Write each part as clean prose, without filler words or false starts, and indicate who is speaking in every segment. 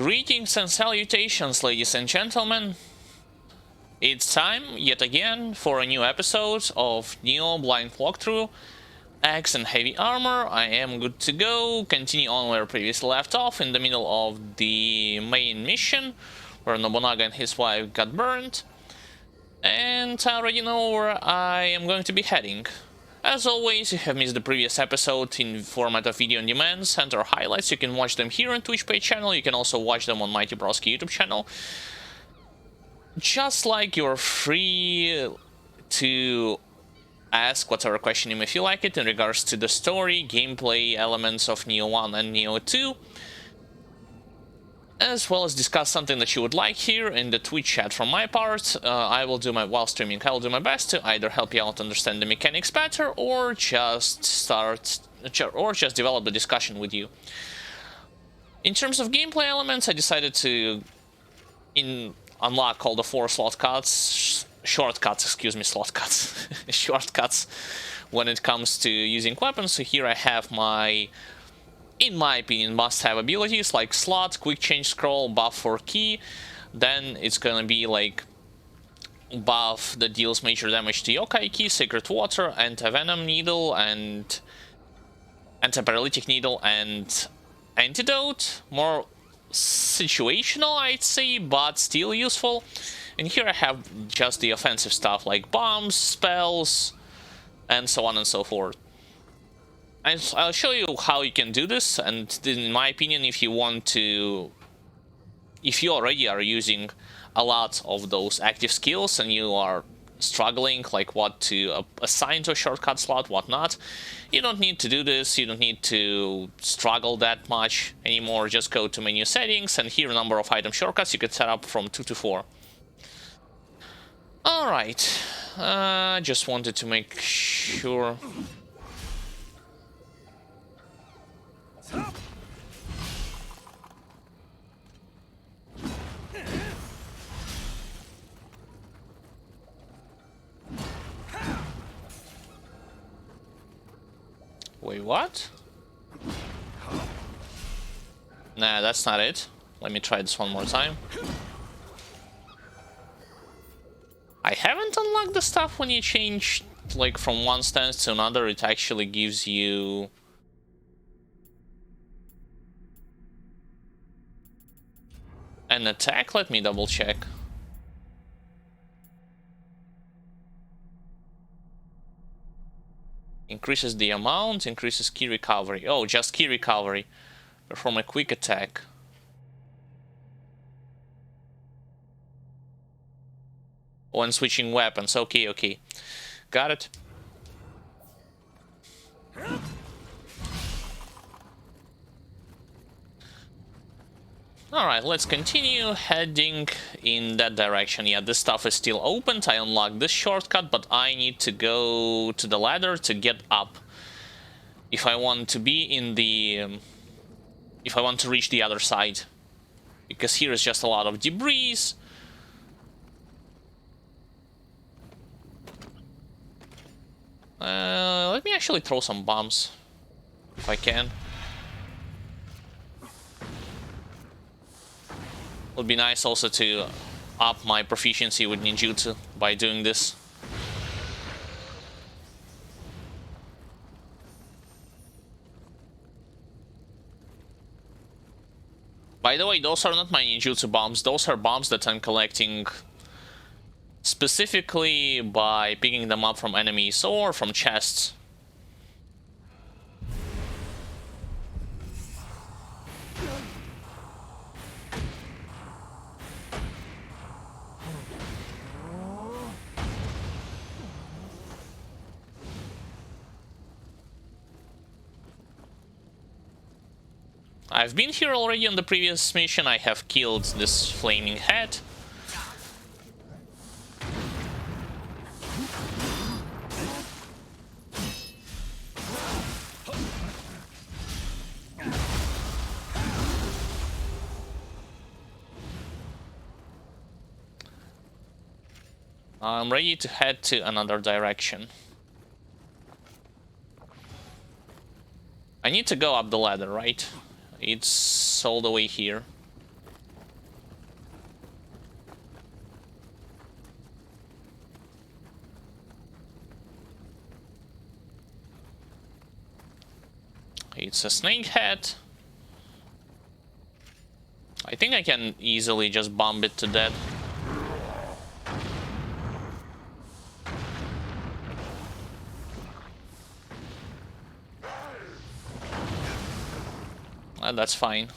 Speaker 1: Greetings and salutations, ladies and gentlemen. It's time, yet again, for a new episode of Nioh Blind Walkthrough. Axe and Heavy Armor, I am good to go. Continue on where previously left off, in the middle of the main mission, where Nobunaga and his wife got burned. And I already know where I am going to be heading. As always, if you have missed the previous episode in format of video on demand, center highlights, you can watch them here on Twitch page channel, you can also watch them on MightyBrosky YouTube channel. Just like you're free to ask whatever question you may feel like it in regards to the story, gameplay elements of Nioh 1 and Nioh 2, as well as discuss something that you would like here in the Twitch chat. From my part, I will do my while streaming. I will do my best to either help you out understand the mechanics better, or just develop the discussion with you. In terms of gameplay elements, I decided to unlock all the 4 shortcuts when it comes to using weapons. So here I have my, in my opinion, must-have abilities like slot, quick change scroll, buff for key. Then it's gonna be like buff that deals major damage to yokai key, sacred water, anti-venom needle, and anti-paralytic needle, and antidote. More situational, I'd say, but still useful. And here I have just the offensive stuff like bombs, spells, and so on and so forth. And I'll show you how you can do this, and in my opinion, if you already are using a lot of those active skills and you are struggling like what to assign to a shortcut slot, what not, you don't need to do this, you don't need to struggle that much anymore. Just go to menu settings, and here number of item shortcuts you could set up from 2 to 4. Alright, just wanted to make sure. Wait, what? Nah, that's not it. Let me try this one more time. I haven't unlocked the stuff when you change like from one stance to another. It actually gives you an attack. Let me double check. Increases the amount, increases key recovery. Oh, just key recovery. Perform a quick attack. When switching weapons. Okay, okay. Got it. Alright, let's continue heading in that direction. Yeah, this stuff is still open. I unlocked this shortcut, but I need to go to the ladder to get up. If I want to be in the... if I want to reach the other side. Because here is just a lot of debris. Let me actually throw some bombs, if I can. Would be nice also to up my proficiency with ninjutsu by doing this. By the way, those are not my ninjutsu bombs, those are bombs that I'm collecting specifically by picking them up from enemies or from chests. I've been here already on the previous mission. I have killed this flaming head. I'm ready to head to another direction. I need to go up the ladder, right? It's all the way here. It's a snake head. I think I can easily just bomb it to death. That's fine.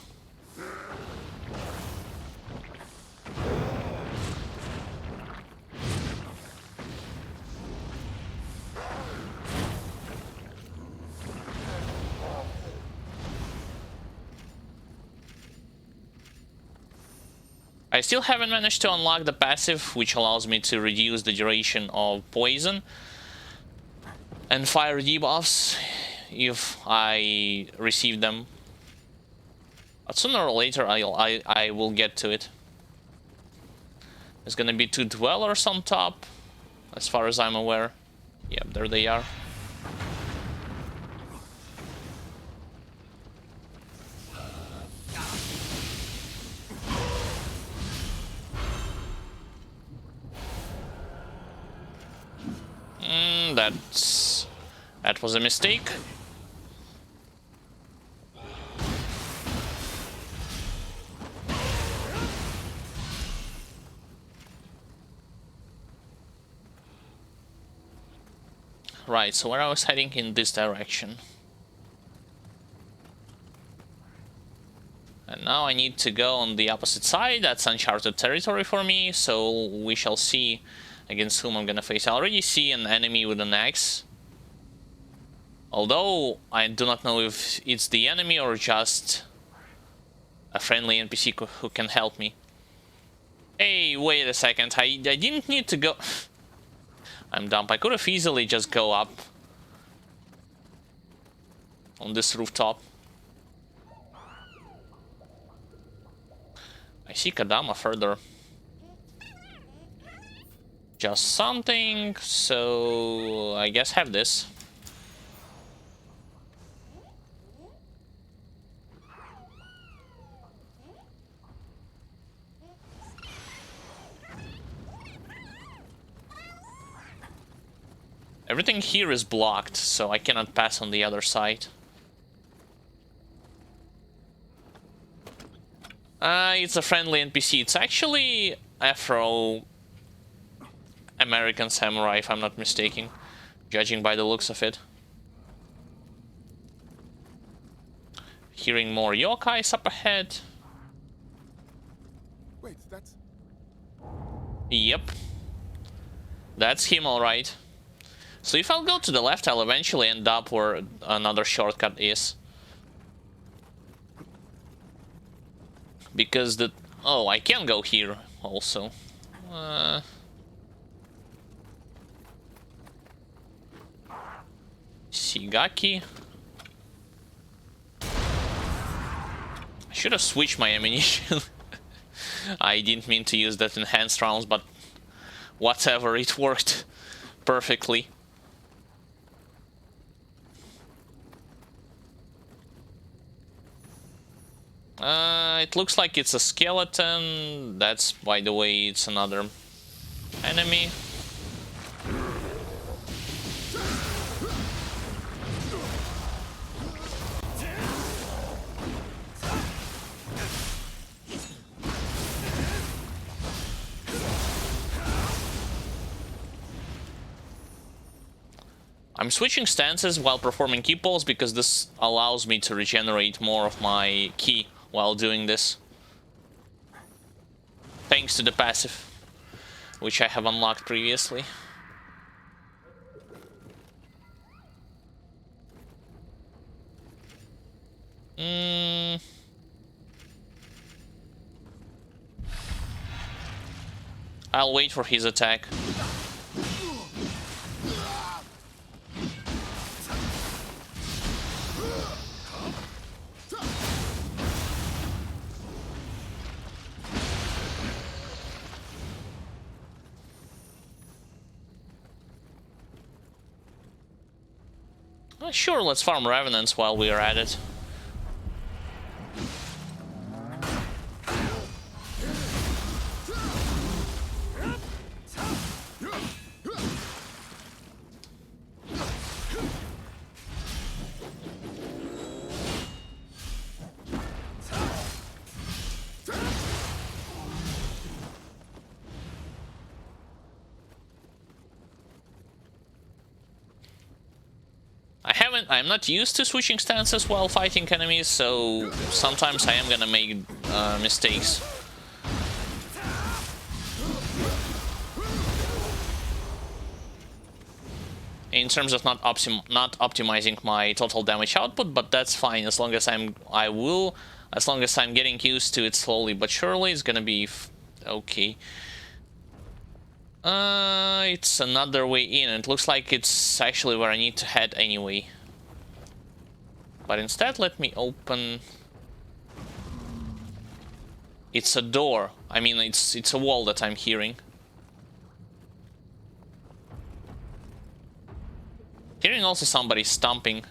Speaker 1: I still haven't managed to unlock the passive, which allows me to reduce the duration of poison and fire debuffs if I receive them. But sooner or later I will get to it. There's gonna be 2 dwellers on top, as far as I'm aware. Yep, there they are. That was a mistake. Right, so where I was heading in this direction. And now I need to go on the opposite side. That's uncharted territory for me, so we shall see against whom I'm gonna face. I already see an enemy with an axe. Although I do not know if it's the enemy or just a friendly NPC who can help me. Hey, wait a second. I didn't need to go... I'm dumb. I could have easily just go up on this rooftop. I see Kadama further. Just something, so I guess have this. Everything here is blocked, so I cannot pass on the other side. It's a friendly NPC. It's actually Afro-American samurai, if I'm not mistaken, judging by the looks of it. Hearing more yokais up ahead.
Speaker 2: Wait, that's...
Speaker 1: Yep. That's him, alright. So if I'll go to the left, I'll eventually end up where another shortcut is. Because the... Oh, I can go here also. Shigaki. I should have switched my ammunition. I didn't mean to use that enhanced rounds, but whatever, it worked perfectly. It looks like it's a skeleton. That's, by the way, it's another enemy. I'm switching stances while performing ki pulls because this allows me to regenerate more of my ki while doing this. Thanks to the passive, which I have unlocked previously. I'll wait for his attack. Sure, let's farm Revenants while we are at it. I'm not used to switching stances while fighting enemies, so sometimes I am gonna make mistakes. In terms of not optimizing my total damage output, but that's fine as long as as long as I'm getting used to it slowly but surely, it's gonna be okay. It's another way in. It looks like it's actually where I need to head anyway. But instead, let me open. It's a door. I mean, it's a wall that I'm hearing. Hearing also somebody stomping.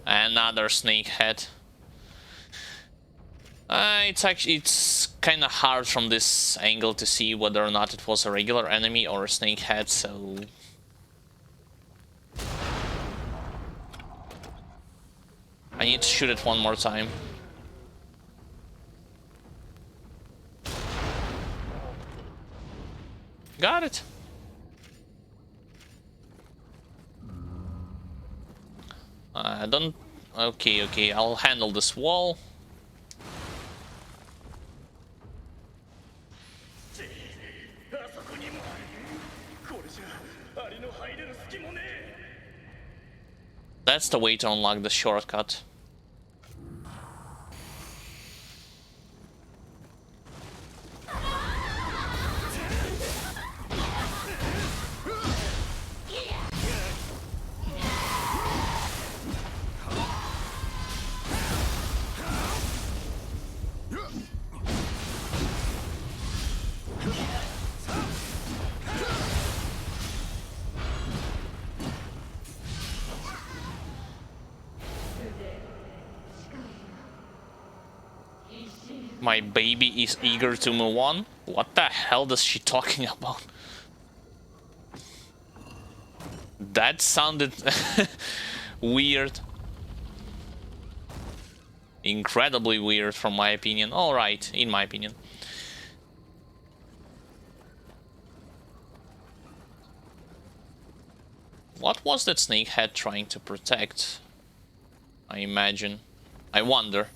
Speaker 1: Another snake head. It's kind of hard from this angle to see whether or not it was a regular enemy or a snake head, so I need to shoot it one more time. Got it. Don't. Okay, I'll handle this wall. That's the way to unlock the shortcut. My baby is eager to move on? What the hell is she talking about? That sounded weird. Incredibly weird from my opinion. Alright, in my opinion. What was that snake head trying to protect? I imagine. I wonder.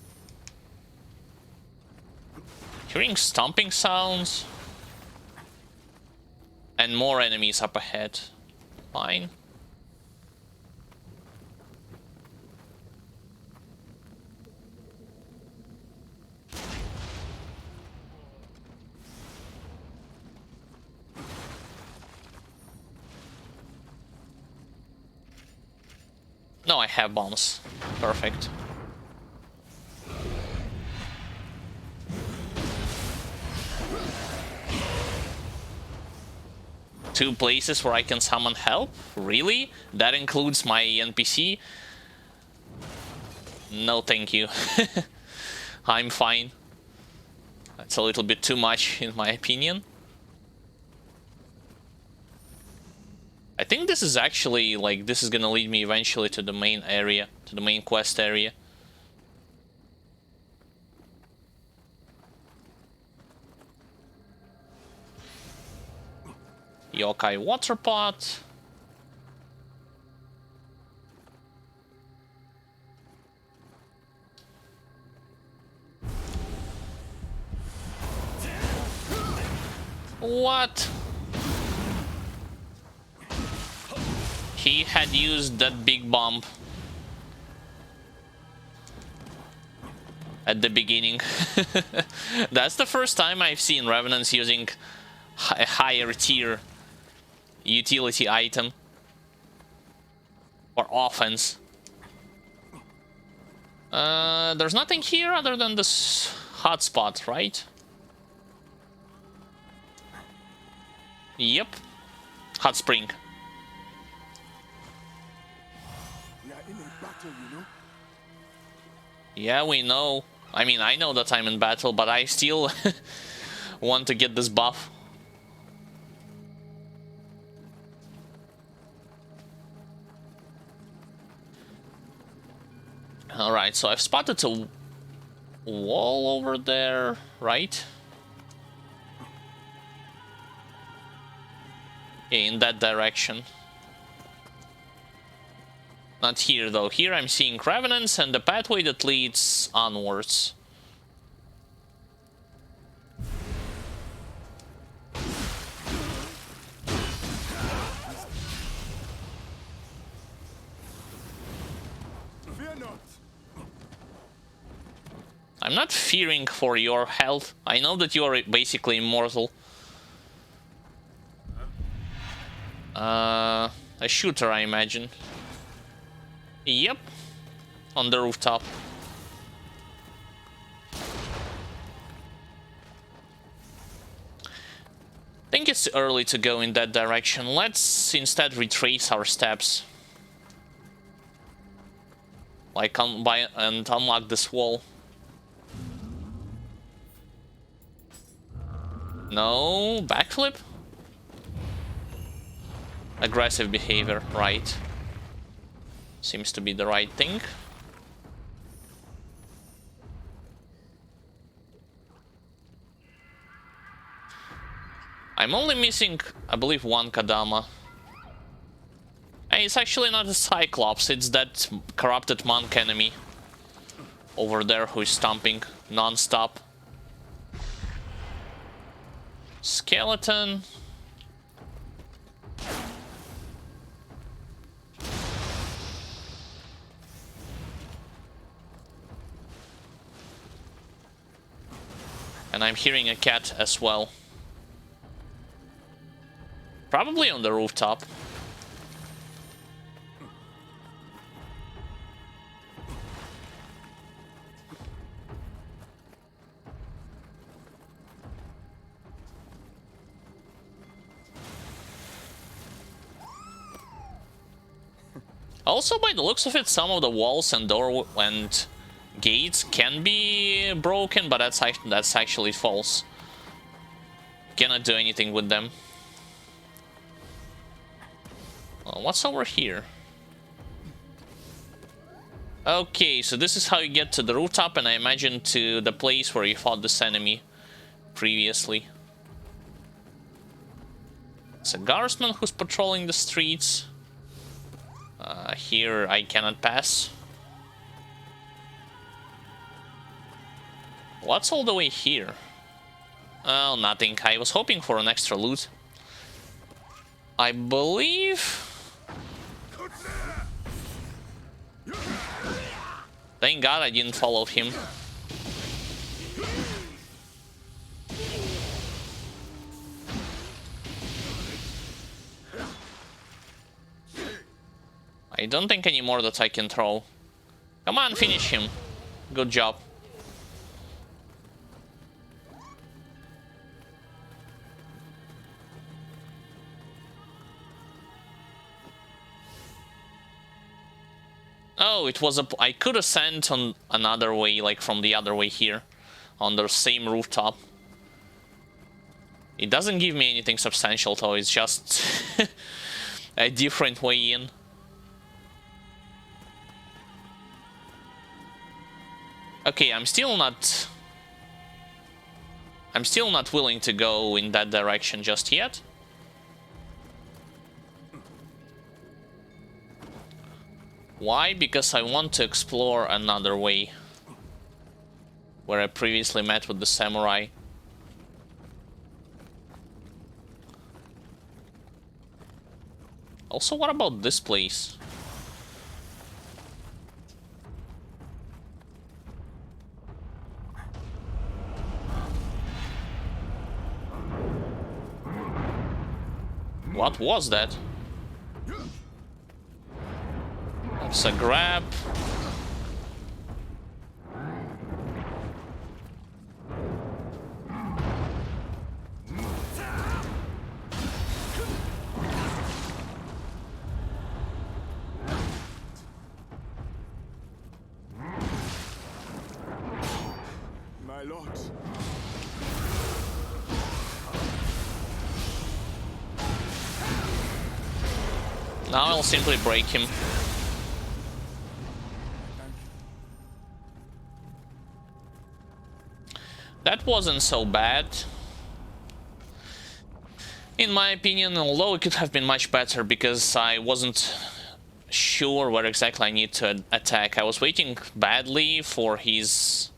Speaker 1: Hearing stomping sounds. And more enemies up ahead. Fine. No, I have bombs. Perfect. Two places where I can summon help? Really? That includes my NPC? No, thank you. I'm fine. That's a little bit too much, in my opinion. I think this is actually, like, this is gonna lead me eventually to the main area, to the main quest area. Yokai water pot. What? He had used that big bomb at the beginning. That's the first time I've seen Revenants using a higher tier utility item or offense. There's nothing here other than this hotspot, right? Yep. Hot spring.
Speaker 2: We are in a battle, you know?
Speaker 1: Yeah, we know. I mean, I know that I'm in battle, but I still want to get this buff. Alright, so I've spotted a wall over there, right? in that direction. Not here, though. Here I'm seeing Revenants and the pathway that leads onwards.
Speaker 2: Fear not.
Speaker 1: I'm not fearing for your health. I know that you are basically immortal. A shooter, I imagine. Yep. On the rooftop. I think it's early to go in that direction. Let's instead retrace our steps. Like, and unlock this wall. No, backflip? Aggressive behavior, right. Seems to be the right thing. I'm only missing, I believe, one Kadama. And it's actually not a Cyclops, it's that corrupted monk enemy over there who is stomping non-stop. Skeleton. And I'm hearing a cat as well. Probably on the rooftop. Also, by the looks of it, some of the walls and door and gates can be broken, but that's actually false. Cannot do anything with them. What's over here? Okay, so this is how you get to the rooftop, and I imagine to the place where you fought this enemy previously. It's a guardsman who's patrolling the streets. Here I cannot pass. What's all the way here? Oh, nothing. I was hoping for an extra loot. I believe... Thank God I didn't follow him. I don't think anymore that I can throw. Come on, finish him. Good job. Oh, it was a... I could ascend on another way, like from the other way here. On the same rooftop. It doesn't give me anything substantial though, it's just... a different way in. Okay, I'm still not willing to go in that direction just yet. Why? Because I want to explore another way. Where I previously met with the samurai. Also, what about this place? What was that? It's a grab.
Speaker 2: My lord.
Speaker 1: Now I'll simply break him. That wasn't so bad. In my opinion, although it could have been much better because I wasn't sure where exactly I need to attack. I was waiting badly for his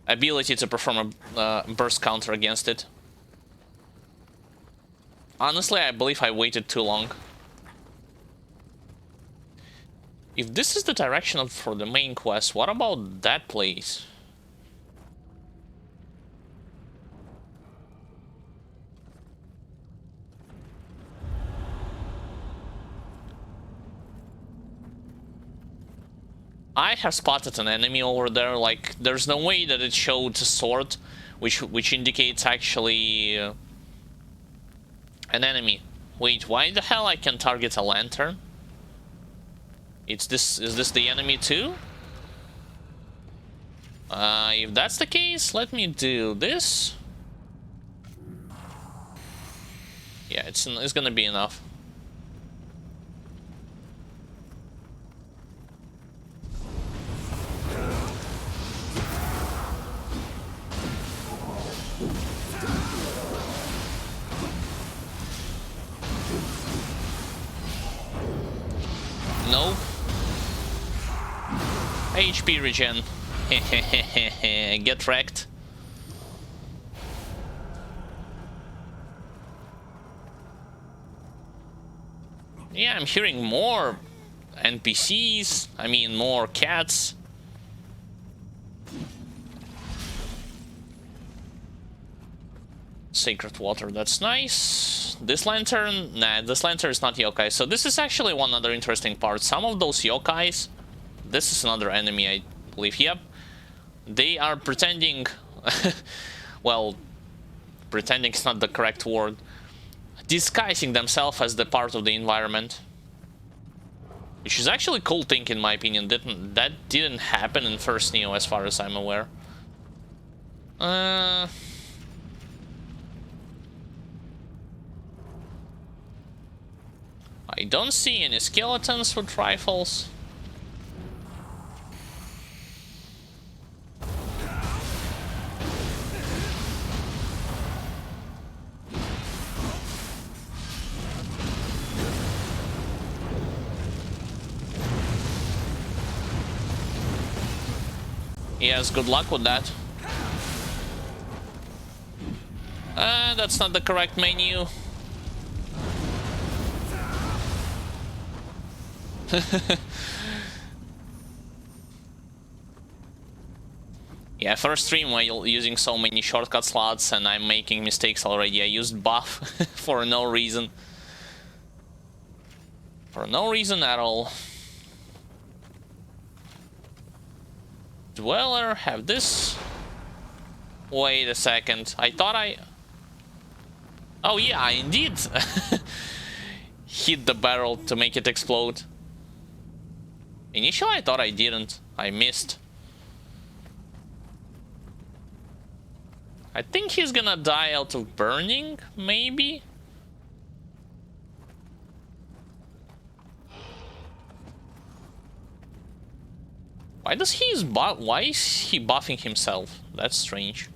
Speaker 1: ability to perform a burst counter against it. Honestly, I believe I waited too long. If this is the direction for the main quest, what about that place? I have spotted an enemy over there. Like, there's no way that it showed a sword, which indicates actually an enemy. Wait, why the hell I can target a lantern? Is this the enemy too? If that's the case, let me do this. Yeah, it's gonna be enough. No. HP regen. Get wrecked. Yeah, I'm hearing more NPCs. I mean, more cats. Sacred water, that's nice. This lantern? Nah, this lantern is not yokai. So this is actually one other interesting part. Some of those yokais, this is another enemy, I believe. Yep. They are pretending... well, pretending is not the correct word. Disguising themselves as the part of the environment. Which is actually a cool thing in my opinion. That didn't happen in first Nioh as far as I'm aware. I don't see any skeletons with rifles. Yes, good luck with that. That's not the correct menu. Yeah, first stream while using so many shortcut slots and I'm making mistakes already. I used buff for no reason. For no reason at all. Dweller, have this. Wait a second. I thought I... Oh yeah, I indeed hit the barrel to make it explode. Initially I thought I didn't. I missed. I think he's gonna die out of burning, maybe? Why is he buffing himself? That's strange.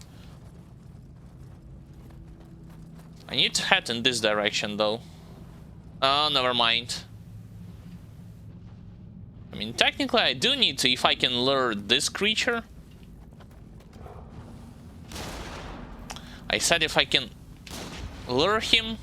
Speaker 1: I need to head in this direction though. Oh, never mind. I mean, technically I do need to, if I can lure this creature. I said if I can lure him.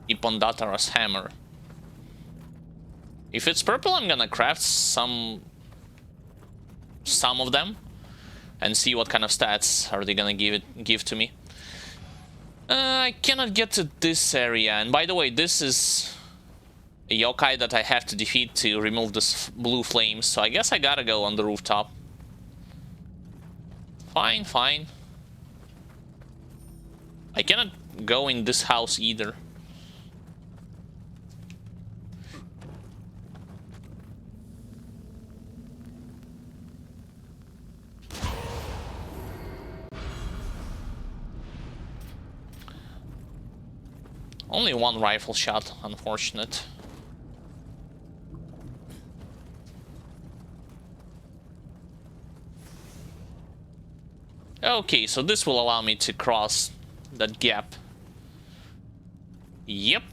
Speaker 1: Ipondatara's hammer. If it's purple, I'm gonna craft some of them and see what kind of stats are they gonna give to me. I cannot get to this area, and by the way, this is a yokai that I have to defeat to remove this blue flame, so I guess I gotta go on the rooftop. Fine, fine. I cannot go in this house either. Only one rifle shot, unfortunate. Okay, so this will allow me to cross that gap. Yep.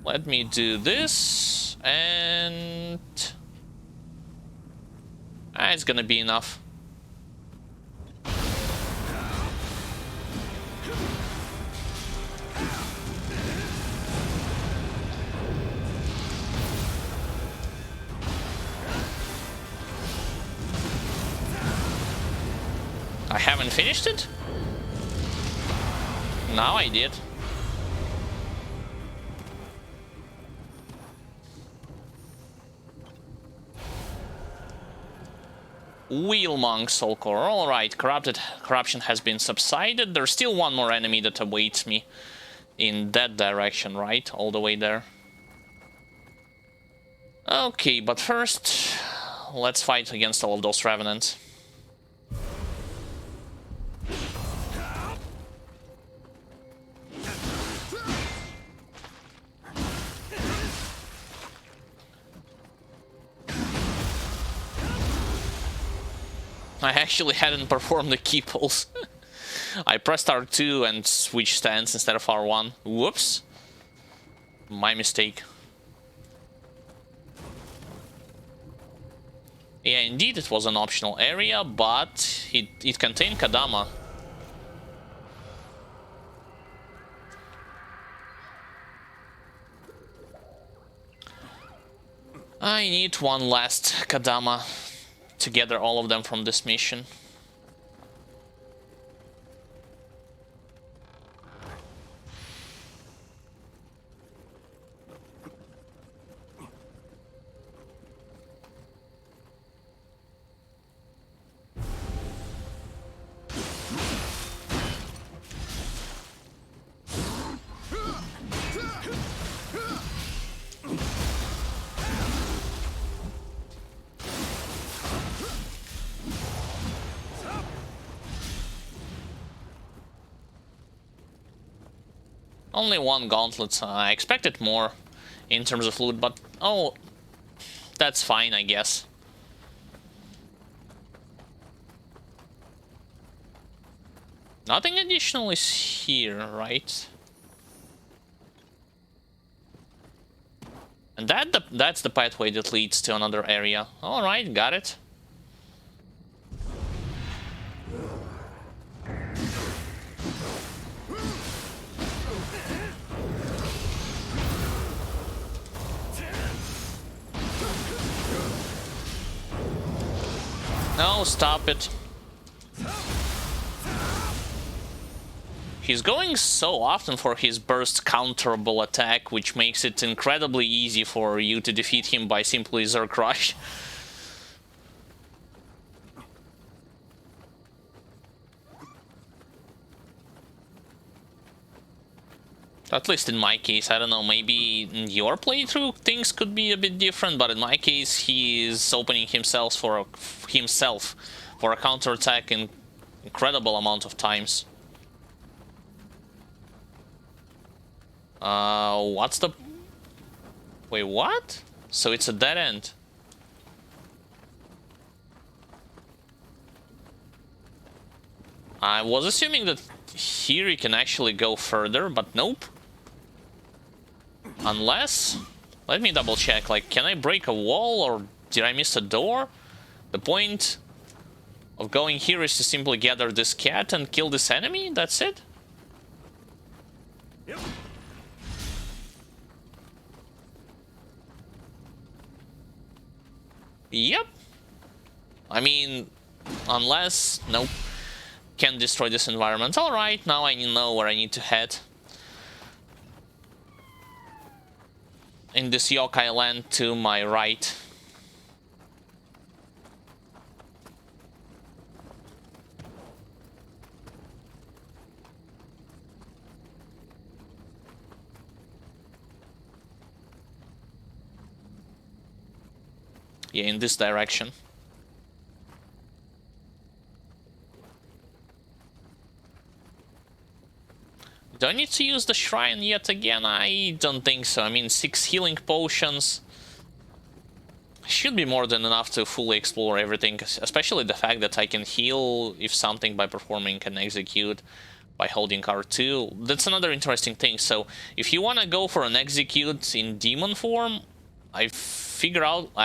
Speaker 1: Let me do this, and... it's gonna be enough. I haven't finished it? Now I did. Wheel Monk Soul Core. Alright, corruption has been subsided. There's still one more enemy that awaits me in that direction, right? All the way there. Okay, but first, let's fight against all of those revenants. I actually hadn't performed the key pulls. I pressed R2 and switched stance instead of R1. Whoops. My mistake. Yeah, indeed it was an optional area, but it contained Kadama. I need one last Kadama to gather all of them from this mission. Only one gauntlet. I expected more in terms of loot, but oh, that's fine, I guess. Nothing additional is here, right? And that's the pathway that leads to another area. Alright, got it. No, stop it. He's going so often for his burst counterable attack, which makes it incredibly easy for you to defeat him by simply Zerg Rush. At least in my case, I don't know, maybe in your playthrough things could be a bit different, but in my case he is opening himself for a counterattack in incredible amount of times. What's the... Wait, what? So it's a dead end. I was assuming that here you can actually go further, but nope. Unless... Let me double check, like, can I break a wall or did I miss a door? The point of going here is to simply gather this cat and kill this enemy? That's it?
Speaker 2: Yep.
Speaker 1: Yep. I mean, unless... Nope. Can't destroy this environment. Alright, now I know where I need to head. In this yokai land to my right. Yeah, in this direction. Do I need to use the shrine yet again? I don't think so. I mean, 6 healing potions should be more than enough to fully explore everything, especially the fact that I can heal if something by performing an execute by holding R2. That's another interesting thing. So if you want to go for an execute in demon form, have found out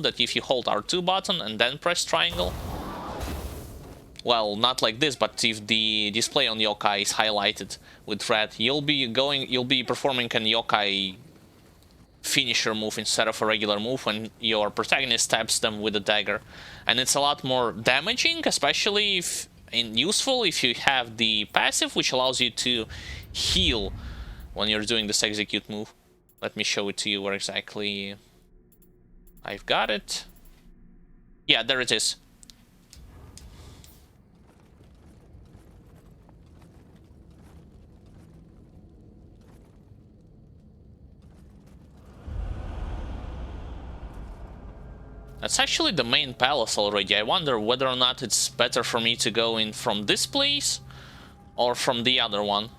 Speaker 1: that if you hold R2 button and then press triangle, well, not like this, but if the display on yokai is highlighted with red, you'll be performing an yokai finisher move instead of a regular move when your protagonist stabs them with a dagger. And it's a lot more damaging, especially useful if you have the passive, which allows you to heal when you're doing this execute move. Let me show it to you where exactly I've got it. Yeah, there it is. That's actually the main palace already. I wonder whether or not it's better for me to go in from this place or from the other one.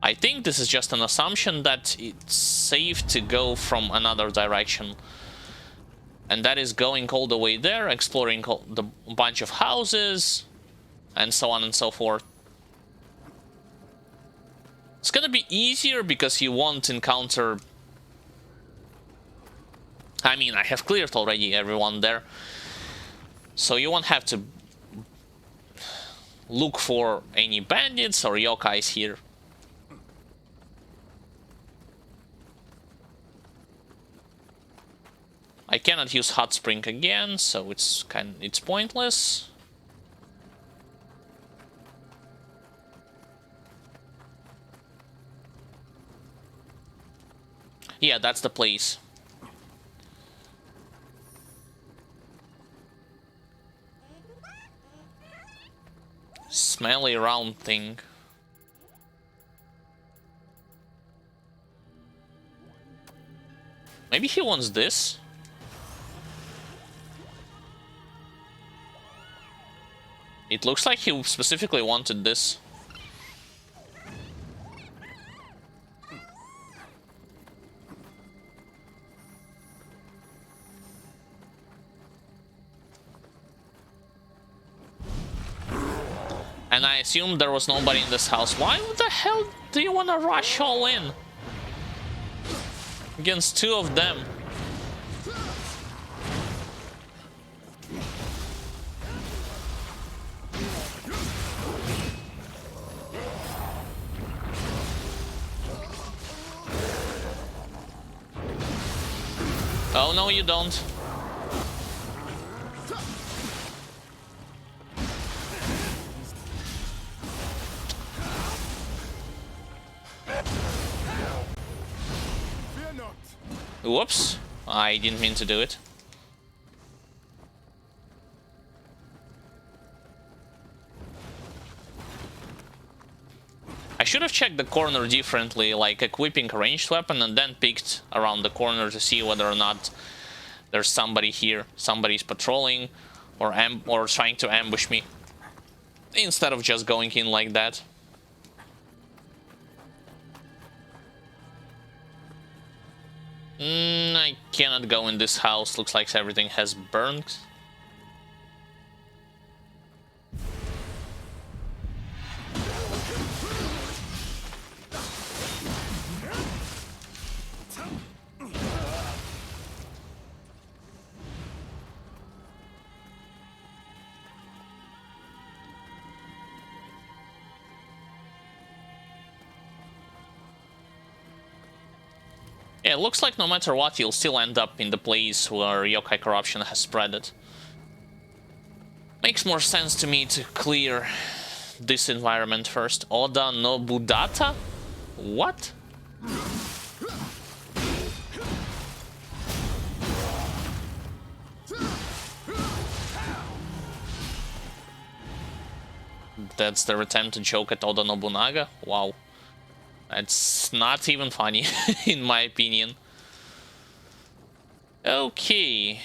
Speaker 1: I think this is just an assumption that it's safe to go from another direction. And that is going all the way there, exploring the bunch of houses, and so on and so forth. It's gonna be easier because you won't encounter... I mean, I have cleared already everyone there. So you won't have to look for any bandits or yokais here. I cannot use Hot Spring again, so it's pointless. Yeah, that's the place. Smelly round thing. Maybe he wants this? It looks like he specifically wanted this. And I assume there was nobody in this house. Why the hell do you want to rush all in? Against two of them. Oh, no, you don't. Whoops, I didn't mean to do it. I should have checked the corner differently, like equipping a ranged weapon and then picked around the corner to see whether or not there's somebody here, somebody's patrolling or trying to ambush me, instead of just going in like that. I cannot go in this house. Looks like everything has burned. Yeah, it looks like no matter what, you'll still end up in the place where yokai corruption has spread it. Makes more sense to me to clear this environment first. Oda no Budata? What? That's their attempt to joke at Oda Nobunaga? Wow. That's not even funny, in my opinion. Okay.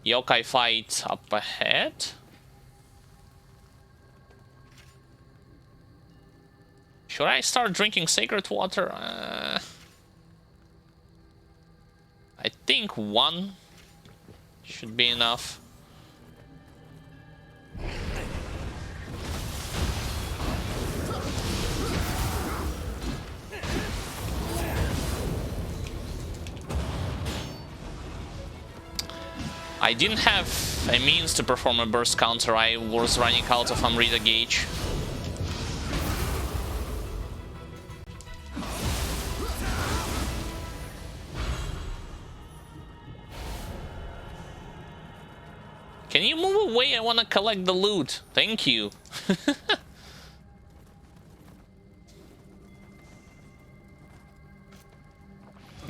Speaker 1: Yokai fight up ahead. Should I start drinking sacred water? I think one should be enough. I didn't have a means to perform a burst counter. I was running out of Amrita gauge. Can you move away? I want to collect the loot. Thank you.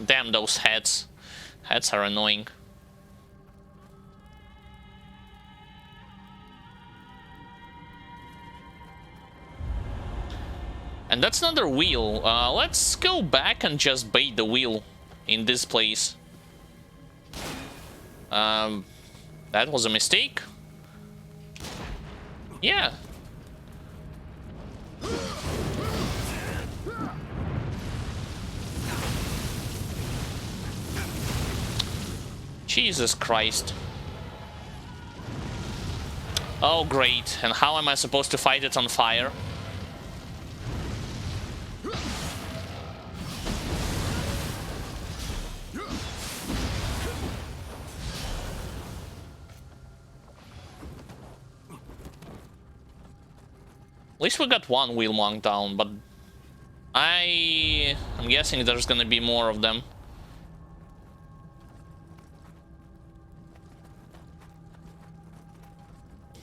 Speaker 1: Damn those heads. Heads are annoying. And that's another wheel. Let's go back and just bait the wheel in this place. That was a mistake. Yeah. Jesus Christ. Oh, great. And how am I supposed to fight it on fire? At least we got one wheel monk down, but I'm guessing there's gonna be more of them.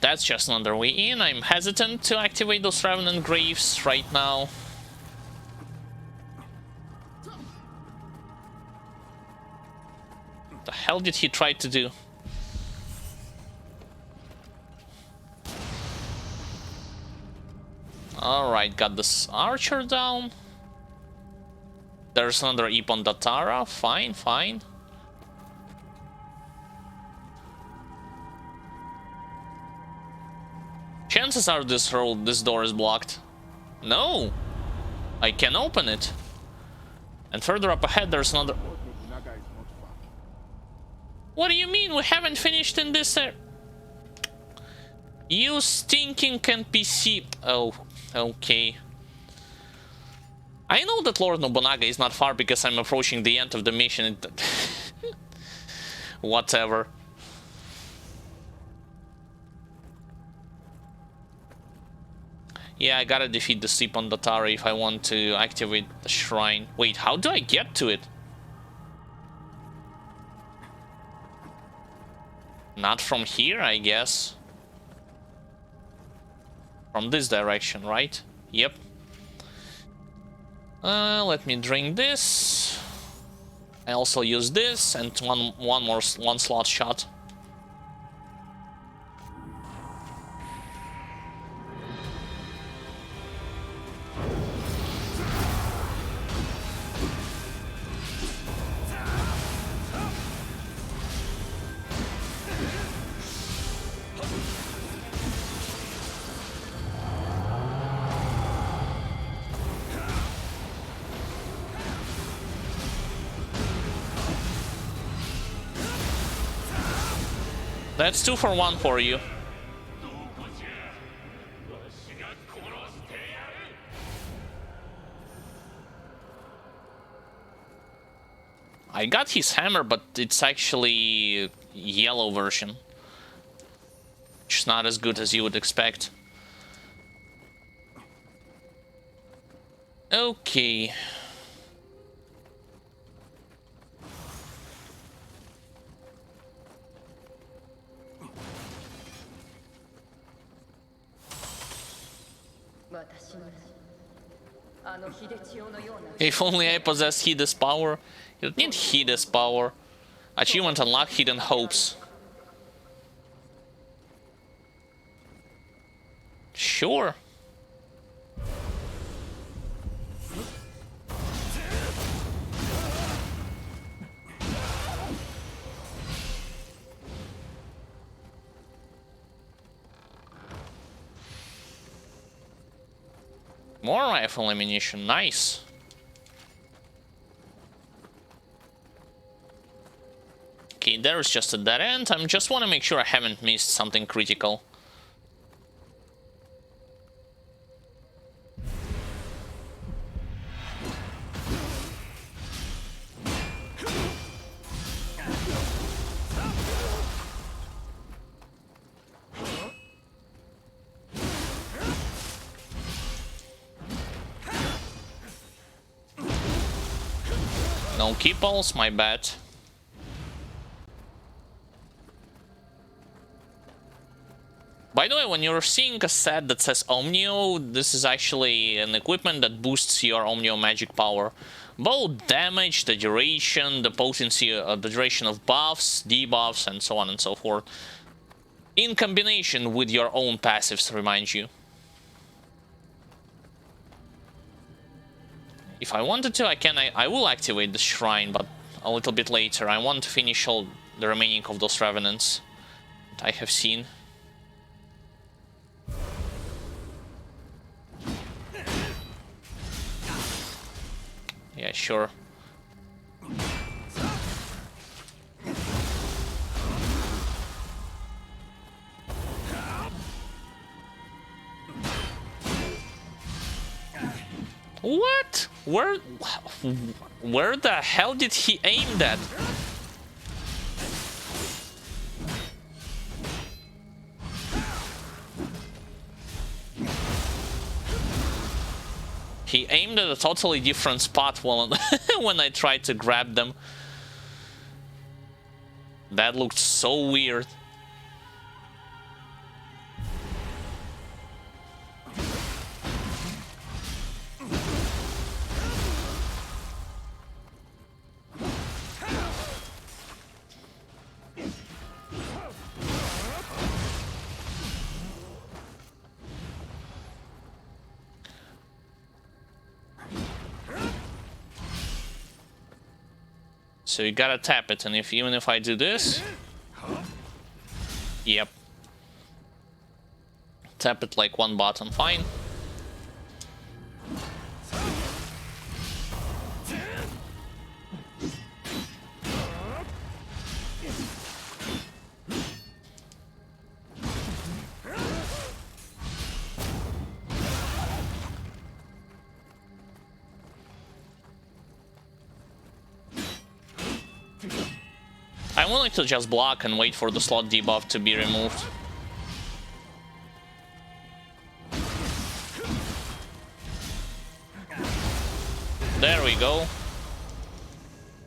Speaker 1: That's just another way in. I'm hesitant to activate those Revenant Graves right now. What the hell did he try to do? Alright, got this archer down. There's another Ipon Datara. Fine, fine. Chances are this door is blocked. No! I can open it. And further up ahead there's another... What do you mean? We haven't finished in this area. You stinking NPC. Oh, okay. I know that Lord Nobunaga is not far because I'm approaching the end of the mission. Whatever. Yeah, I gotta defeat the Ipon Datara if I want to activate the shrine. Wait, how do I get to it? Not from here, I guess. From this direction, right? Yep. Let me drink this. I also use this and one slot shot. That's 2 for 1 for you. I got his hammer, but it's actually yellow version. Which is not as good as you would expect. Okay. If only I possessed Hide's power. You don't need Hide's power. Achievement unlocked, Hidden Hopes. Sure. More rifle ammunition, nice. Okay, there's just a dead end. I just want to make sure I haven't missed something critical. No keepballs, my bad. By the way, when you're seeing a set that says Omnio, this is actually an equipment that boosts your Omnio magic power. Both damage, the duration, the potency, the duration of buffs, debuffs, and so on and so forth. In combination with your own passives, remind you. If I wanted to, I will activate the shrine, but a little bit later. I want to finish all the remaining of those revenants that I have seen. Yeah, sure. What? Where the hell did he aim that? He aimed at a totally different spot when I tried to grab them. That looked so weird. So you gotta tap it, and even if I do this... Yep. Tap it like one button, fine. I'm willing to just block and wait for the slot debuff to be removed. There we go.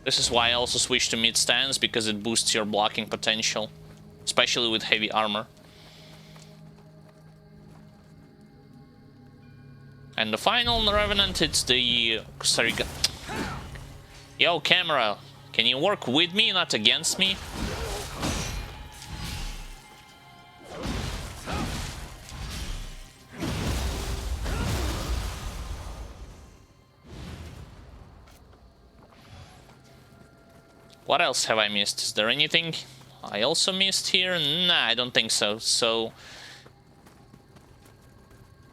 Speaker 1: This is why I also switched to mid stance, because it boosts your blocking potential, especially with heavy armor. And the final Revenant, it's the... Sorry. Yo, camera. Can you work with me, not against me? What else have I missed? Is there anything I also missed here? Nah, I don't think so. So...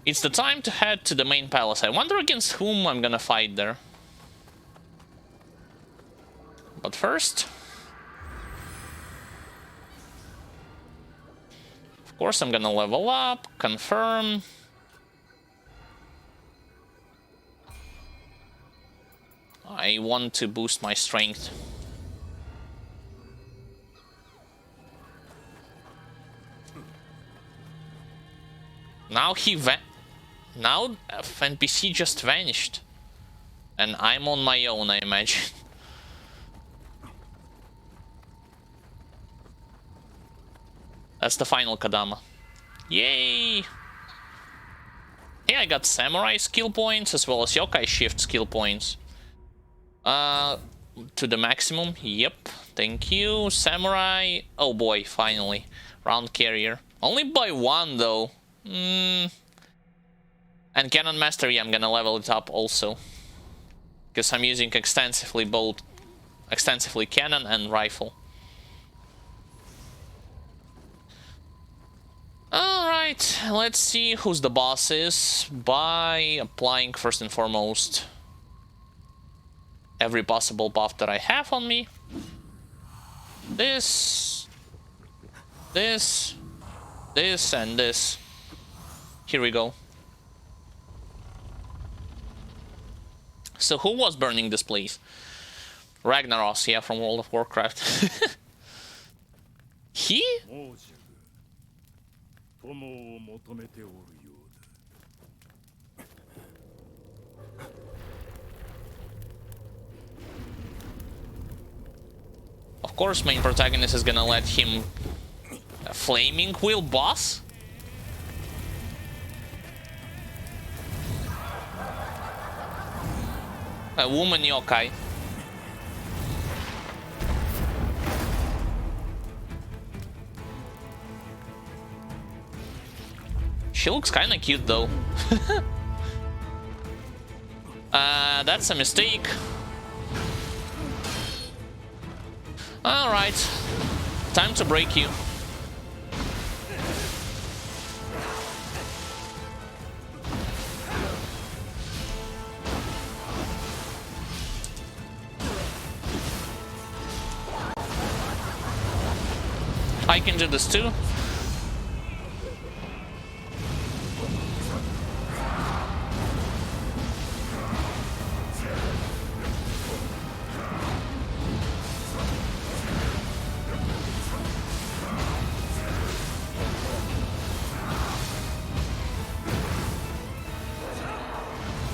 Speaker 1: it's the time to head to the main palace. I wonder against whom I'm gonna fight there. But first... of course I'm gonna level up, confirm... I want to boost my strength. Now now NPC just vanished. And I'm on my own, I imagine. That's the final Kadama. Yay! Hey, I got Samurai skill points as well as Yokai Shift skill points. To the maximum, yep. Thank you. Samurai... oh boy, finally. Round Carrier. Only by one, though. And Cannon Mastery, I'm gonna level it up also. Because I'm using extensively Cannon and Rifle. Alright, let's see who's the boss is by applying first and foremost every possible buff that I have on me. This, this, this, and this. Here we go. So who was burning this place? Ragnaros, yeah, from World of Warcraft. He? Of course, main protagonist is gonna let him a flaming wheel boss. A woman yokai. She looks kinda cute though. That's a mistake. Alright. Time to break you. I can do this too.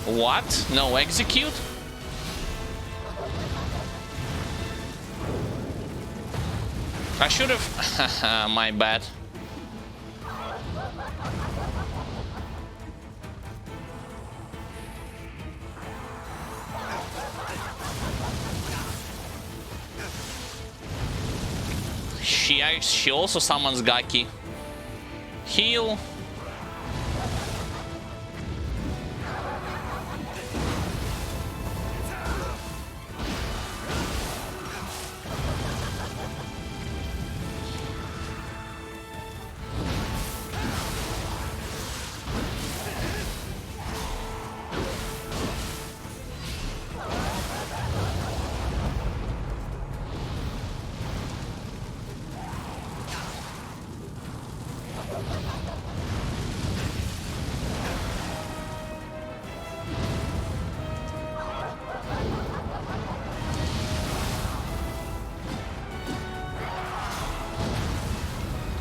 Speaker 1: What? No execute? I should have... my bad. She also summons Gaki. Heal.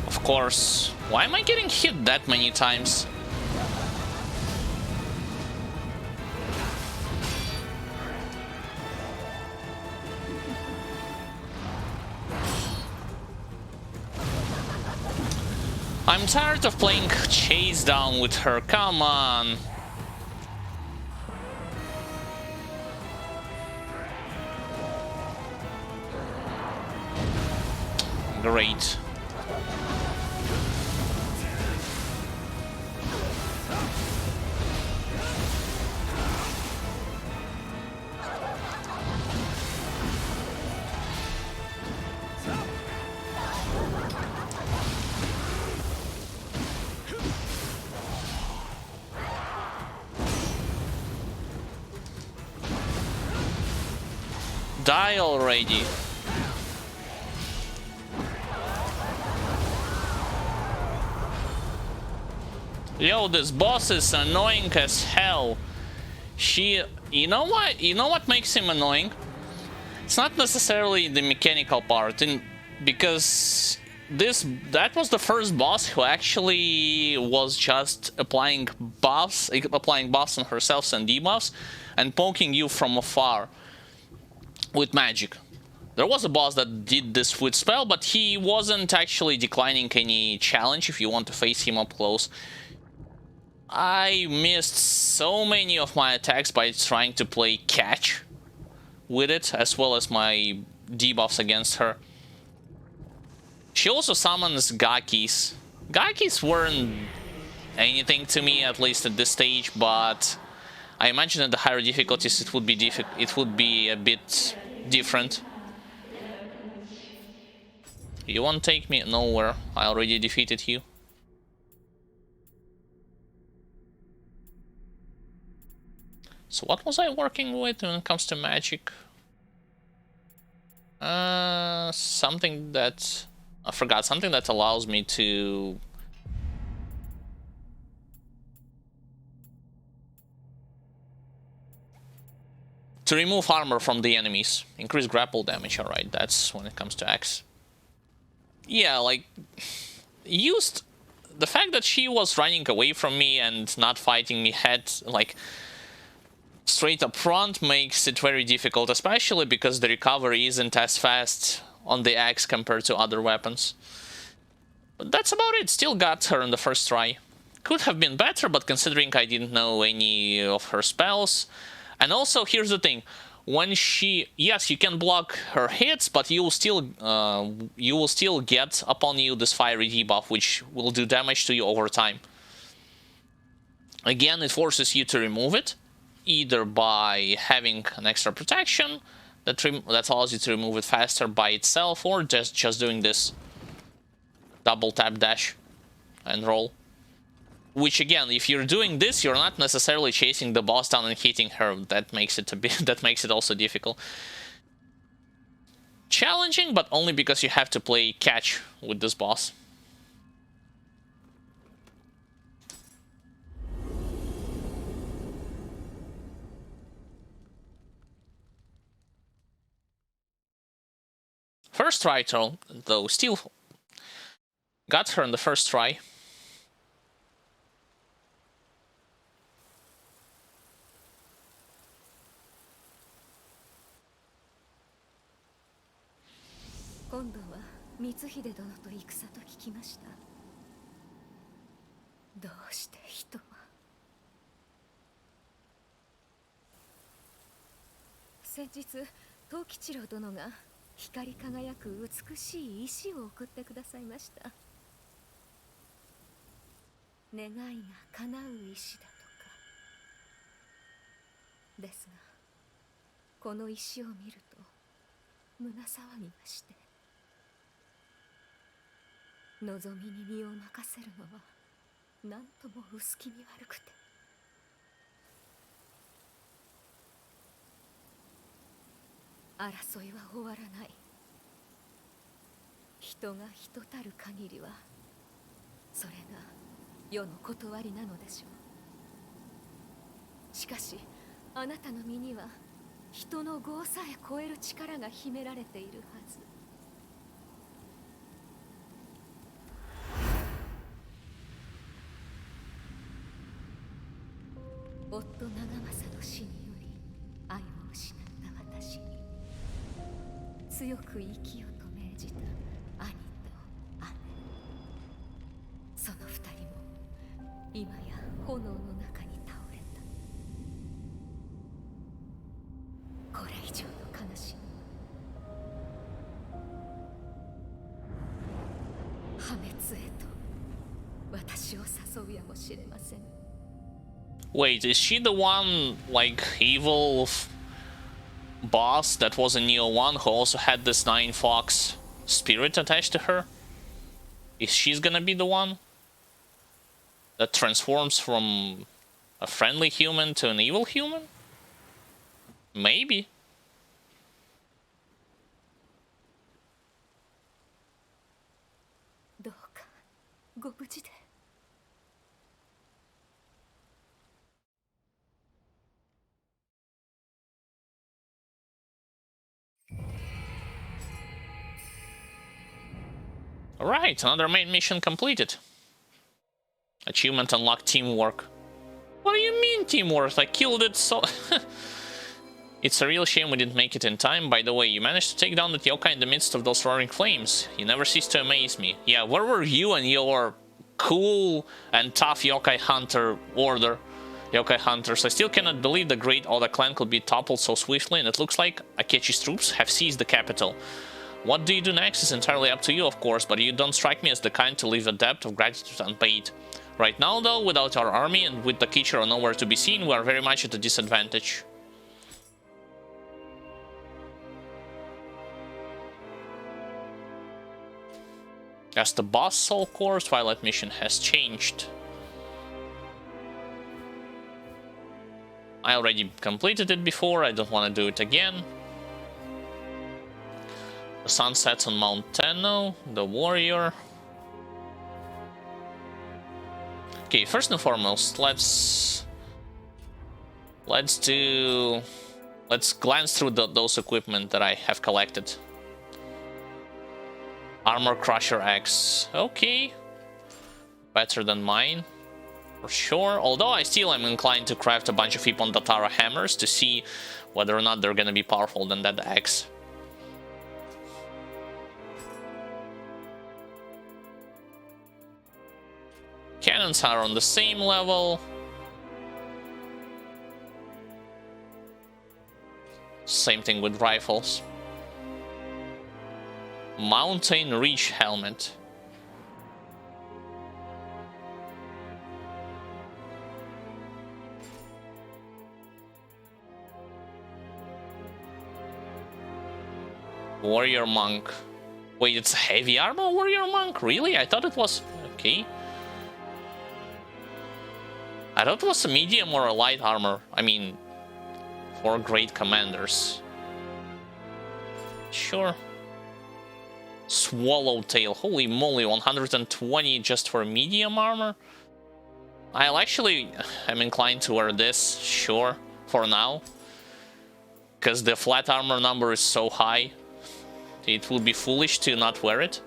Speaker 1: Of course. Why am I getting hit that many times? I'm tired of playing chase down with her, come on. Great. Die already. Yo, this boss is annoying as hell. You know what? You know what makes him annoying? It's not necessarily the mechanical part, because that was the first boss who actually was just applying buffs on herself and debuffs, and poking you from afar with magic. There was a boss that did this with spell, but he wasn't actually declining any challenge if you want to face him up close. I missed so many of my attacks by trying to play catch with it, as well as my debuffs against her. She also summons Gakis. Gakis weren't anything to me, at least at this stage, but I imagine at the higher difficulties it would be a bit different. You won't take me nowhere. I already defeated you. So what was I working with when it comes to magic? Something that... I forgot. Something that allows me to... to remove armor from the enemies. Increase grapple damage, alright. That's when it comes to axe. Yeah, like... used... the fact that she was running away from me and not fighting me head, like... straight up front makes it very difficult, especially because the recovery isn't as fast on the axe compared to other weapons. But that's about it. Still got her on the first try. Could have been better, but considering I didn't know any of her spells. And also, here's the thing. When she... yes, you can block her hits, but you will still get upon you this fiery debuff, which will do damage to you over time. Again, it forces you to remove it, either by having an extra protection that allows you to remove it faster by itself, or just doing this double tap dash and roll. Which again, if you're doing this, you're not necessarily chasing the boss down and hitting her. That makes it that makes it also difficult. Challenging, but only because you have to play catch with this boss. First try, though, still got her on the first try. Wait, is she the one, like, evil boss that was in Nioh 1 who also had this 9-fox spirit attached to her? Is she gonna be the one that transforms from a friendly human to an evil human? Maybe. Alright, another main mission completed. Achievement unlocked, teamwork. What do you mean teamwork? I killed it so... It's a real shame we didn't make it in time. By the way, you managed to take down the yokai in the midst of those roaring flames. You never cease to amaze me. Yeah, where were you and your cool and tough yokai hunter order? Yokai hunters. I still cannot believe the great Oda clan could be toppled so swiftly, and it looks like Akechi's troops have seized the capital. What do you do next is entirely up to you, of course, but you don't strike me as the kind to leave a debt of gratitude unpaid. Right now, though, without our army and with the Kichiro nowhere to be seen, we are very much at a disadvantage. As the boss soul core, Twilight mission has changed. I already completed it before, I don't want to do it again. The sun sets on Mount Tenno, the warrior. Okay, first and foremost, let's glance through those equipment that I have collected. Armor Crusher Axe, okay. Better than mine, for sure. Although I still am inclined to craft a bunch of Ippon Datara hammers to see whether or not they're gonna be powerful than that axe. Cannons are on the same level. Same thing with rifles. Mountain Reach Helmet. Warrior Monk. Wait, it's heavy armor Warrior Monk? Really? I thought it was... Okay. I thought it was a medium or a light armor. I mean, for great commanders. Sure. Swallowtail. Holy moly, 120 just for medium armor? I'll actually... I'm inclined to wear this, sure, for now. Because the flat armor number is so high. It would be foolish to not wear it.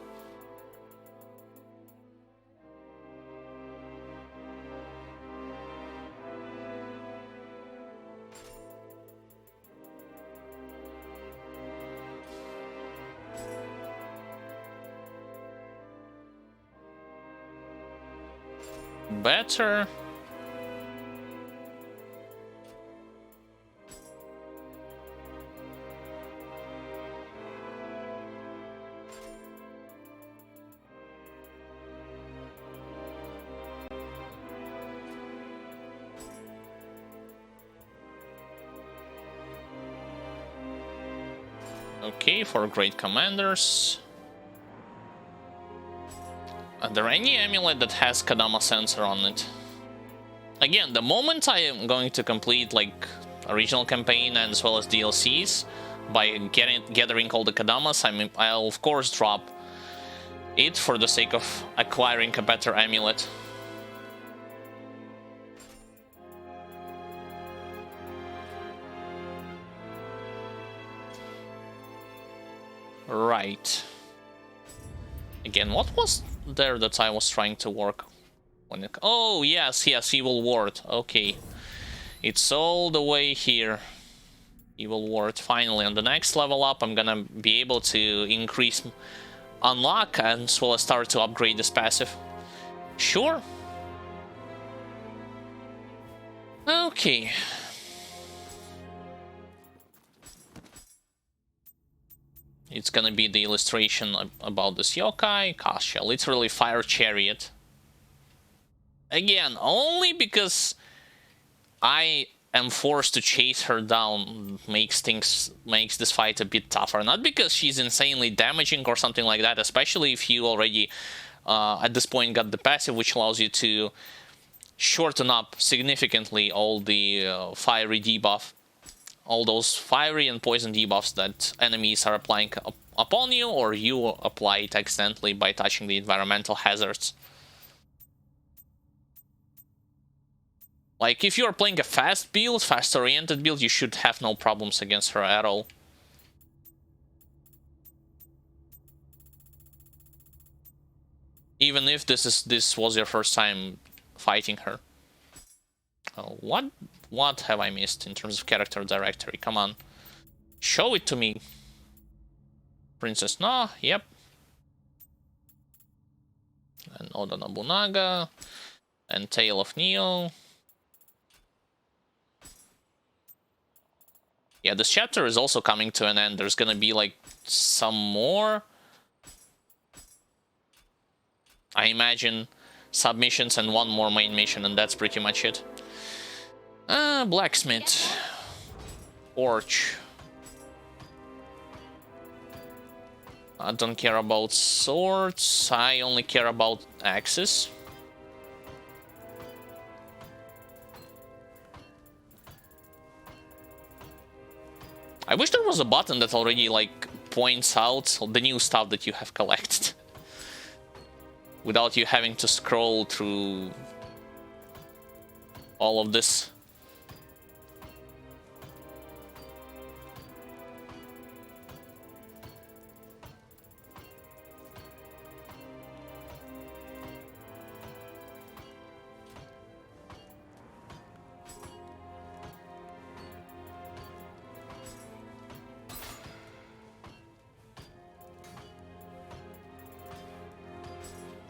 Speaker 1: Better. Okay, for great commanders. Are there any amulet that has Kadama sensor on it? Again, the moment I am going to complete like original campaign and as well as DLCs by gathering all the Kadamas, I'll of course drop it for the sake of acquiring a better amulet. Right. Again, what was there that I was trying to work when it... Oh, yes, Evil Ward. Okay. It's all the way here. Evil Ward. Finally, on the next level up, I'm gonna be able to unlock and as well as start to upgrade this passive. Sure. Okay. It's gonna be the illustration about this yokai. Kasha, literally fire chariot. Again, only because I am forced to chase her down makes this fight a bit tougher. Not because she's insanely damaging or something like that, especially if you already at this point got the passive, which allows you to shorten up significantly all the fiery debuff. All those fiery and poison debuffs that enemies are applying upon you, or you apply it accidentally by touching the environmental hazards. Like, if you're playing a fast build, fast-oriented build, you should have no problems against her at all. Even if this was your first time fighting her. Oh, what have I missed in terms of character directory? Come on. Show it to me. Princess Na, yep. And Oda Nobunaga. And Tale of Nioh. Yeah, this chapter is also coming to an end. There's gonna be like some more, I imagine, submissions and one more main mission, and that's pretty much it. Blacksmith. Forge. I don't care about swords, I only care about axes. wish there was a button that already, like, points out the new stuff that you have collected. Without you having to scroll through all of this.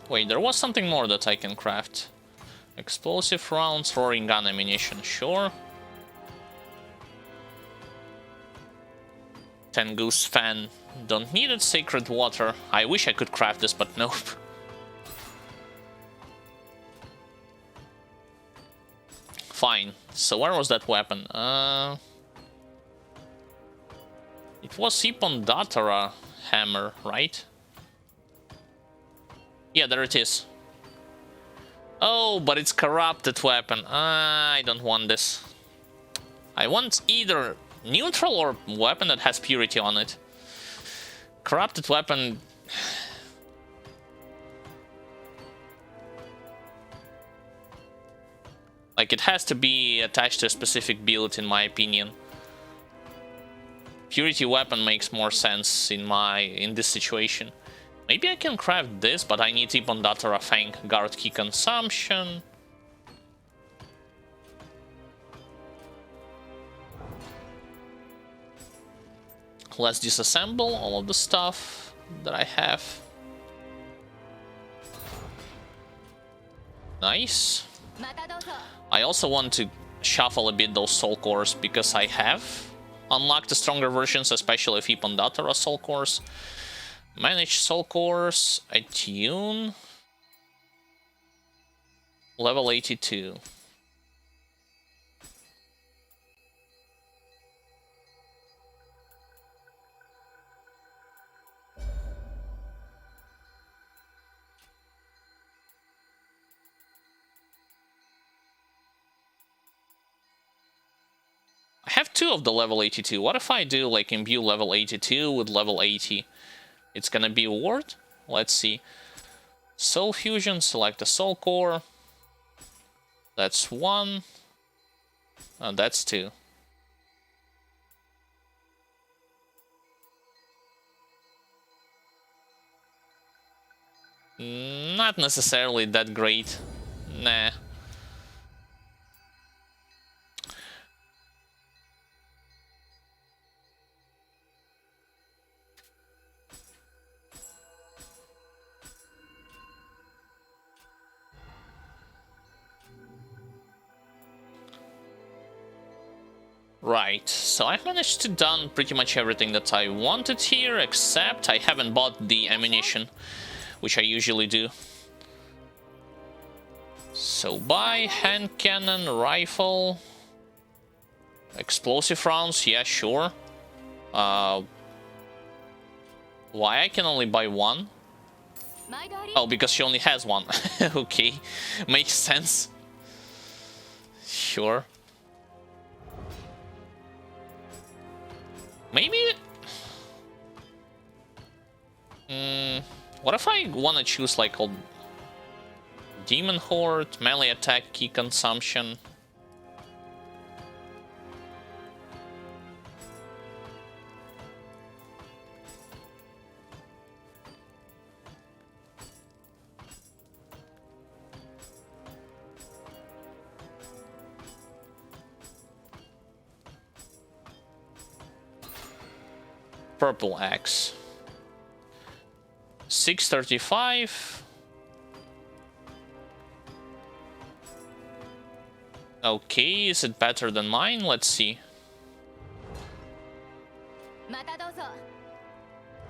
Speaker 1: Wait, there was something more that I can craft. Explosive rounds, roaring gun ammunition, sure. 10 goose fan, don't need it. Sacred water, I wish I could craft this, but nope. Fine, so where was that weapon? It was Ipon Datara hammer, right? Yeah, there it is. Oh, but it's corrupted weapon. I don't want this. I want either neutral or weapon that has purity on it. Corrupted weapon... Like, it has to be attached to a specific build, in my opinion. Purity weapon makes more sense in this situation. Maybe I can craft this, but I need Ipon Datara Fang, guard key consumption. Let's disassemble all of the stuff that I have. Nice. I also want to shuffle a bit those soul cores because I have unlocked the stronger versions, especially of Ipon Datara soul cores. Manage soul cores, attune, level 82. I have 2 of the level 82. What if I do like imbue level 82 with level 80? It's gonna be a ward. Let's see. Soul fusion, select the soul core. That's 1. That's 2. Not necessarily that great. Nah. Right, so I've managed to done pretty much everything that I wanted here, except I haven't bought the ammunition, which I usually do. So buy hand cannon, rifle, explosive rounds, yeah, sure. Why I can only buy 1? Oh, because she only has 1. Okay, makes sense. Sure. Maybe... what if I want to choose like old Demon Horde, melee attack, key consumption? Purple axe. 635. Okay, is it better than mine? Let's see.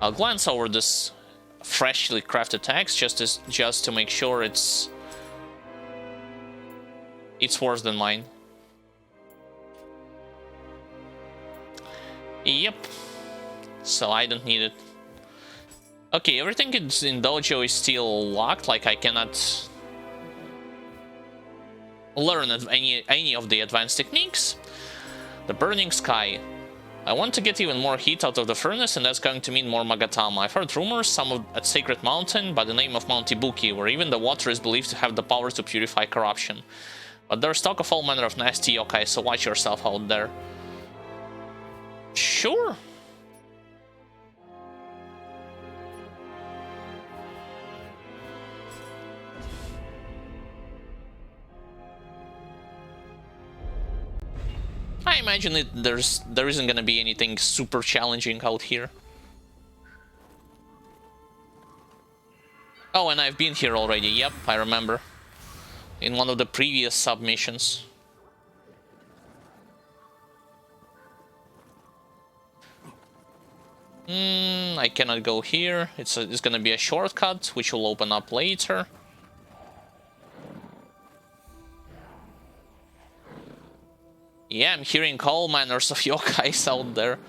Speaker 1: I'll glance over this freshly crafted axe just to make sure it's worse than mine. Yep. So I don't need it. Okay, everything in Dojo is still locked, like I cannot learn any of the advanced techniques. The Burning Sky. I want to get even more heat out of the furnace, and that's going to mean more Magatama. I've heard rumors, some at Sacred Mountain, by the name of Mount Ibuki, where even the water is believed to have the power to purify corruption. But there's talk of all manner of nasty yokai, so watch yourself out there. Sure. I imagine there isn't gonna be anything super challenging out here. Oh, and I've been here already. Yep, I remember. In one of the previous submissions. I cannot go here. It's gonna be a shortcut, which will open up later. Yeah, I'm hearing all manners of yokais out there.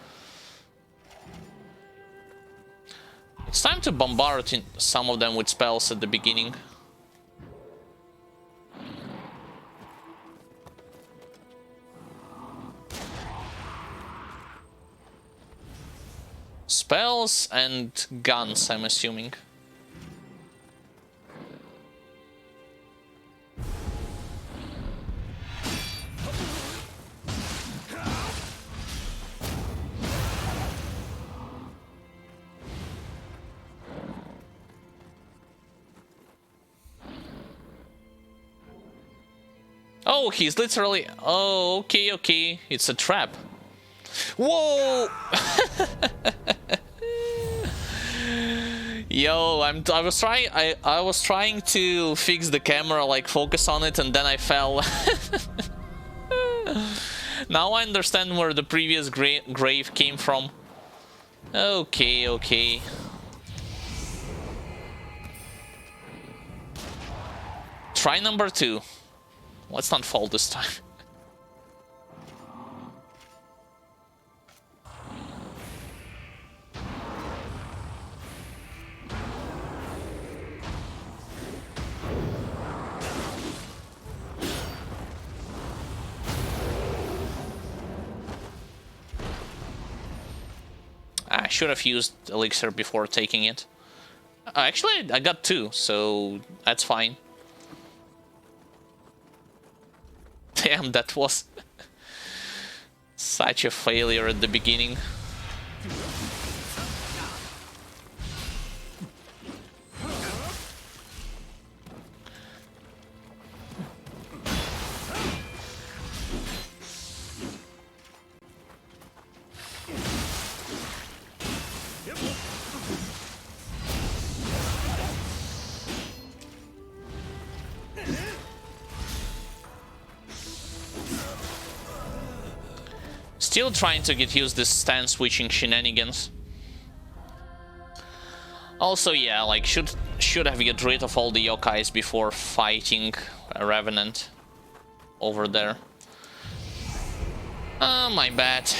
Speaker 1: It's time to bombard some of them with spells at the beginning. Spells and guns, I'm assuming. Oh, he's literally... Oh, okay, okay. It's a trap. Whoa! Yo, I was trying to fix the camera, like focus on it, and then I fell. Now I understand where the previous grave came from. Okay, okay. Try number 2. Let's not fall this time. I should have used elixir before taking it. Actually, I got 2, so that's fine. Damn, that was such a failure at the beginning. Still trying to get used to this stand switching shenanigans. Also, yeah, like should have get rid of all the yokais before fighting a revenant over there. My bad.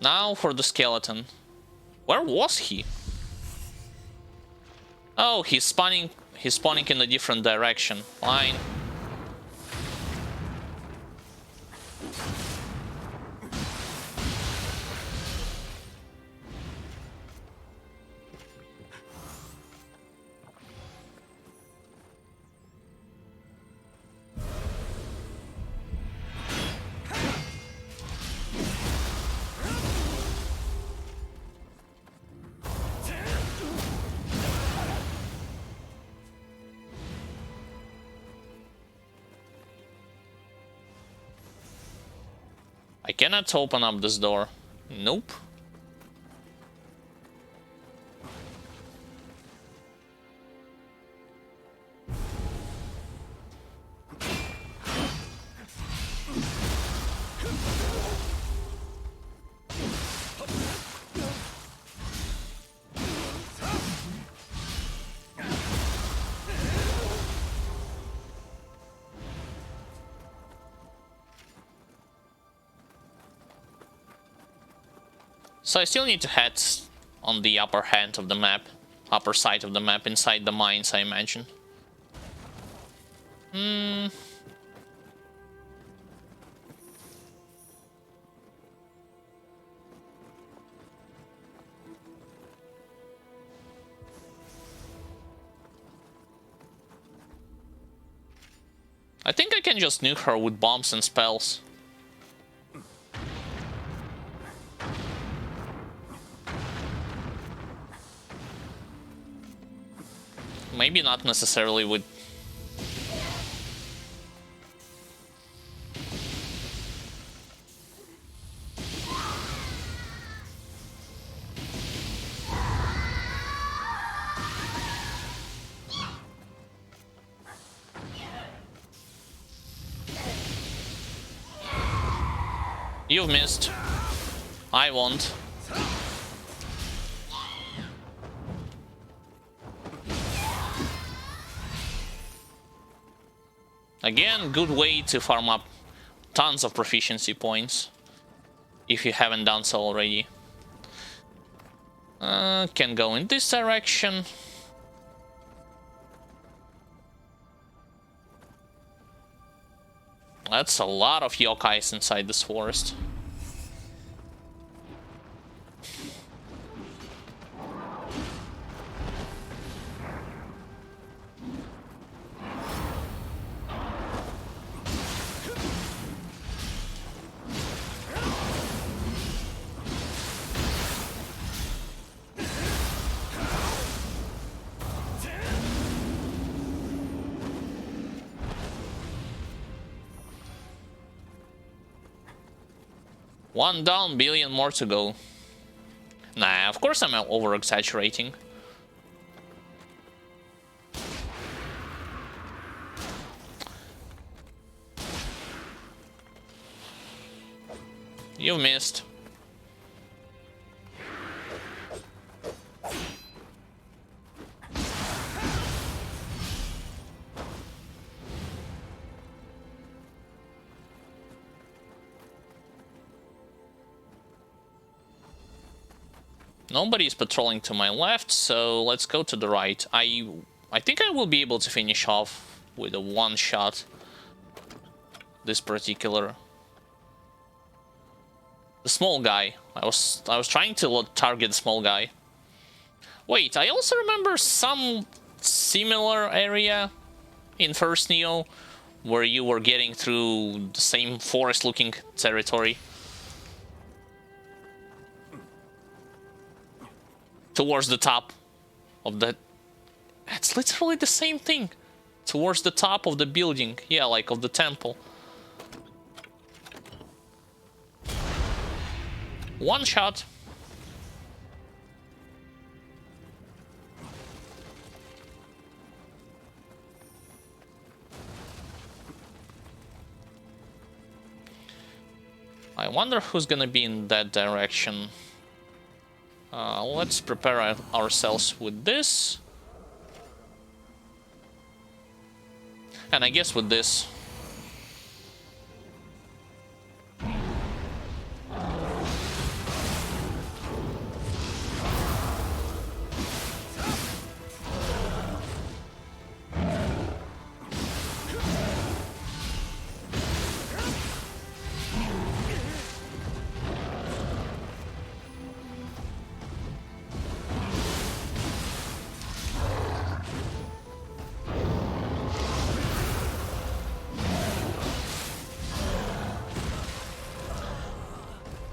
Speaker 1: Now for the skeleton. Where was he? Oh, he's spawning in a different direction. Fine. I cannot open up this door. Nope. So I still need to head on the upper hand of the map. Upper side of the map, inside the mines, I imagine. I think I can just nuke her with bombs and spells. Maybe not necessarily with... You've missed. I won't. Again, good way to farm up tons of proficiency points, if you haven't done so already. Can go in this direction. That's a lot of yokais inside this forest. One down, billion more to go. Nah, of course I'm over-exaggerating. You missed. Nobody's patrolling to my left, so let's go to the right. I think I will be able to finish off with a one-shot. This particular... The small guy. I was trying to target the small guy. Wait, I also remember some similar area in first Nioh where you were getting through the same forest-looking territory. Towards the top of the... It's literally the same thing. Towards the top of the building. Yeah, like of the temple. One shot. I wonder who's gonna be in that direction. Let's prepare ourselves with this. And I guess with this.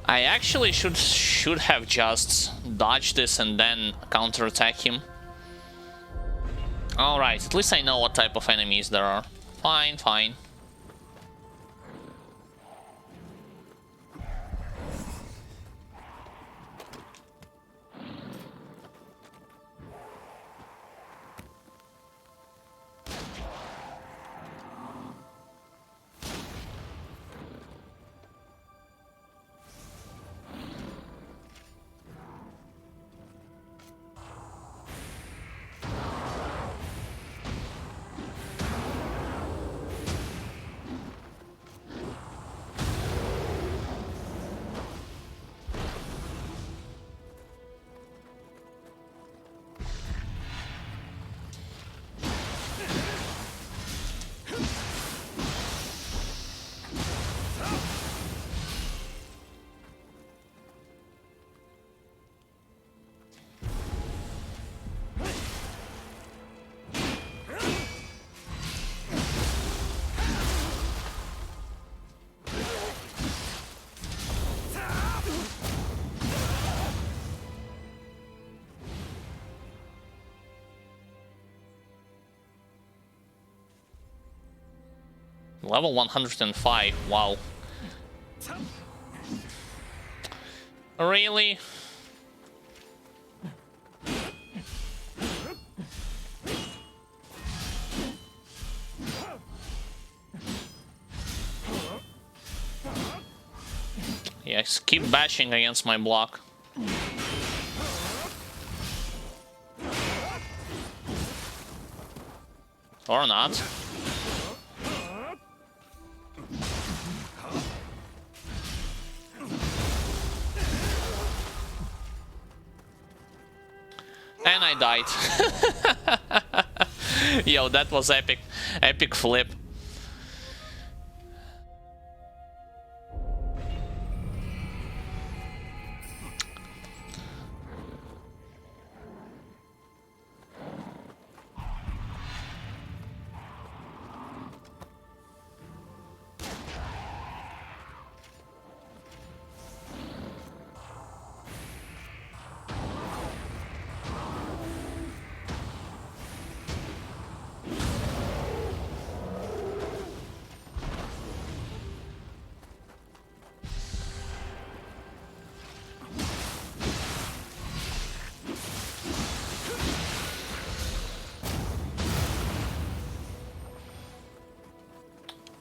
Speaker 1: I actually should have just dodged this and then counterattack him. Alright, at least I know what type of enemies there are. Fine, fine. Level 105, wow. Really? Yes, keep bashing against my block. Or not. And I died. Yo, that was epic. Epic flip.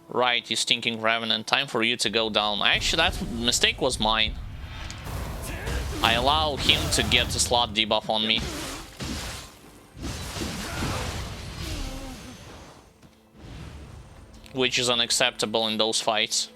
Speaker 1: Right, you stinking Revenant. Time for you to go down. Actually, that mistake was mine. I allow him to get the slot debuff on me. Which is unacceptable in those fights.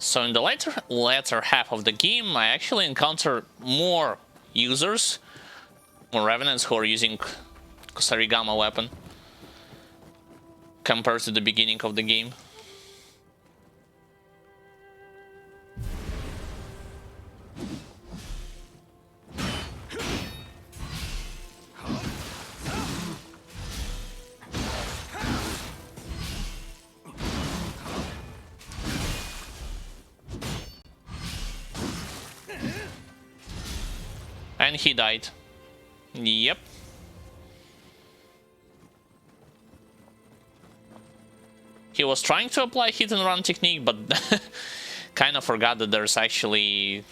Speaker 1: So in the latter half of the game, I actually encounter more users, more Revenants who are using Kusarigama weapon compared to the beginning of the game. And he died. Yep. He was trying to apply hit and run technique, but kind of forgot that there's actually...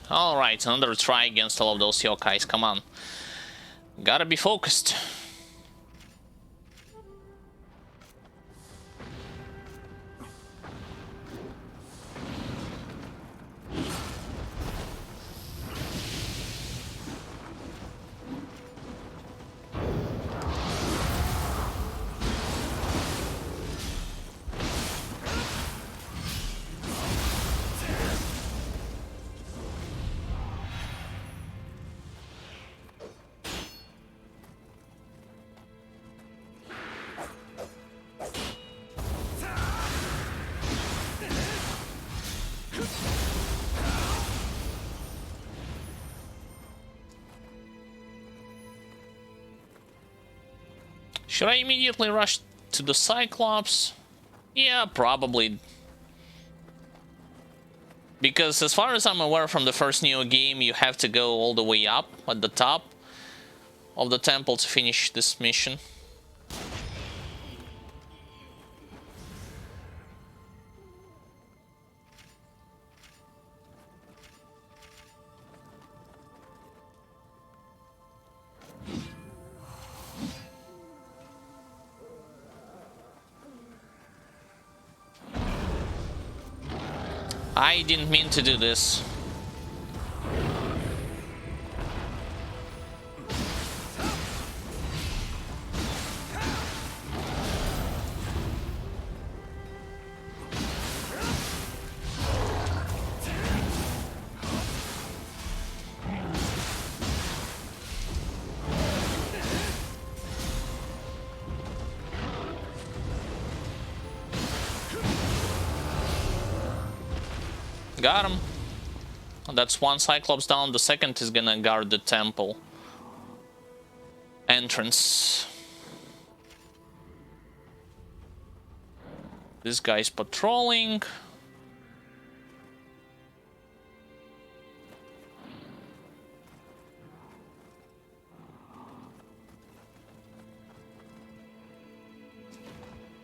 Speaker 1: Alright, another try against all of those yokais, come on. Gotta be focused. Should I immediately rush to the Cyclops? Yeah, probably. Because as far as I'm aware from the first Nioh game, you have to go all the way up at the top of the temple to finish this mission. I didn't mean to do this. Got him. That's one Cyclops down. The second is gonna guard the temple entrance. This guy's patrolling.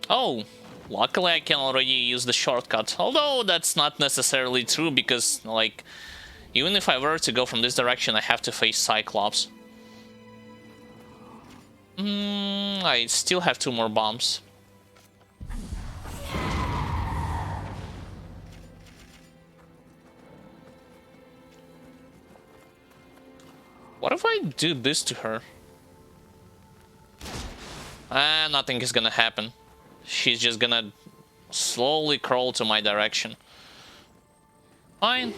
Speaker 1: Oh, luckily I can already use the shortcut. Although that's not necessarily true because, like, even if I were to go from this direction, I have to face Cyclops. I still have 2 more bombs. What if I do this to her? Nothing is gonna happen. She's just gonna slowly crawl to my direction. Fine.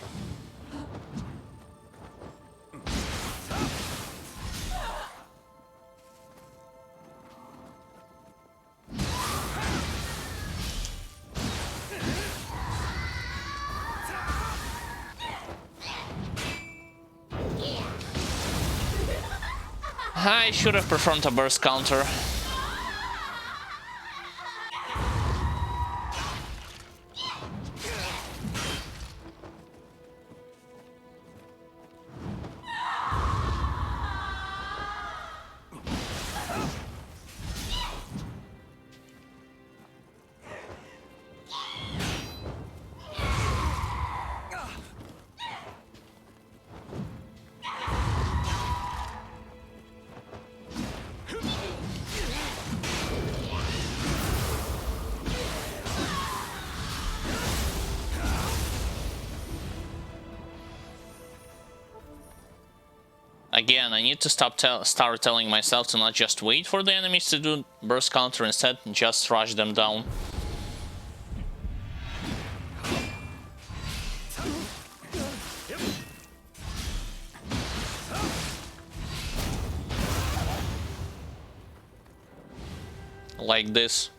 Speaker 1: I should have performed a burst counter. Again, I need to start telling myself to not just wait for the enemies to do burst counter, instead just rush them down. Like this.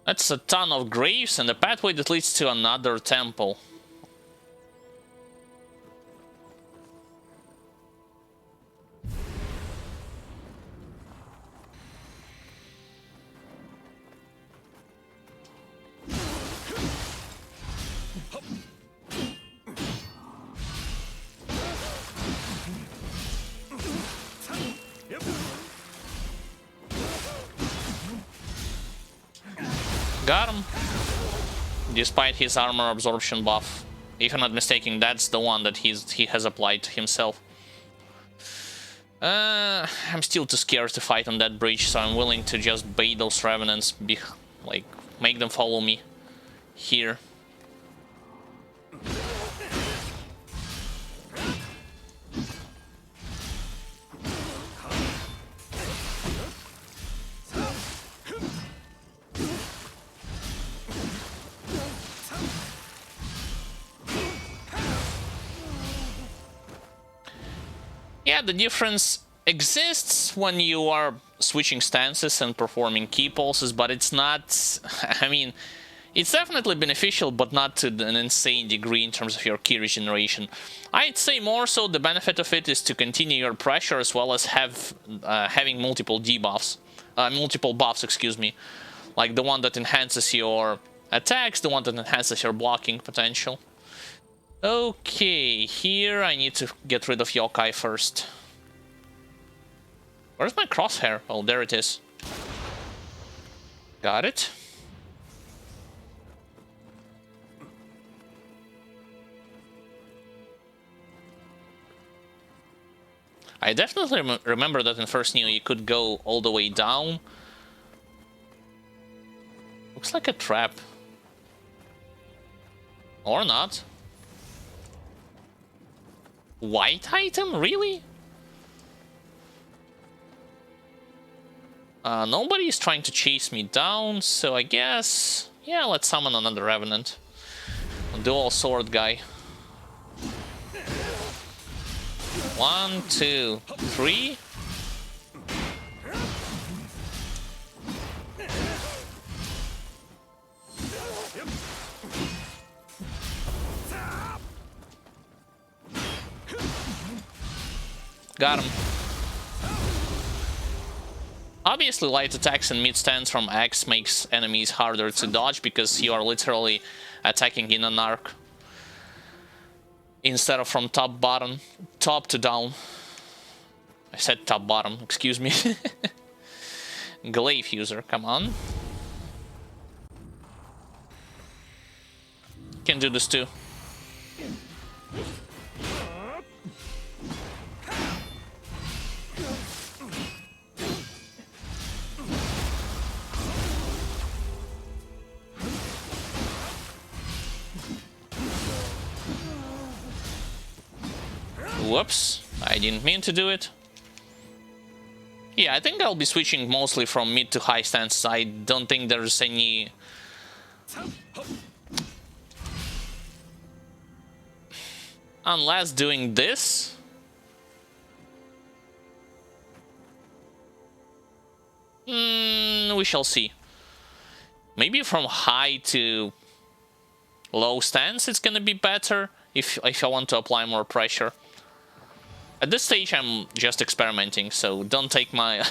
Speaker 1: That's a ton of graves and a pathway that leads to another temple. Got him. Despite his armor absorption buff. If I'm not mistaken, that's the one that he has applied to himself. I'm still too scared to fight on that bridge, so I'm willing to just bait those revenants, like, make them follow me here. Yeah, the difference exists when you are switching stances and performing key pulses, but it's not... I mean, it's definitely beneficial, but not to an insane degree in terms of your key regeneration. I'd say more so the benefit of it is to continue your pressure as well as having multiple debuffs. Multiple buffs, excuse me. Like the one that enhances your attacks, the one that enhances your blocking potential. Okay, here I need to get rid of yokai first. Where's my crosshair? Oh, there it is. Got it. I definitely remember that in first Nioh you could go all the way down. Looks like a trap. Or not. White item? Really? Nobody is trying to chase me down, so I guess... Yeah, let's summon another Revenant. Dual sword guy. 1, 2, 3. Got him. Obviously, light attacks and mid stance from X makes enemies harder to dodge because you are literally attacking in an arc instead of from top to down. I said top bottom, excuse me. Glaive user, come on. Can do this too. Whoops, I didn't mean to do it. Yeah, I think I'll be switching mostly from mid to high stance. I don't think there's any... Unless doing this... we shall see. Maybe from high to low stance it's gonna be better if I want to apply more pressure. At this stage I'm just experimenting, so don't take my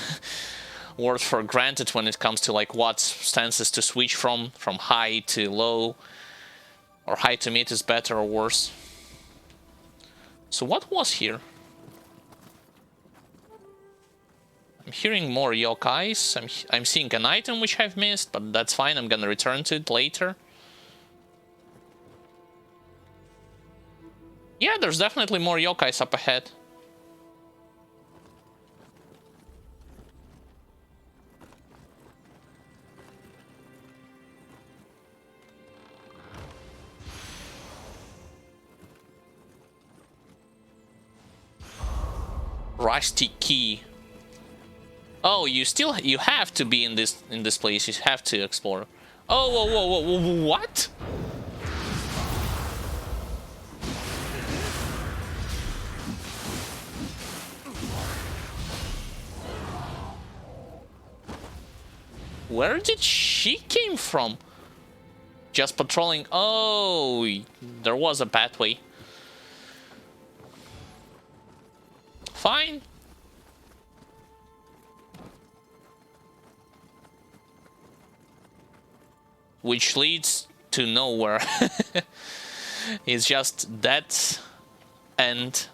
Speaker 1: word for granted when it comes to like what stances to switch from high to low, or high to mid is better or worse. So what was here? I'm hearing more yokais. I'm seeing an item which I've missed, but that's fine, I'm gonna return to it later. Yeah, there's definitely more yokais up ahead. Rusty key. Oh, you have to be in this place. You have to explore. Oh, whoa, what? Where did she came from? Just patrolling. Oh, there was a pathway. Fine. Which leads to nowhere. It's just that and...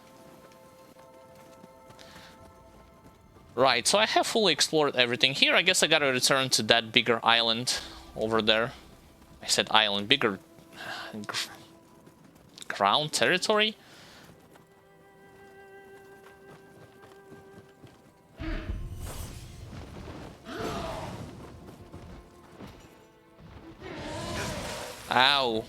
Speaker 1: Right, so I have fully explored everything here. I guess I gotta return to that bigger island over there. I said island, bigger... ground territory? Ow.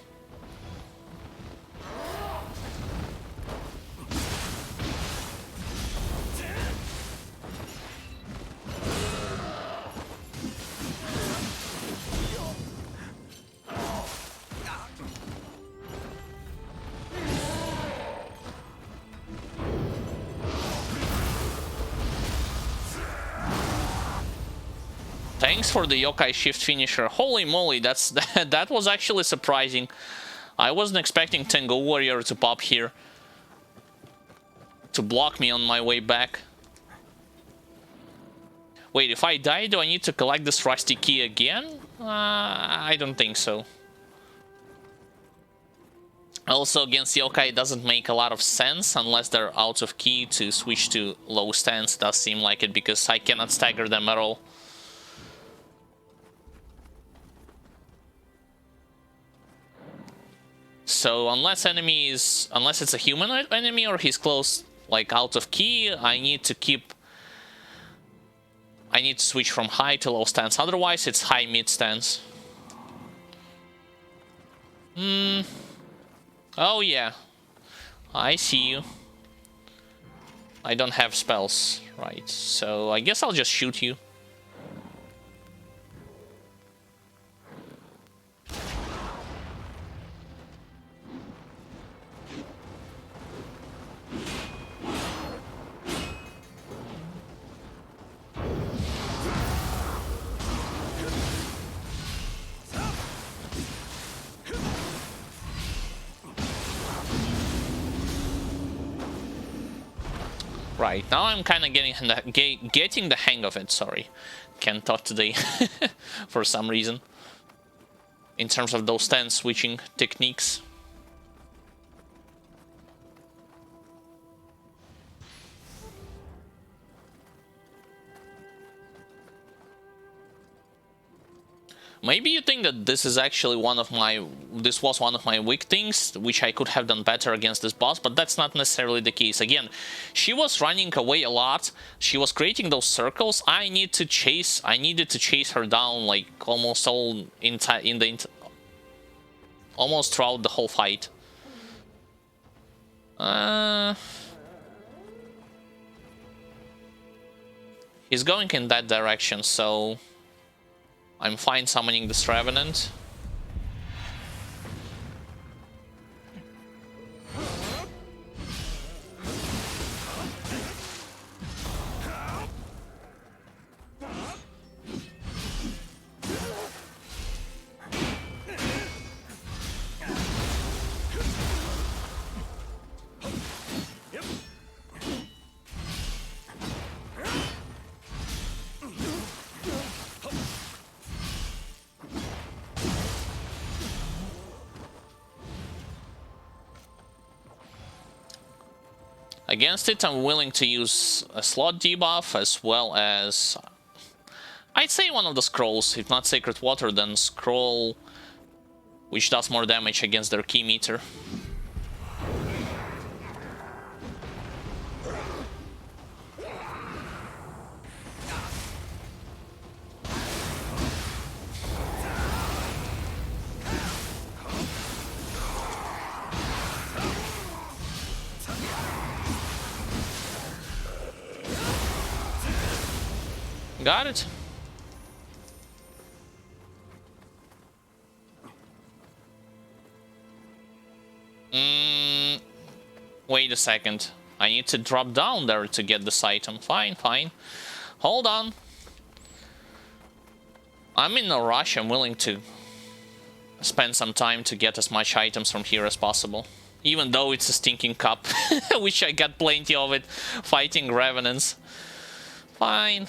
Speaker 1: Thanks for the yokai shift finisher. Holy moly, that was actually surprising. I wasn't expecting Tengu Warrior to pop here to block me on my way back. Wait, if I die, do I need to collect this rusty key again? I don't think so. Also, against yokai, it doesn't make a lot of sense unless they're out of key to switch to low stance. Does seem like it, because I cannot stagger them at all. So unless it's a humanoid enemy or he's close, like out of key, I need to switch from high to low stance. Otherwise, it's high mid stance. Oh yeah, I see you. I don't have spells, right? So I guess I'll just shoot you. Right, now I'm kind of getting the hang of it, sorry. Can't talk today for some reason. In terms of those stance switching techniques. Maybe you think that this is actually this was one of my weak things, which I could have done better against this boss, but that's not necessarily the case. Again, she was running away a lot, she was creating those circles, I needed to chase her down like almost almost throughout the whole fight. He's going in that direction, so I'm fine summoning this Revenant. Against it, I'm willing to use a slot debuff as well as... I'd say one of the scrolls, if not Sacred Water, then Scroll, which does more damage against their key meter. Got it. Wait a second. I need to drop down there to get this item. Fine, fine. Hold on. I'm in no rush. I'm willing to spend some time to get as much items from here as possible. Even though it's a stinking cup, which I got plenty of it fighting Revenants. Fine.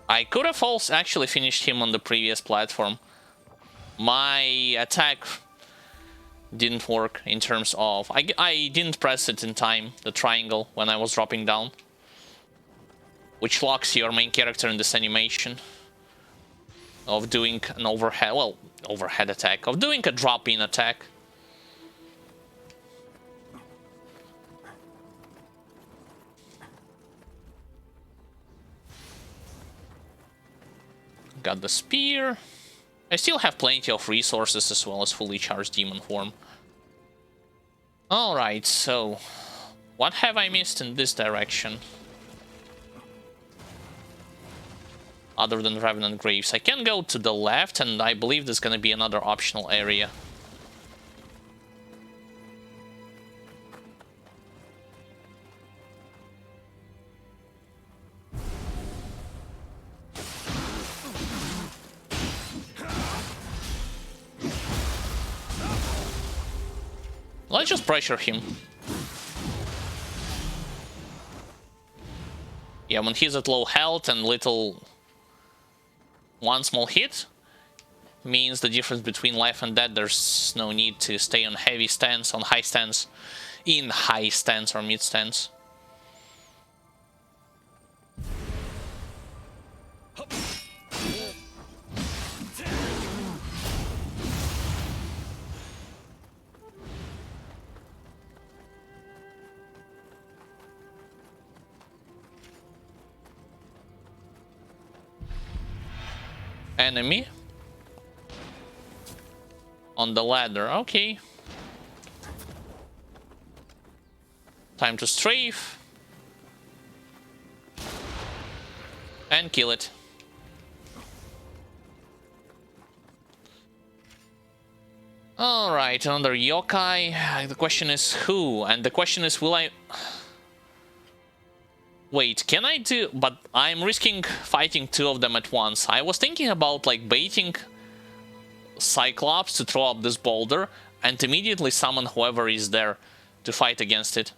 Speaker 1: I could have also actually finished him on the previous platform. My attack didn't work in terms of... I didn't press it in time, the triangle, when I was dropping down. Which locks your main character in this animation of doing an overhead attack, of doing a drop-in attack. Got the spear. I still have plenty of resources as well as fully charged demon form. Alright, so what have I missed in this direction? Other than Revenant Graves. I can go to the left, and I believe there's gonna be another optional area. Let's just pressure him. Yeah, when he's at low health and little... One small hit means the difference between life and death. There's no need to stay on heavy stance, on high stance, in high stance or mid stance. Enemy on the ladder. Okay. Time to strafe and kill it. Alright, another yokai. The question is who? And the question is, will I... Wait, can I do... But I'm risking fighting two of them at once. I was thinking about, like, baiting Cyclops to throw up this boulder and immediately summon whoever is there to fight against it.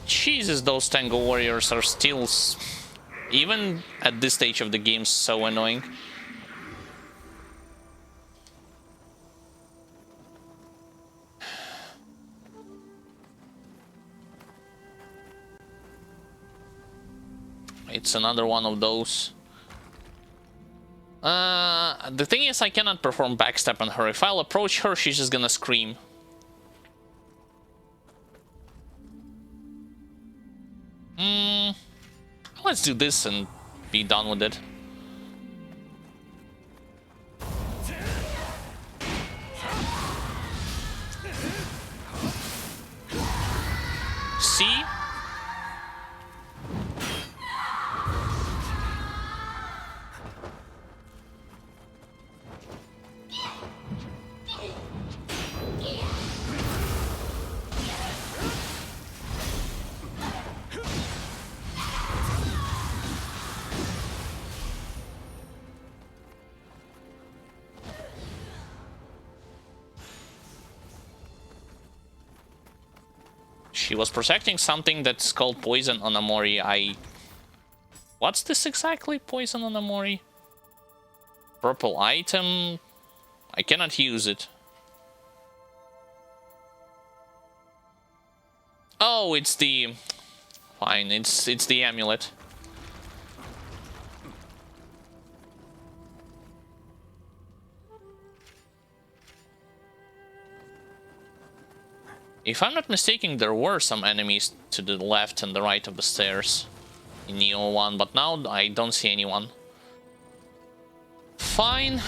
Speaker 1: Jesus, those Tango Warriors are still, even at this stage of the game, so annoying. It's another one of those. The thing is, I cannot perform backstep on her. If I'll approach her, she's just gonna scream. Let's do this and be done with it. See? She was protecting something that's called Poison on Amori. What's this exactly? Poison on Amori? Purple item. I cannot use it. Oh, it's the... Fine, it's the amulet. If I'm not mistaken, there were some enemies to the left and the right of the stairs in Nioh 1, but now I don't see anyone. Fine.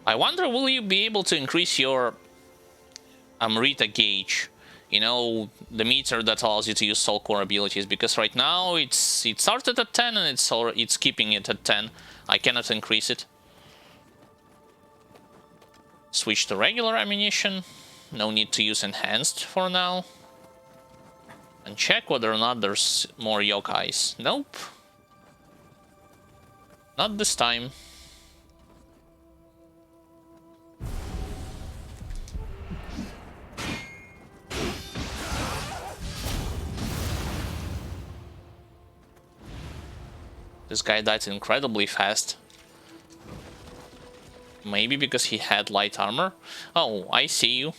Speaker 1: I wonder, will you be able to increase your Amrita gauge? You know, the meter that allows you to use soul core abilities, because right now it started at 10 and it's keeping it at 10. I cannot increase it. Switch to regular ammunition. No need to use enhanced for now. And check whether or not there's more yokais. Nope. Not this time. This guy died incredibly fast. Maybe because he had light armor? Oh, I see you.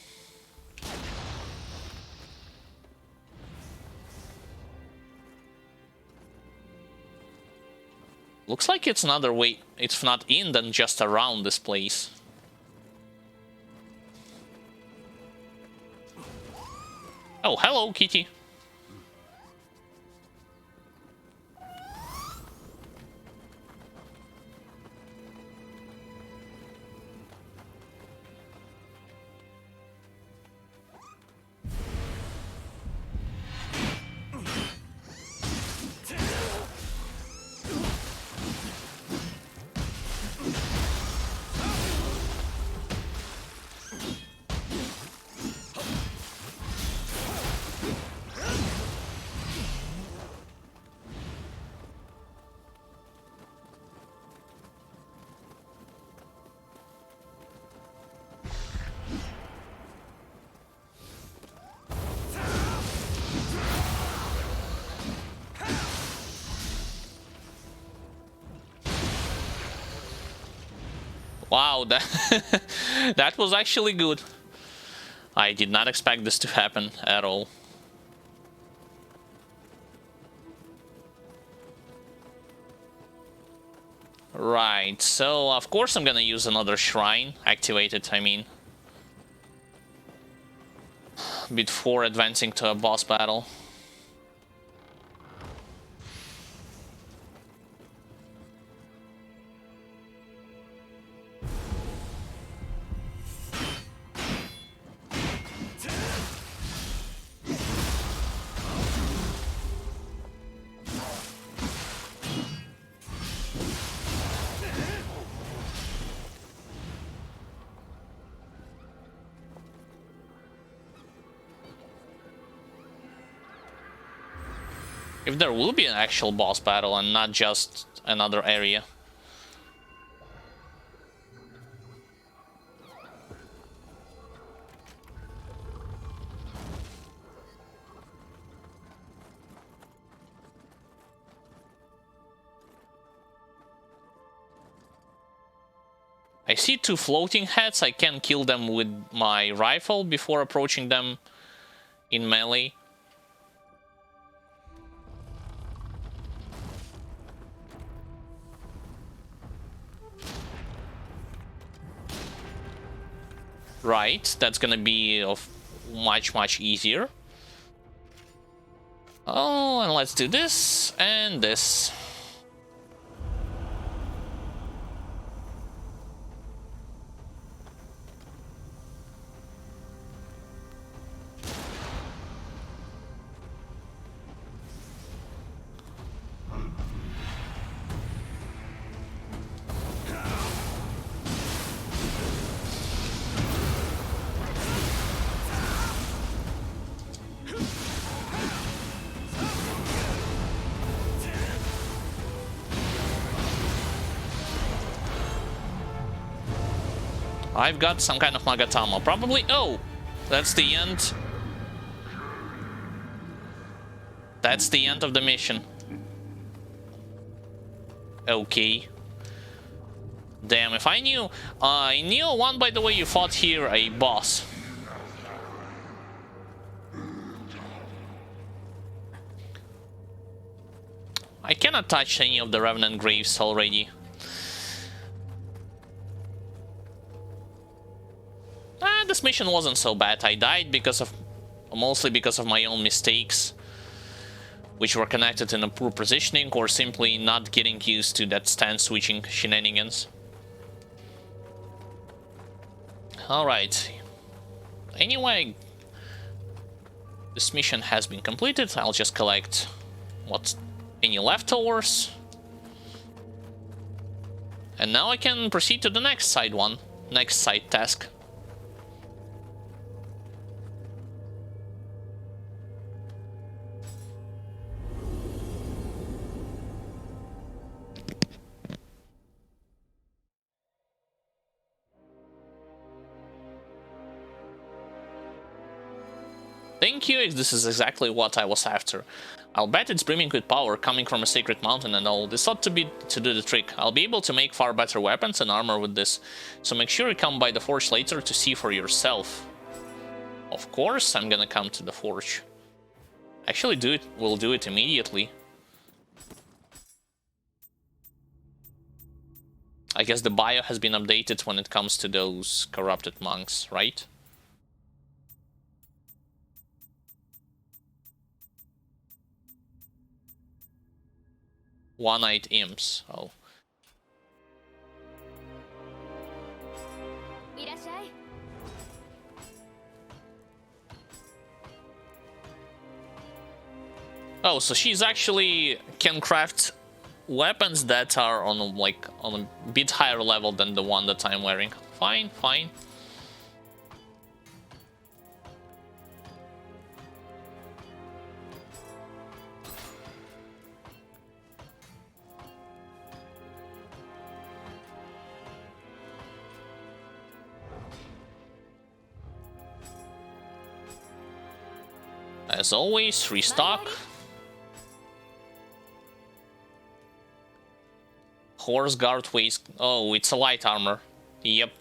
Speaker 1: Looks like it's another way. It's not in, then just around this place. Oh, hello, kitty. Wow, that that was actually good. I did not expect this to happen at all. Right, so of course I'm gonna use another shrine. Activate it, I mean. Before advancing to a boss battle. If there will be an actual boss battle and not just another area. I see two floating heads. I can kill them with my rifle before approaching them in melee. Right, that's gonna be of much easier. Oh, and let's do this and this. I've got some kind of Magatama, probably. Oh, that's the end. That's the end of the mission. Okay. Damn, if I knew... in Nioh 1, by the way, you fought here a boss. I cannot touch any of the Revenant graves already. This mission wasn't so bad. I died mostly because of my own mistakes, which were connected in a poor positioning or simply not getting used to that stand switching shenanigans. Alright. Anyway, this mission has been completed. I'll just collect any leftovers. And now I can proceed to the next side task. Thank you, this is exactly what I was after. I'll bet it's brimming with power coming from a sacred mountain and all. This ought to do the trick. I'll be able to make far better weapons and armor with this. So make sure you come by the forge later to see for yourself. Of course I'm gonna come to the forge. Actually we'll do it immediately. I guess the bio has been updated when it comes to those corrupted monks, right? One-eyed imps. Oh. Oh, so she's actually can craft weapons that are on a bit higher level than the one that I'm wearing. Fine, fine. As always, restock. Horse guard waist. Oh, it's a light armor. Yep,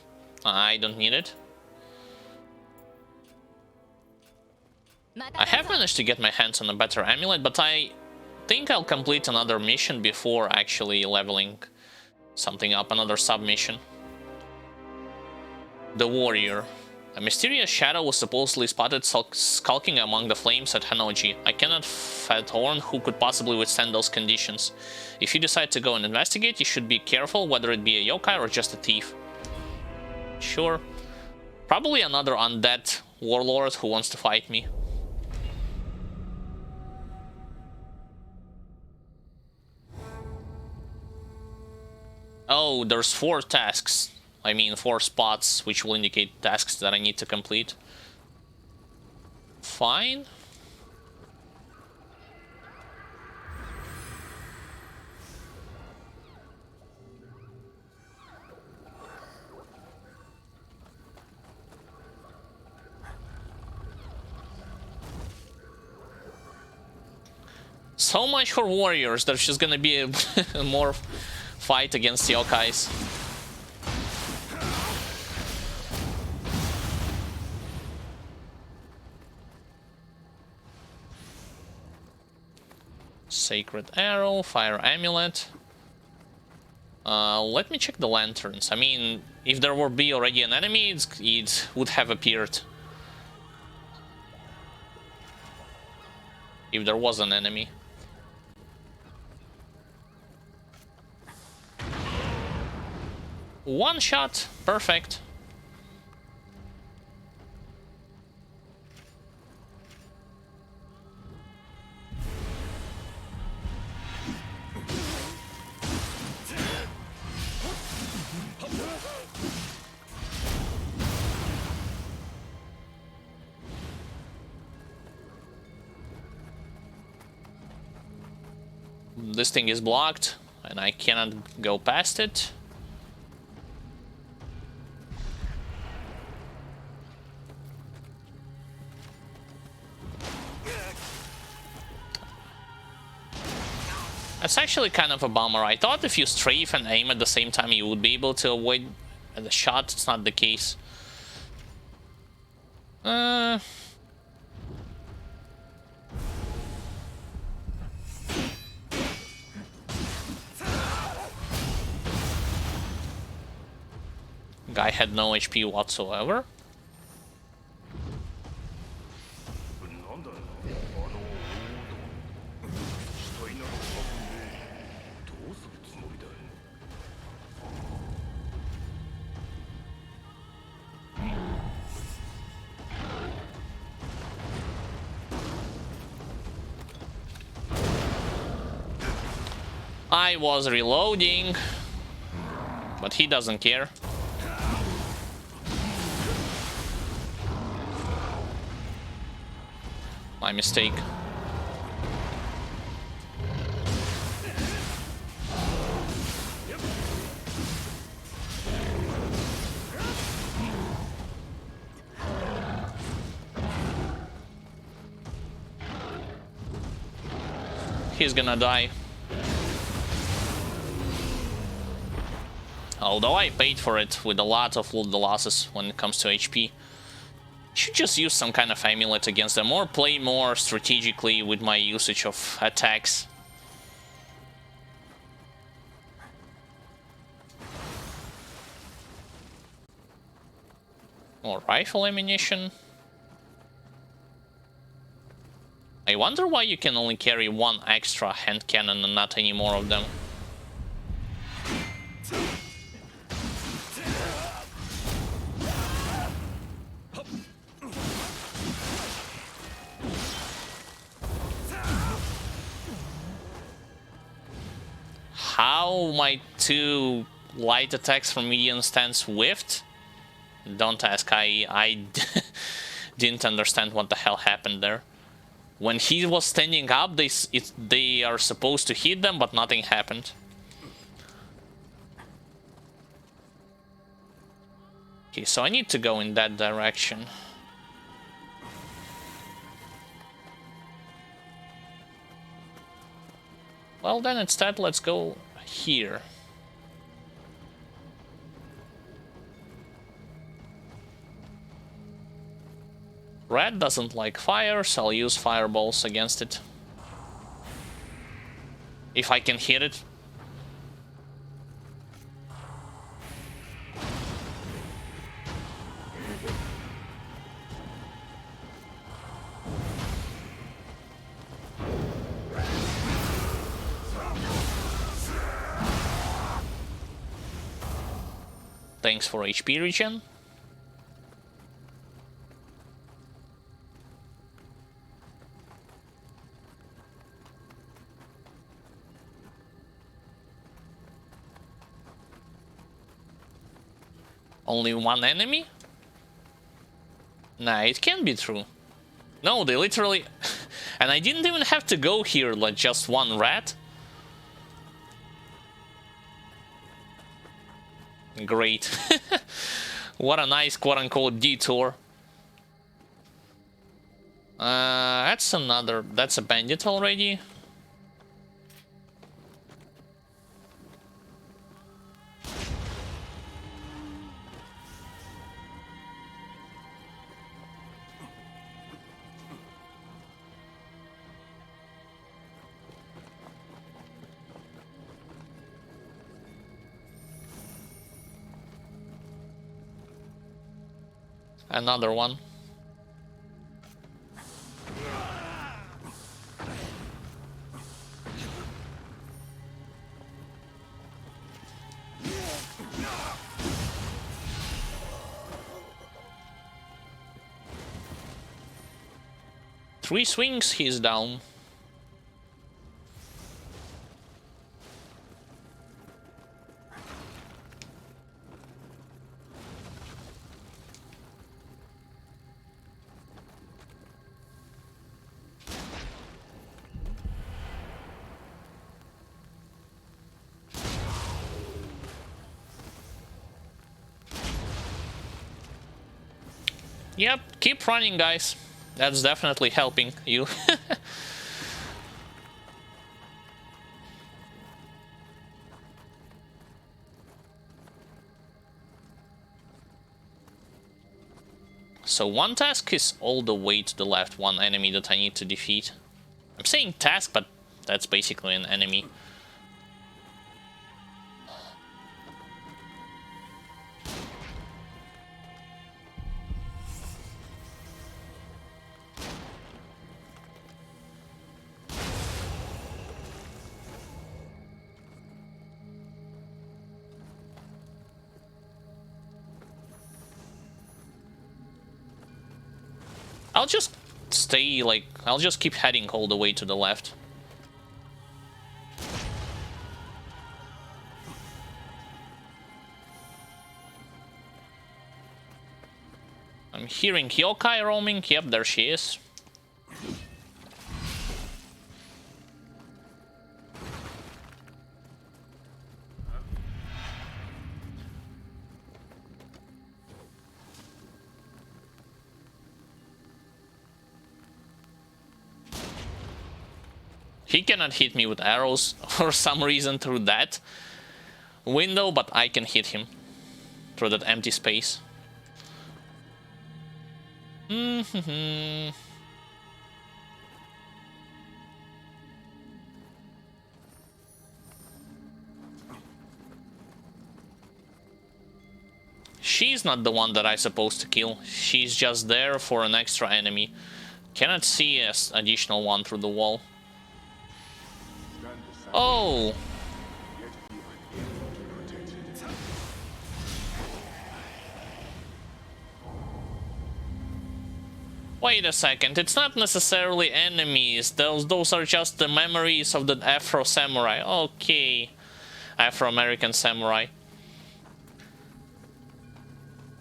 Speaker 1: I don't need it. I have managed to get my hands on a better amulet, but I think I'll complete another mission before actually leveling something up, another submission. The warrior. A mysterious shadow was supposedly spotted skulking among the flames at Hanoji. I cannot fathom who could possibly withstand those conditions. If you decide to go and investigate, you should be careful whether it be a yokai or just a thief. Sure. Probably another undead warlord who wants to fight me. Oh, there's 4 tasks. I mean 4 spots, which will indicate tasks that I need to complete. Fine. So much for warriors. There's just gonna be a more fight against yokais. Sacred arrow, fire amulet. Let me check the lanterns. I mean, if there would be already an enemy, it would have appeared. If there was an enemy. One shot, perfect. This thing is blocked, and I cannot go past it. That's actually kind of a bummer. I thought if you strafe and aim at the same time, you would be able to avoid the shot. It's not the case. Guy had no HP whatsoever. I was reloading, but he doesn't care. My mistake. he's gonna die. Although I paid for it with a lot of losses when it comes to HP. Should just use some kind of amulet against them, or play more strategically with my usage of attacks. More rifle ammunition. I wonder why you can only carry one extra hand cannon and not any more of them. How my 2 light attacks from medium stance whiffed? Don't ask, I didn't understand what the hell happened there. When he was standing up, they are supposed to hit them, but nothing happened. Okay, so I need to go in that direction. Well then, instead, let's go here. Red doesn't like fire, so I'll use fireballs against it. If I can hit it. Thanks for HP regen. Only one enemy? Nah, it can't be true. No, they literally... And I didn't even have to go here, like just one rat. Great. What a nice quote-unquote detour. That's a bandit already. Another one. Three swings, he's down. Yep, keep running, guys. That's definitely helping you. So one task is all the way to the left, one enemy that I need to defeat. I'm saying task, but that's basically an enemy. I'll just stay, like, I'll just keep heading all the way to the left. I'm hearing yokai roaming. Yep, there she is. He cannot hit me with arrows for some reason through that window, but I can hit him through that empty space. She's not the one that I'm supposed to kill. She's just there for an extra enemy. Cannot see an additional one through the wall. Oh! Wait a second, it's not necessarily enemies. Those are just the memories of the Afro Samurai. Okay. Afro-American Samurai.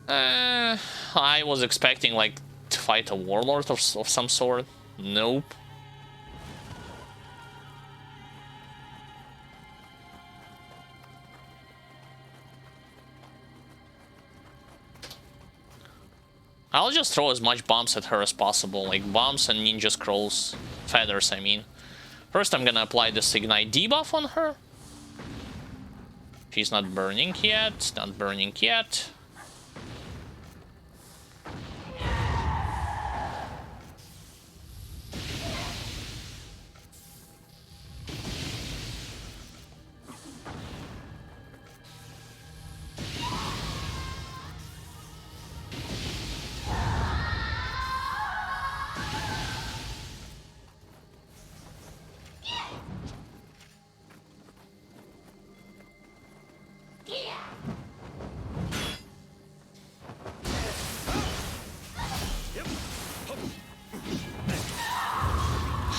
Speaker 1: I was expecting, like, to fight a warlord of some sort. Nope. I'll just throw as much bombs at her as possible, like bombs and ninja scrolls. Feathers, I mean. First I'm gonna apply this Ignite debuff on her. She's not burning yet, not burning yet.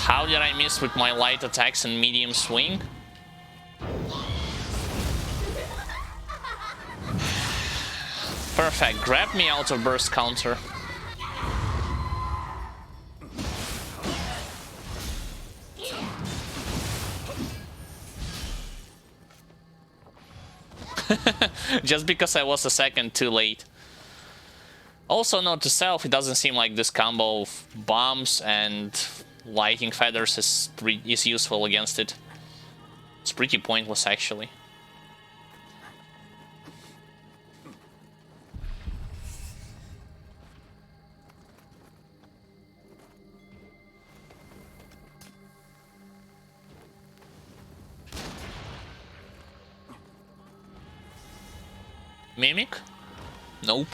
Speaker 1: How did I miss with my light attacks and medium swing? Perfect, grab me out of burst counter. Just because I was a second too late. Also, note to self, it doesn't seem like this combo of bombs and lighting feathers is useful against it. It's pretty pointless, actually. Mimic? Nope.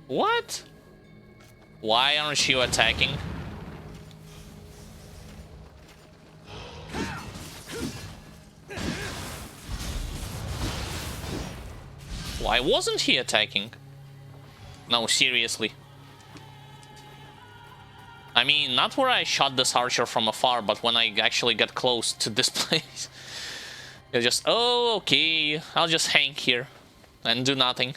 Speaker 1: What? Why aren't you attacking? Why wasn't he attacking? No, seriously. I mean, not where I shot this archer from afar, but when I actually got close to this place. It's just, oh, okay, I'll just hang here and do nothing.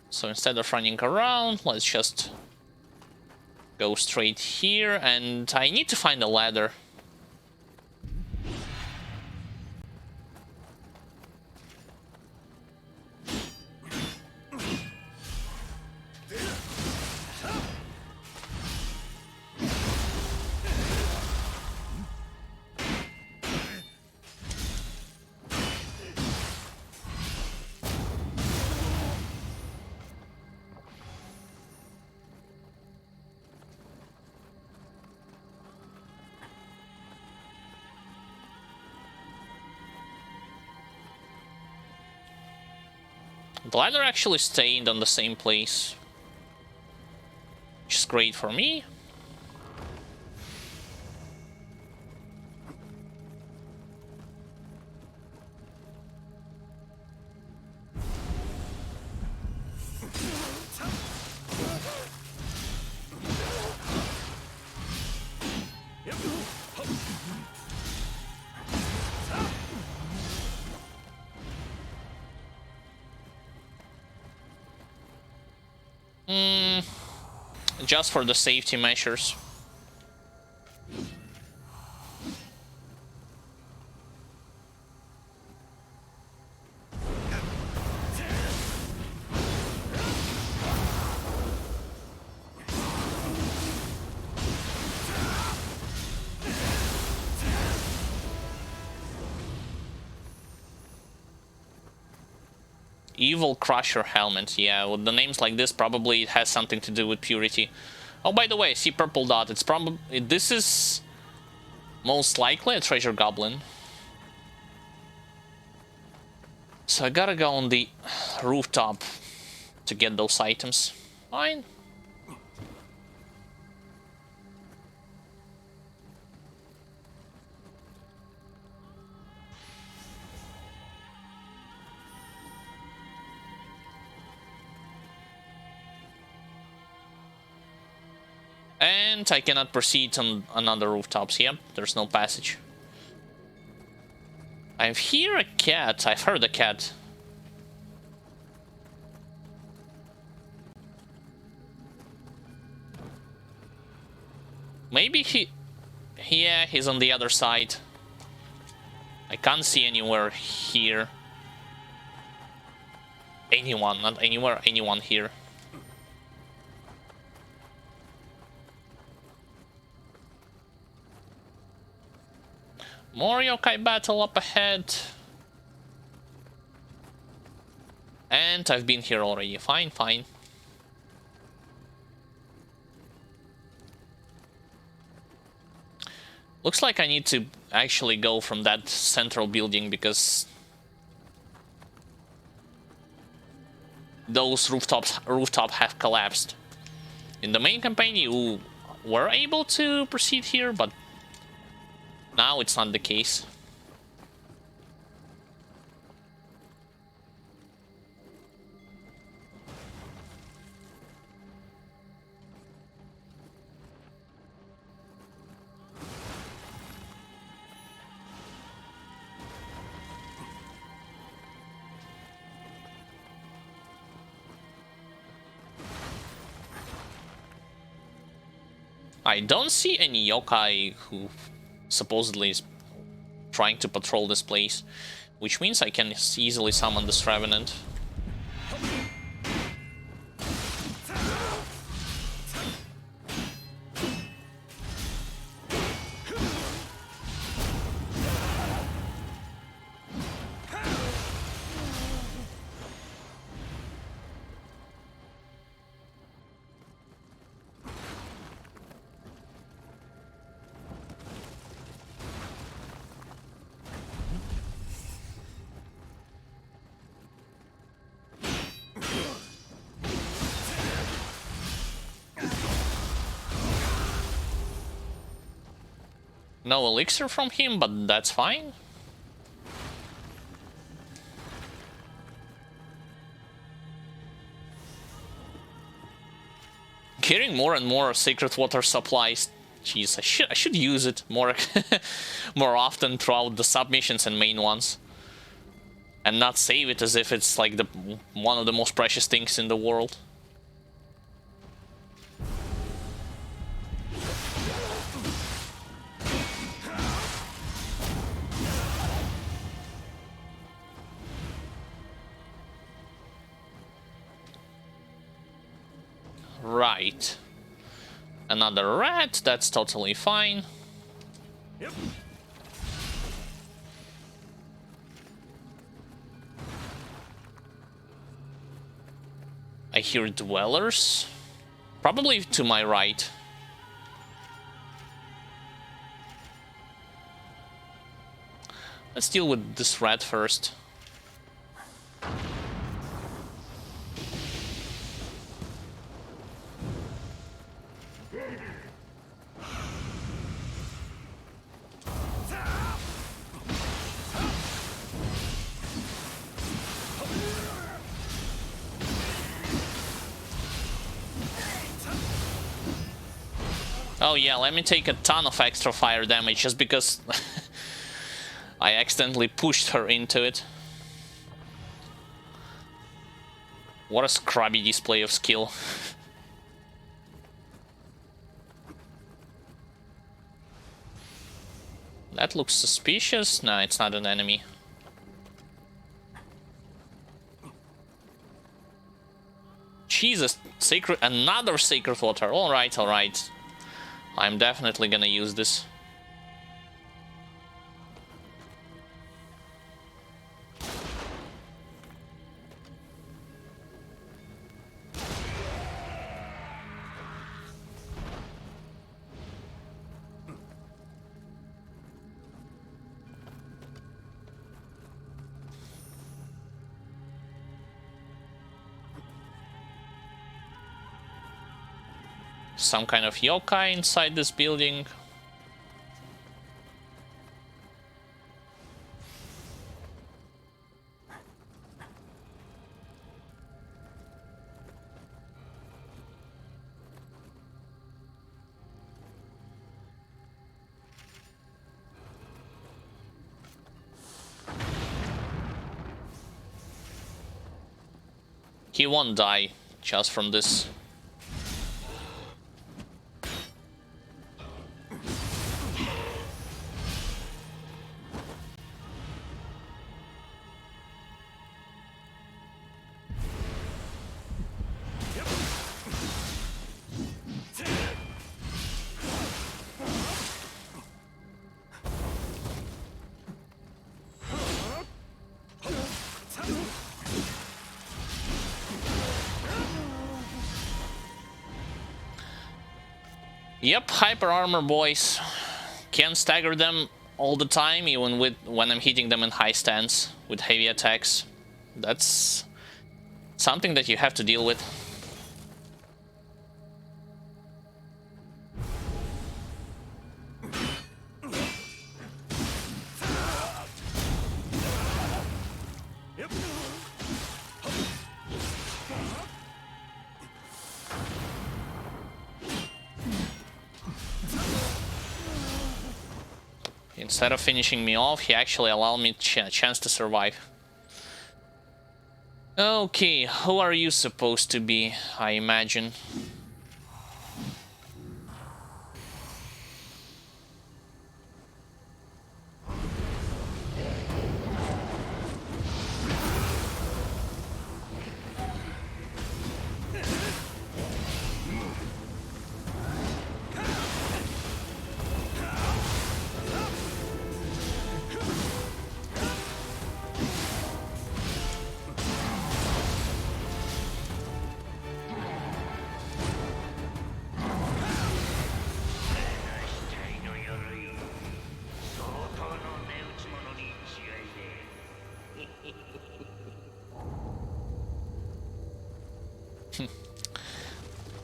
Speaker 1: So instead of running around, let's just go straight here, and I need to find a ladder. The ladder actually stayed on the same place, which is great for me. Just for the safety measures. Evil Crusher helmet. Yeah, with the names like this, probably it has something to do with purity. Oh, by the way, see purple dot. It's probably... This is most likely a treasure goblin. So I gotta go on the rooftop to get those items. Fine. And I cannot proceed on another rooftops. Yep, there's no passage. I hear a cat. I've heard a cat. Maybe he... Yeah, he's on the other side. I can't see anywhere here. Anyone, not anywhere, anyone here. More yokai battle up ahead. And I've been here already. Fine, fine. Looks like I need to actually go from that central building because those rooftop have collapsed. In the main campaign you were able to proceed here, but now it's not the case. I don't see any yokai who supposedly is trying to patrol this place, which means I can easily summon this Revenant. No elixir from him, but that's fine. Getting more and more sacred water supplies. Jeez, I should use it more more often throughout the submissions and main ones, and not save it as if it's like the one of the most precious things in the world. Right. Another rat, that's totally fine.
Speaker 2: Yep.
Speaker 1: I hear dwellers. Probably to my right. Let's deal with this rat first. Oh yeah, let me take a ton of extra fire damage just because I accidentally pushed her into it. What a scrubby display of skill. That looks suspicious. No, it's not an enemy. Jesus, another sacred water. Alright, alright. I'm definitely gonna use this. Some kind of yokai inside this building. He won't die just from this. Yep, hyper armor boys. Can't stagger them all the time, even when I'm hitting them in high stance with heavy attacks. That's something that you have to deal with. Instead of finishing me off, he actually allowed me a chance to survive. Okay, who are you supposed to be, I imagine?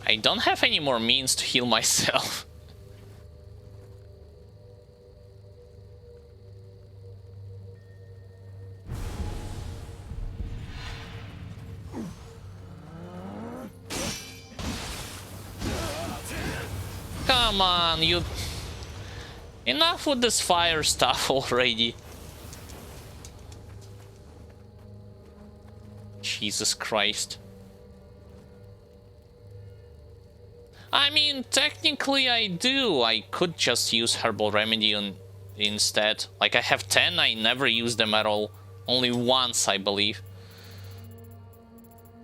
Speaker 1: I don't have any more means to heal myself. Come on, you... Enough with this fire stuff already. Jesus Christ. I mean, technically I do. I could just use Herbal Remedy instead. Like, I have 10, I never use them at all. Only once, I believe.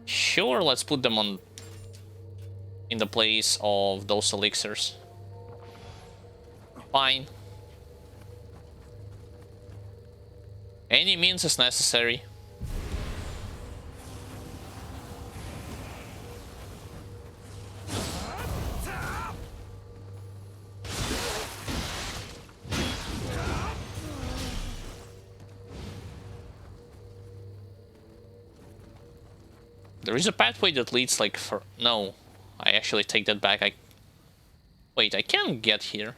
Speaker 1: Sure, let's put them on in the place of those elixirs. Fine. Any means is necessary. There is a pathway that leads like for... No, I actually take that back. Wait, I can't get here.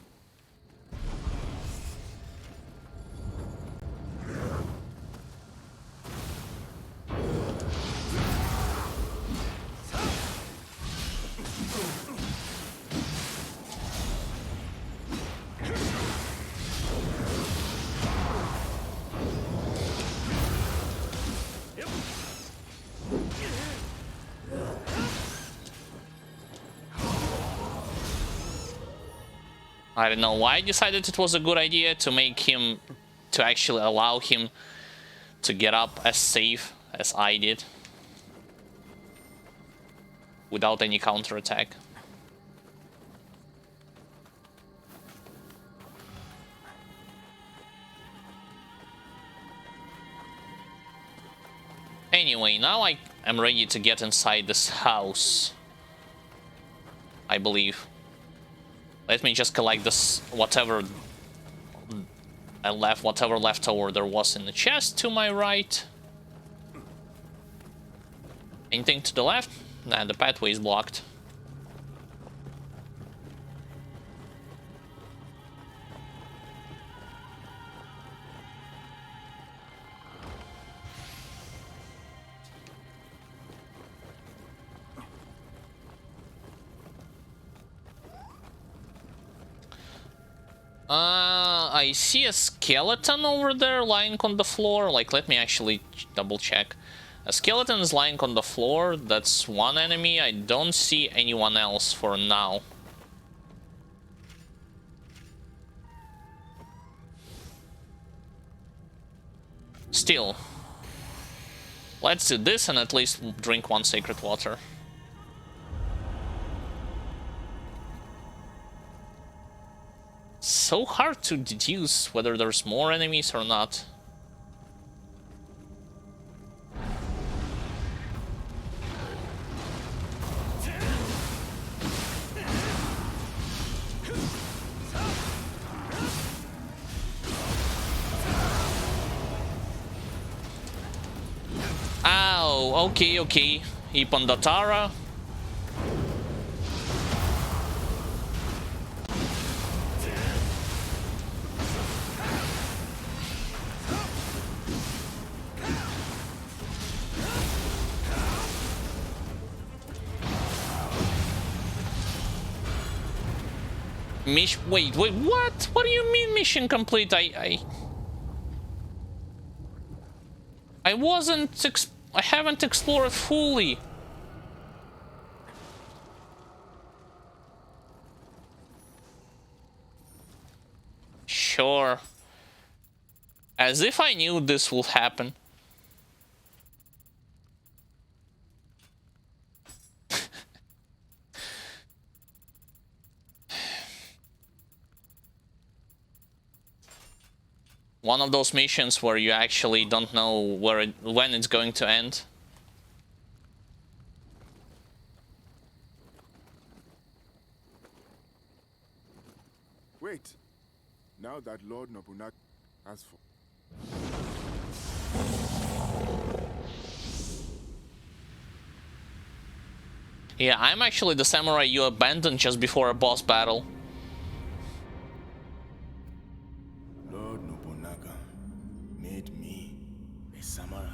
Speaker 1: I don't know why I decided it was a good idea to make him, to actually allow him to get up as safe as I did. Without any counterattack. Anyway, now I am ready to get inside this house. I believe. Let me just collect this, whatever leftover there was in the chest to my right. Anything to the left? Nah, the pathway is blocked. I see a skeleton over there lying on the floor. Like, let me actually double check. A skeleton is lying on the floor. That's one enemy. I don't see anyone else for now. Still, let's do this and at least drink one sacred water. So hard to deduce whether there's more enemies or not. Ow, okay. Ipondatara. Wait, what? What do you mean mission complete? I haven't explored fully. Sure. As if I knew this will happen. One of those missions where you actually don't know when it's going to end.
Speaker 2: Wait. Now that Lord Nobunaga has for...
Speaker 1: Yeah, I'm actually the samurai you abandoned just before a boss battle.
Speaker 2: Lord Nobunaga made me a samurai.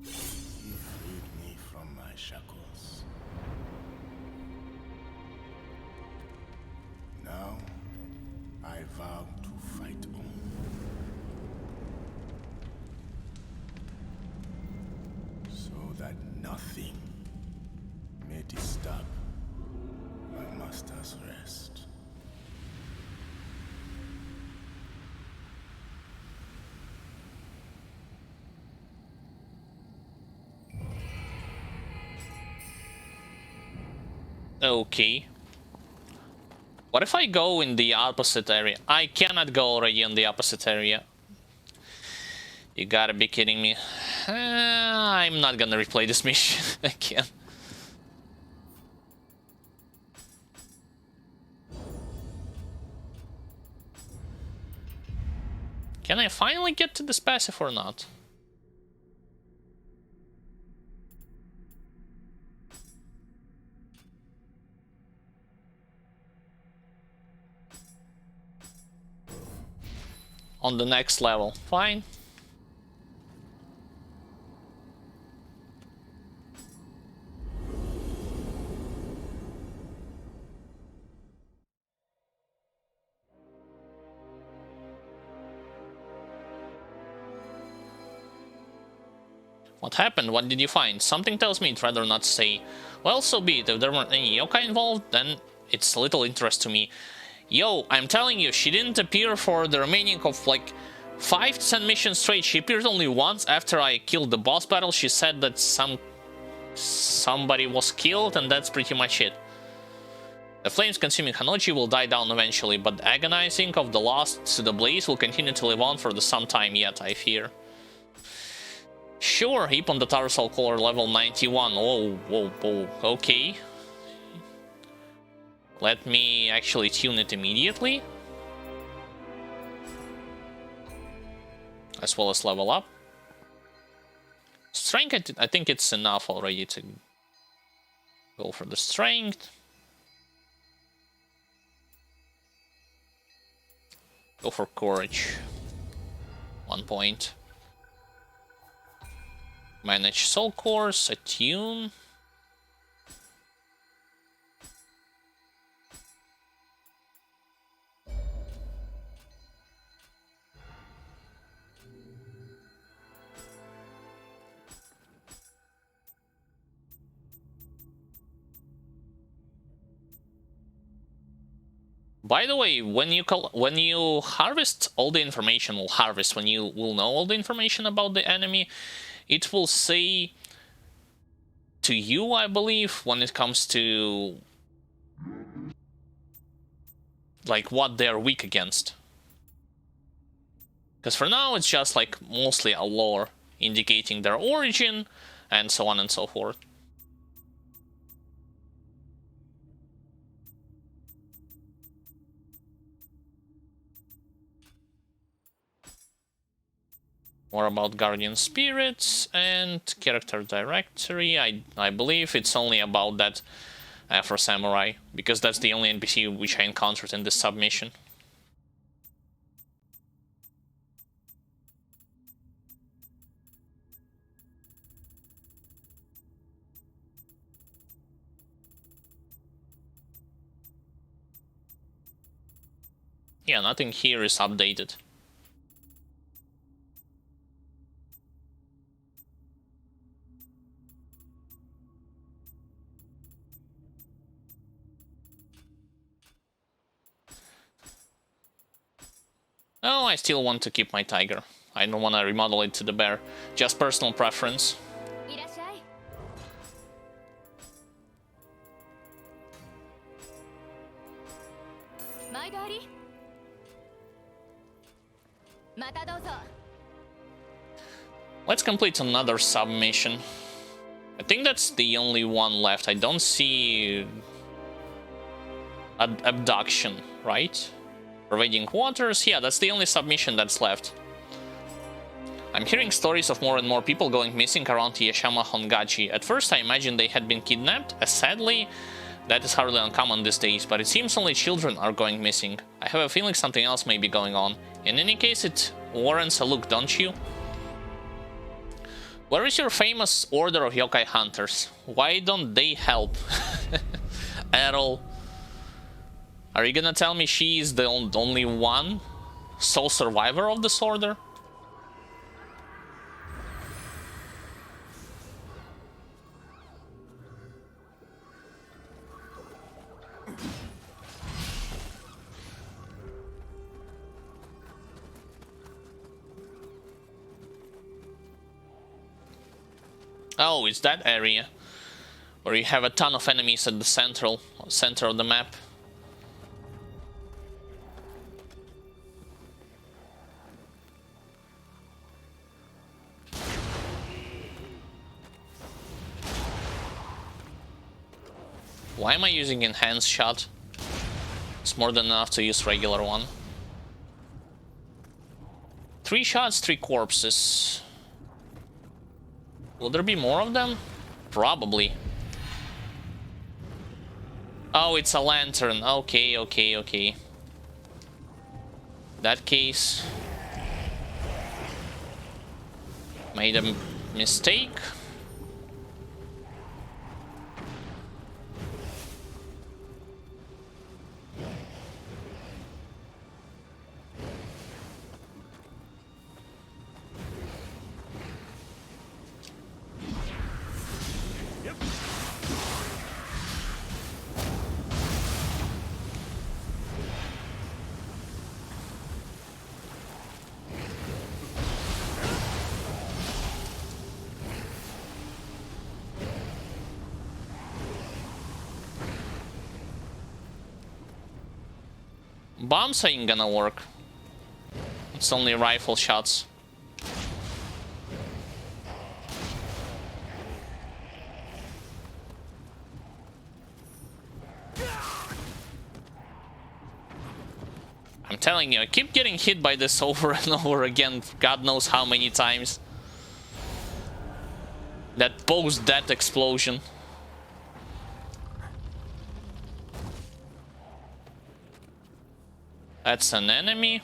Speaker 2: He freed me from my shackles. Now, I vow to fight on. So that nothing may disturb my master's rest.
Speaker 1: Okay. What if I go in the opposite area? I cannot go already in the opposite area. You gotta be kidding me. I'm not gonna replay this mission again. Can I finally get to this passive or not? On the next level. Fine. What happened? What did you find? Something tells me I'd rather not say. Well, so be it. If there weren't any yokai involved, then it's a little interest to me. Yo, I'm telling you, she didn't appear for the remaining of like 5 to 10 missions straight. She appeared only once after I killed the boss battle. She said that somebody was killed, and that's pretty much it. The flames consuming Hanoji will die down eventually, but the agonizing of the lost to the blaze will continue to live on for some time yet, I fear. Sure, heap on the Tarsal Color level 91. Whoa, okay. Let me actually tune it immediately. As well as level up. Strength, I think it's enough already to go for the strength. Go for courage. 1 point. Manage soul cores, attune. By the way, when you harvest all the information, when you will know all the information about the enemy, it will say to you, I believe, when it comes to like what they're weak against. Because for now it's just like mostly a lore indicating their origin and so on and so forth. More about guardian spirits and character directory. I believe it's only about that for samurai, because that's the only NPC which I encountered in this submission. Yeah, nothing here is updated. Oh, I still want to keep my tiger. I don't want to remodel it to the bear. Just personal preference. Let's complete another submission. I think that's the only one left. I don't see abduction, right? Pervading waters. Yeah, that's the only submission that's left. I'm hearing stories of more and more people going missing around Yashama Hongachi. At first I imagined they had been kidnapped, as sadly that is hardly uncommon these days, but it seems only children are going missing. I have a feeling something else may be going on. In any case, it warrants a look, don't you? Where is your famous order of yokai hunters? Why don't they help? At all? Are you gonna tell me she is the only one sole survivor of this order? Oh, it's that area where you have a ton of enemies at the center of the map. Why am I using enhanced shot? It's more than enough to use regular one. 3 shots, 3 corpses. Will there be more of them? Probably. Oh, it's a lantern. Okay, okay, okay. That case. Made a mistake. Bombs ain't gonna work. It's only rifle shots. I'm telling you, I keep getting hit by this over and over again, God knows how many times. That post-death explosion. That's an enemy.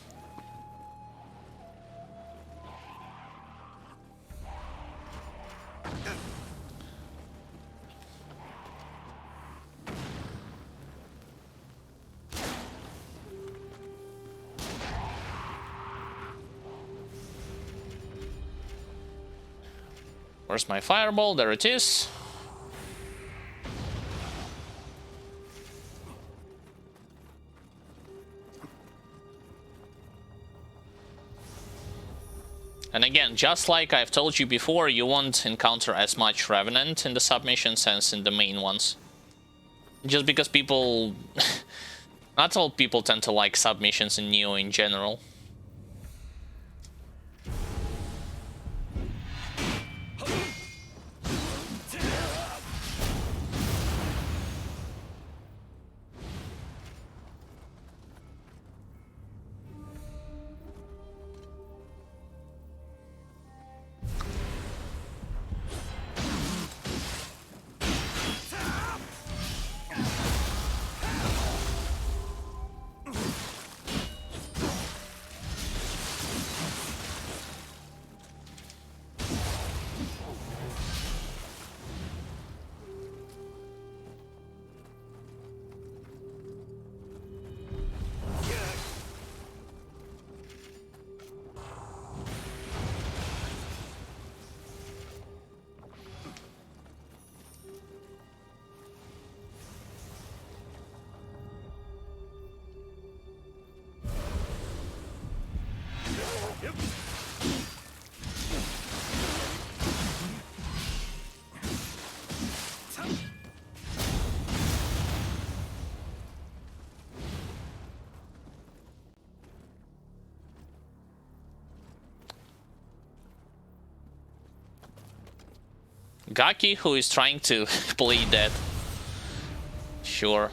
Speaker 1: Where's my fireball? There it is. And again, just like I've told you before, you won't encounter as much Revenant in the submissions as in the main ones. Just because people... not all people tend to like submissions in Nioh in general. Gaki, who is trying to play dead. Sure.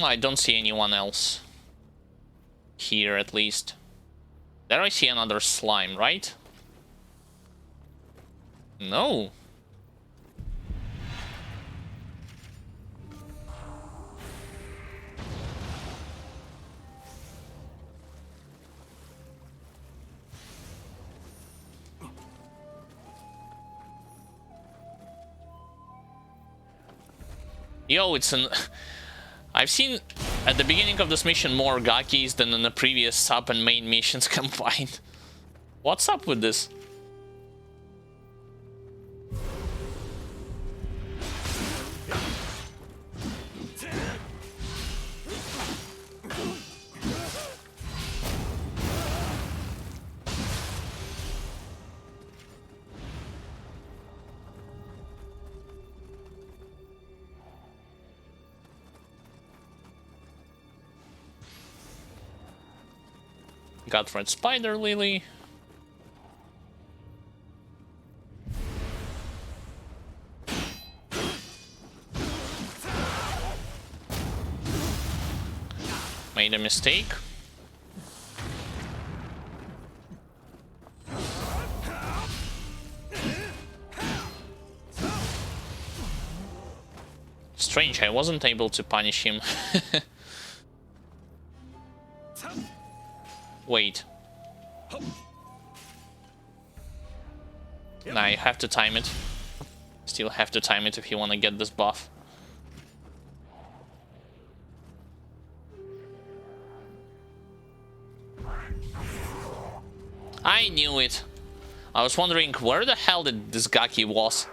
Speaker 1: I don't see anyone else. Here, at least. There I see another slime, right? No. Yo, it's an... I've seen at the beginning of this mission more Gakis than in the previous sub and main missions combined. What's up with this? Got red spider lily. Made a mistake. Strange, I wasn't able to punish him. Wait. Nah, you have to time it. Still have to time it if you want to get this buff. I knew it. I was wondering where the hell did this Gaki was.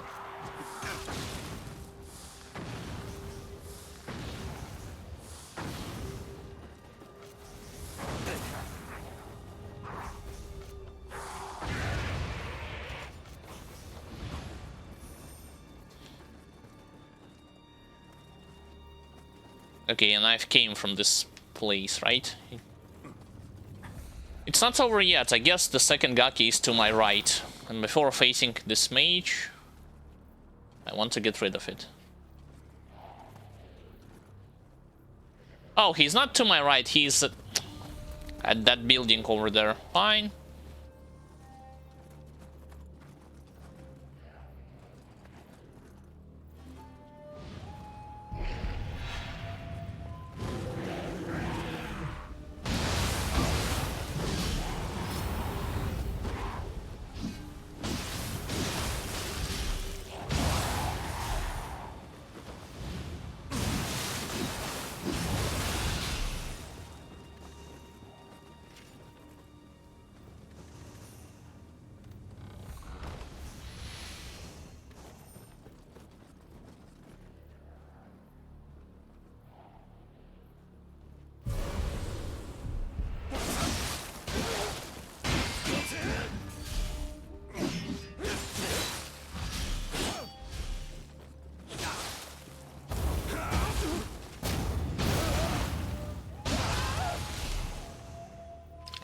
Speaker 1: Okay, a knife came from this place, right? It's not over yet. I guess the second Gaki is to my right. And before facing this mage, I want to get rid of it. Oh, he's not to my right, he's at that building over there. Fine.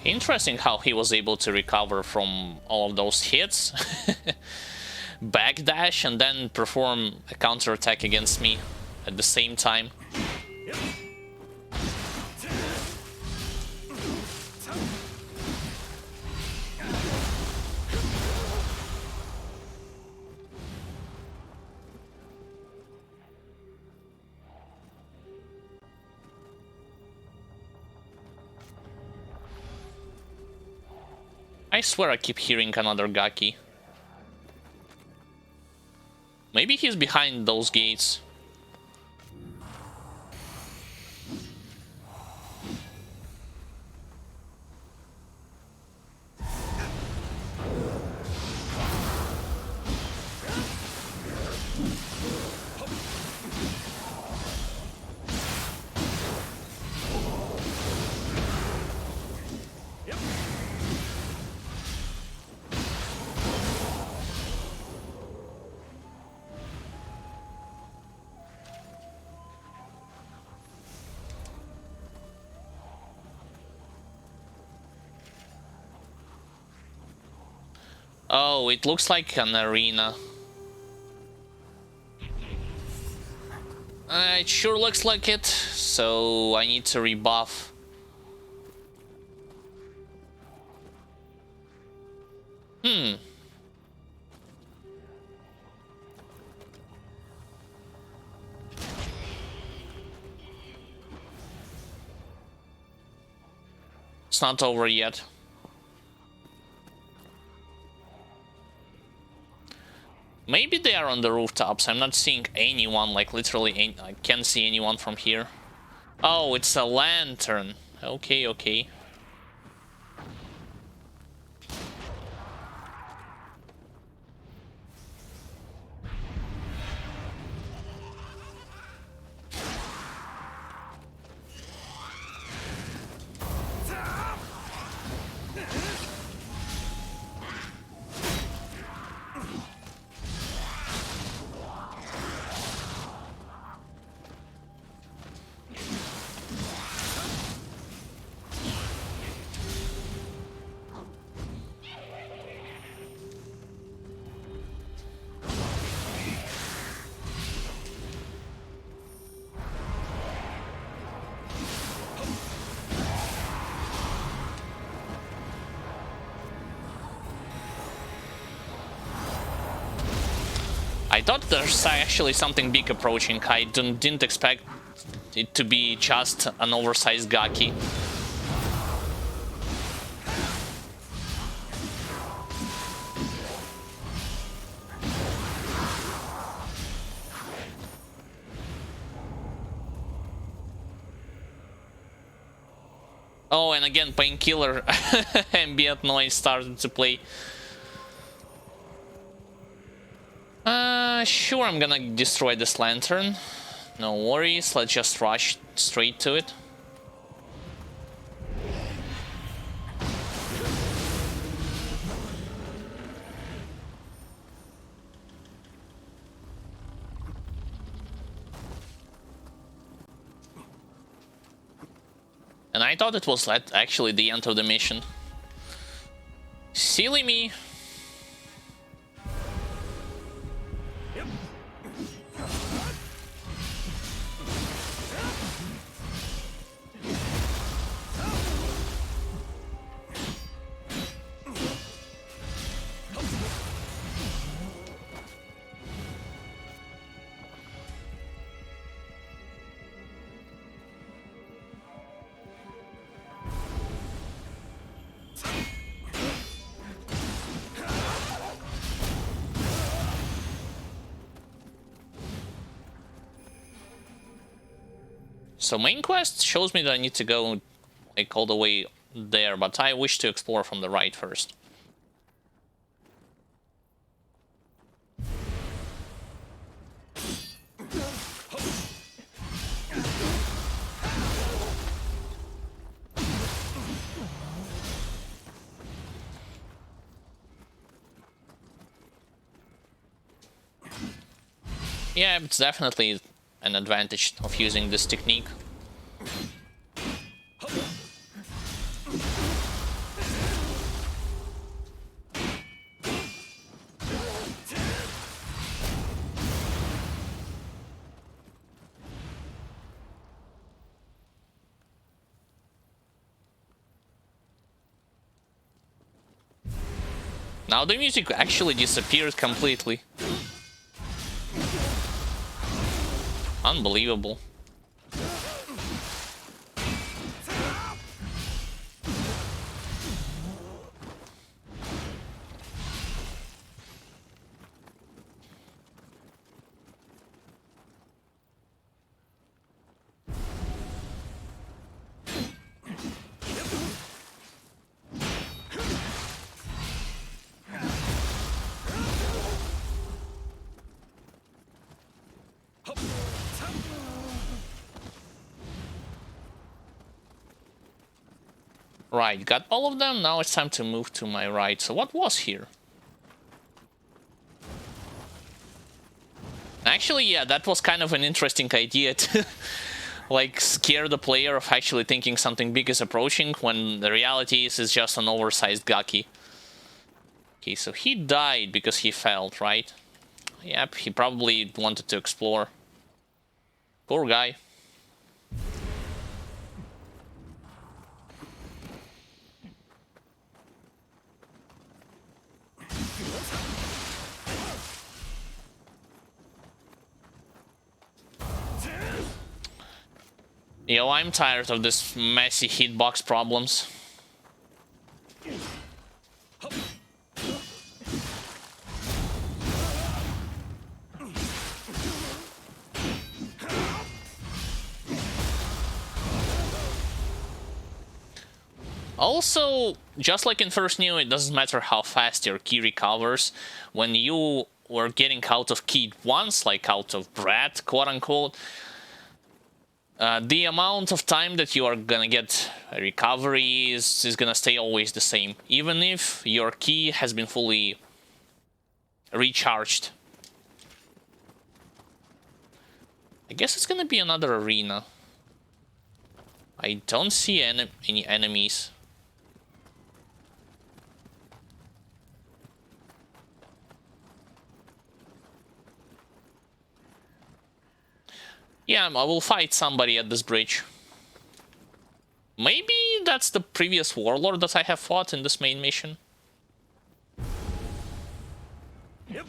Speaker 1: Interesting how he was able to recover from all of those hits, backdash, and then perform a counterattack against me at the same time. I swear I keep hearing another Gaki. Maybe he's behind those gates. Oh, it looks like an arena. It sure looks like it, so I need to rebuff. It's not over yet. Maybe they are on the rooftops. I'm not seeing anyone, like literally I can't see anyone from here. Oh, it's a lantern. Okay, okay. I thought there's actually something big approaching. I didn't expect it to be just an oversized Gaki. Oh, and again, painkiller ambient noise started to play. Sure, I'm gonna destroy this lantern. No worries, let's just rush straight to it. And I thought it was actually the end of the mission. Silly me. So main quest shows me that I need to go like all the way there, but I wish to explore from the right first. Yeah, it's definitely an advantage of using this technique. Now the music actually disappeared completely. Unbelievable. Right, got all of them. Now it's time to move to my right. So what was here? Actually, yeah, that was kind of an interesting idea to like scare the player of actually thinking something big is approaching when the reality is it's just an oversized Gaki. Okay, so he died because he failed, right? Yep, he probably wanted to explore. Poor guy. Yo, I'm tired of this messy hitbox problems. Also, just like in first Nioh, it doesn't matter how fast your ki recovers. When you were getting out of ki once, like out of breath, quote-unquote, the amount of time that you are gonna get a recovery is gonna stay always the same, even if your ki has been fully recharged. I guess it's gonna be another arena. I don't see any enemies. Yeah, I will fight somebody at this bridge. Maybe that's the previous warlord that I have fought in this main mission.
Speaker 3: Yep.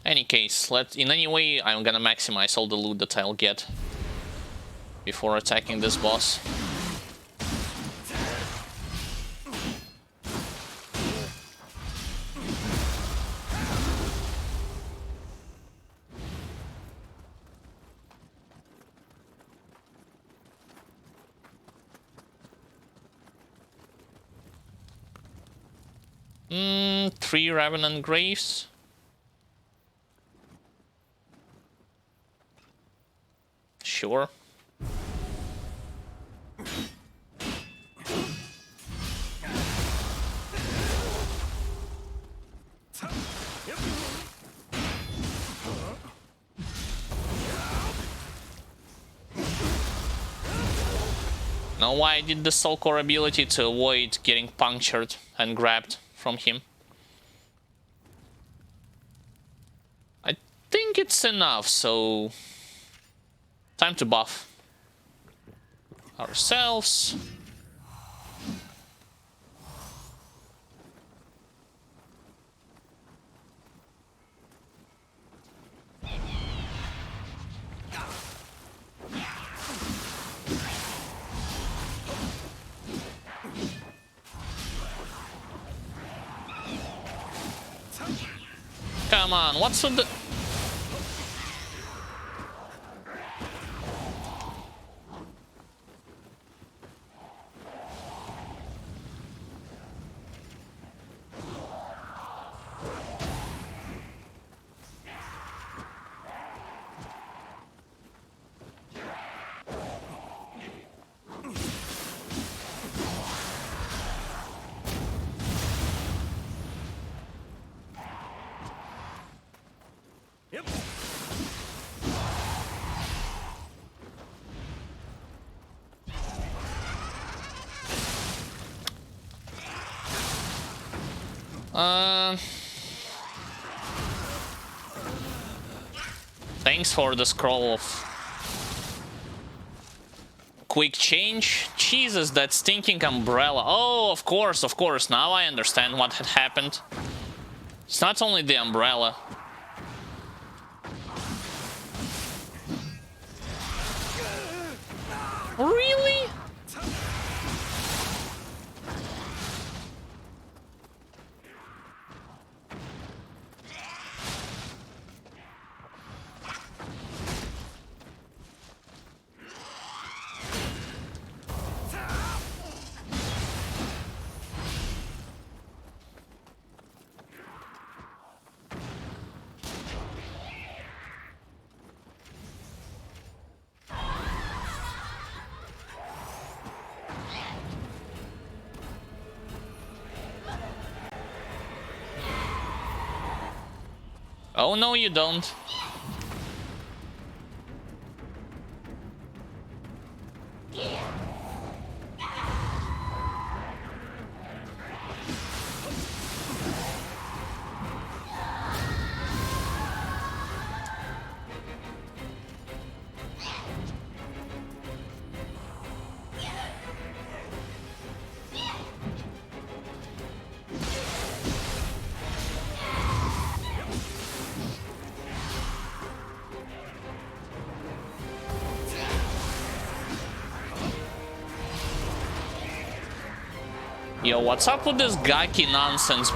Speaker 1: Any case, in any way, I'm gonna maximize all the loot that I'll get before attacking this boss. Three Revenant Graves. Sure. Now why I did the Soul Core ability to avoid getting punctured and grabbed from him. I think it's enough, so time to buff ourselves. come on, what's with the... Thanks for the scroll of quick change. Jesus, that stinking umbrella. Oh, of course, of course. Now I understand what had happened. It's not only the umbrella. Really? Oh, no, you don't. Yo, what's up with this Gaki nonsense?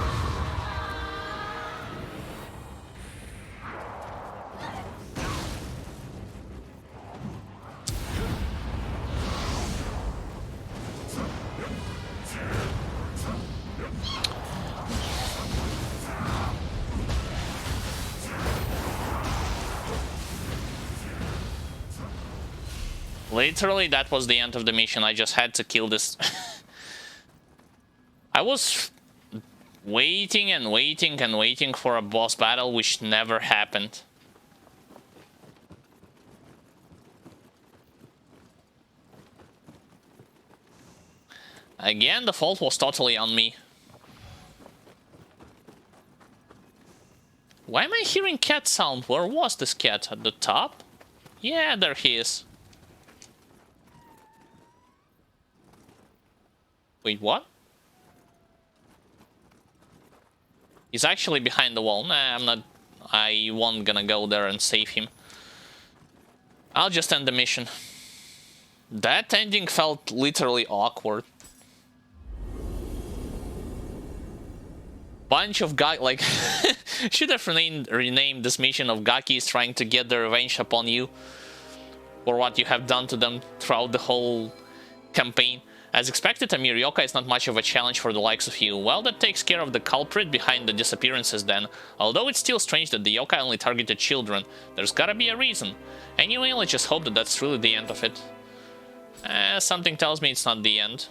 Speaker 1: Literally, that was the end of the mission. I just had to kill this. I was waiting and waiting and waiting for a boss battle, which never happened. Again, the fault was totally on me. Why am I hearing cat sound? Where was this cat? At the top? Yeah, there he is. Wait, what? He's actually behind the wall. Nah, I'm not... I won't gonna go there and save him. I'll just end the mission. That ending felt literally awkward. Bunch of guys, like... should have renamed this mission of Gakis trying to get their revenge upon you. For what you have done to them throughout the whole campaign. As expected, Amir, yokai is not much of a challenge for the likes of you. Well, that takes care of the culprit behind the disappearances then. Although it's still strange that the yokai only targeted children. There's gotta be a reason. Anyway, let's just hope that that's really the end of it. Something tells me it's not the end.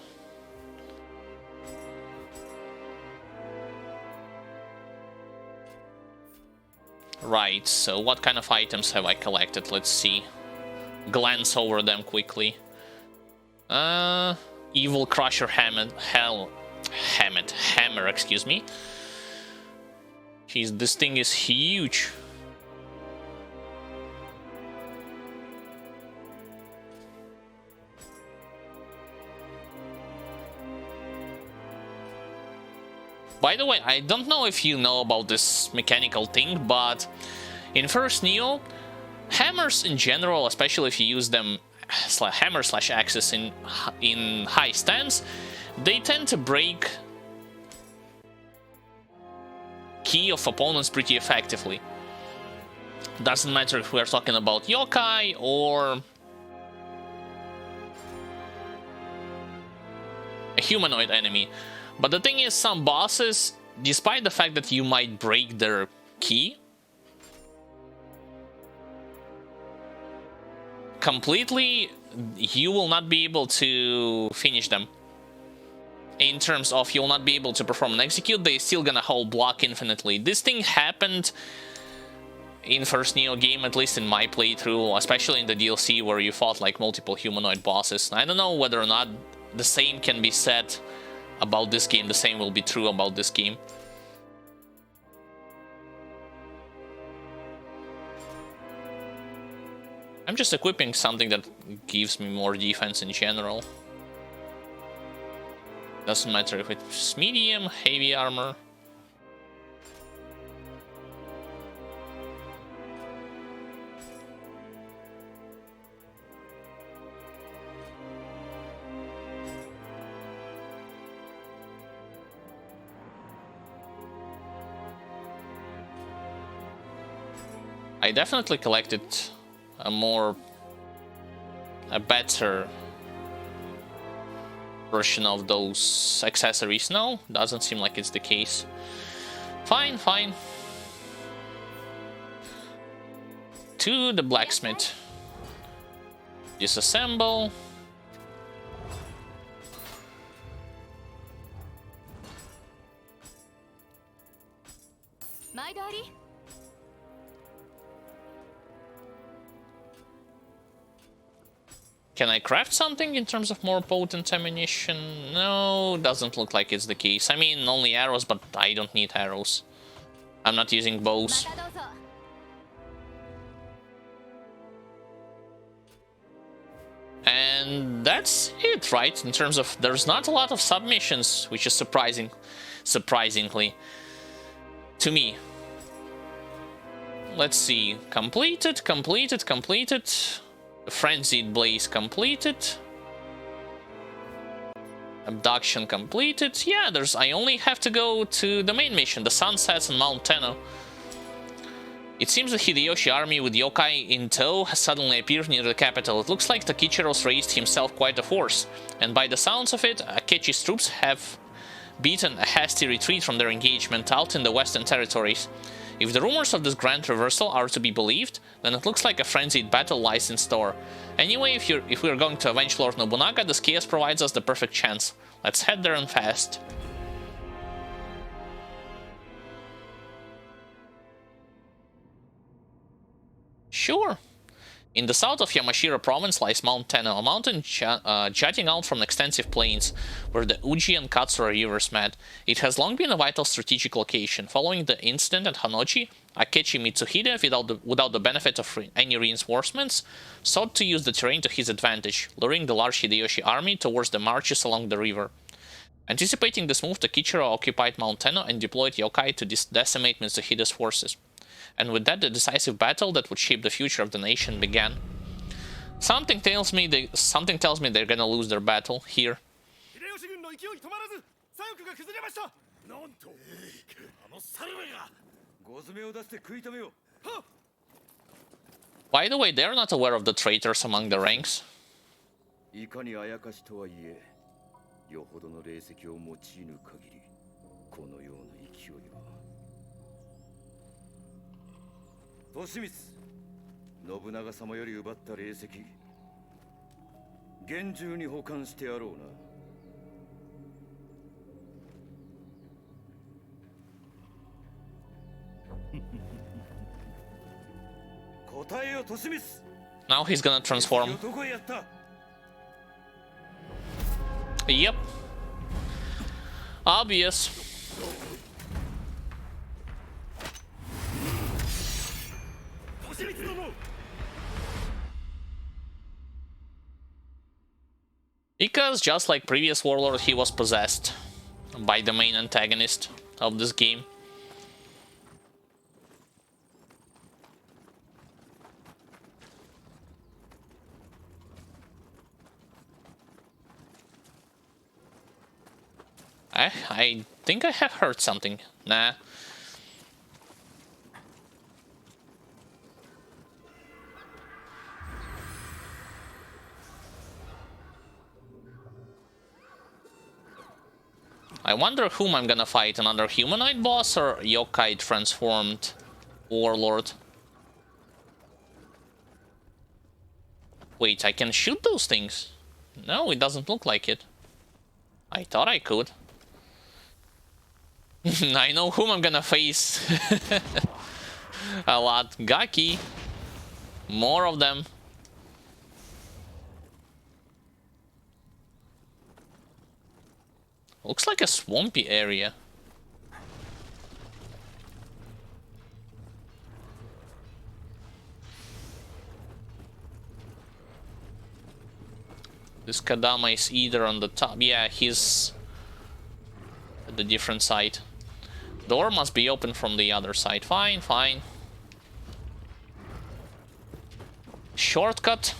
Speaker 1: Right, so what kind of items have I collected? Let's see. Glance over them quickly. Evil Crusher Hammer, excuse me. Jeez, this thing is huge. By the way, I don't know if you know about this mechanical thing, but in first Nioh, hammers in general, especially if you use them hammer/axes in high stance, they tend to break ki of opponents pretty effectively. Doesn't matter if we're talking about yokai or a humanoid enemy. But the thing is, some bosses, despite the fact that you might break their ki completely, you will not be able to finish them. In terms of you'll not be able to perform an execute, they're still gonna hold block infinitely. This thing happened in first Nioh game, at least in my playthrough, especially in the DLC where you fought like multiple humanoid bosses. I don't know whether or not the same can be said about this game, the same will be true about this game. I'm just equipping something that gives me more defense in general. Doesn't matter if it's medium, heavy armor. I definitely collected a better version of those accessories. No, doesn't seem like it's the case. Fine, fine. To the blacksmith. Disassemble. Can I craft something in terms of more potent ammunition? No, doesn't look like it's the case. I mean, only arrows, but I don't need arrows. I'm not using bows. And that's it, right? In terms of, there's not a lot of submissions, which is surprisingly, to me. Let's see. Completed. Frenzied Blaze completed. Abduction completed. Yeah, I only have to go to the main mission, the Sunsets on Mount Tenno. It seems the Hideyoshi army with yokai in tow has suddenly appeared near the capital. It looks like Takichiro's raised himself quite a force, and by the sounds of it, Akechi's troops have beaten a hasty retreat from their engagement out in the western territories. If the rumors of this grand reversal are to be believed, then it looks like a frenzied battle lies in store. Anyway, if we're going to avenge Lord Nobunaga, this chaos provides us the perfect chance. Let's head there and fast. Sure. In the south of Yamashiro province lies Mount Tenno, a mountain jutting out from extensive plains, where the Uji and Katsura rivers met. It has long been a vital strategic location. Following the incident at Hanochi, Akechi Mitsuhide, without the benefit of any reinforcements, sought to use the terrain to his advantage, luring the large Hideyoshi army towards the marches along the river. Anticipating this move, Takichiro occupied Mount Tenno and deployed yokai to decimate Mitsuhide's forces. And with that, the decisive battle that would shape the future of the nation began. Something tells me they're gonna lose their battle here. By the way, they're not aware of the traitors among the ranks. Now he's gonna transform. Yep. Obvious. Because just like previous Warlord, he was possessed by the main antagonist of this game. I think I have heard something. Nah. I wonder whom I'm gonna fight, another humanoid boss or yokai transformed warlord. Wait, I can shoot those things? No, it doesn't look like it. I thought I could. I know whom I'm gonna face. A lot. Gaki. More of them. Looks like a swampy area. This Kadama is either on the top. Yeah, he's at the different side. Door must be open from the other side. Fine, fine. Shortcut.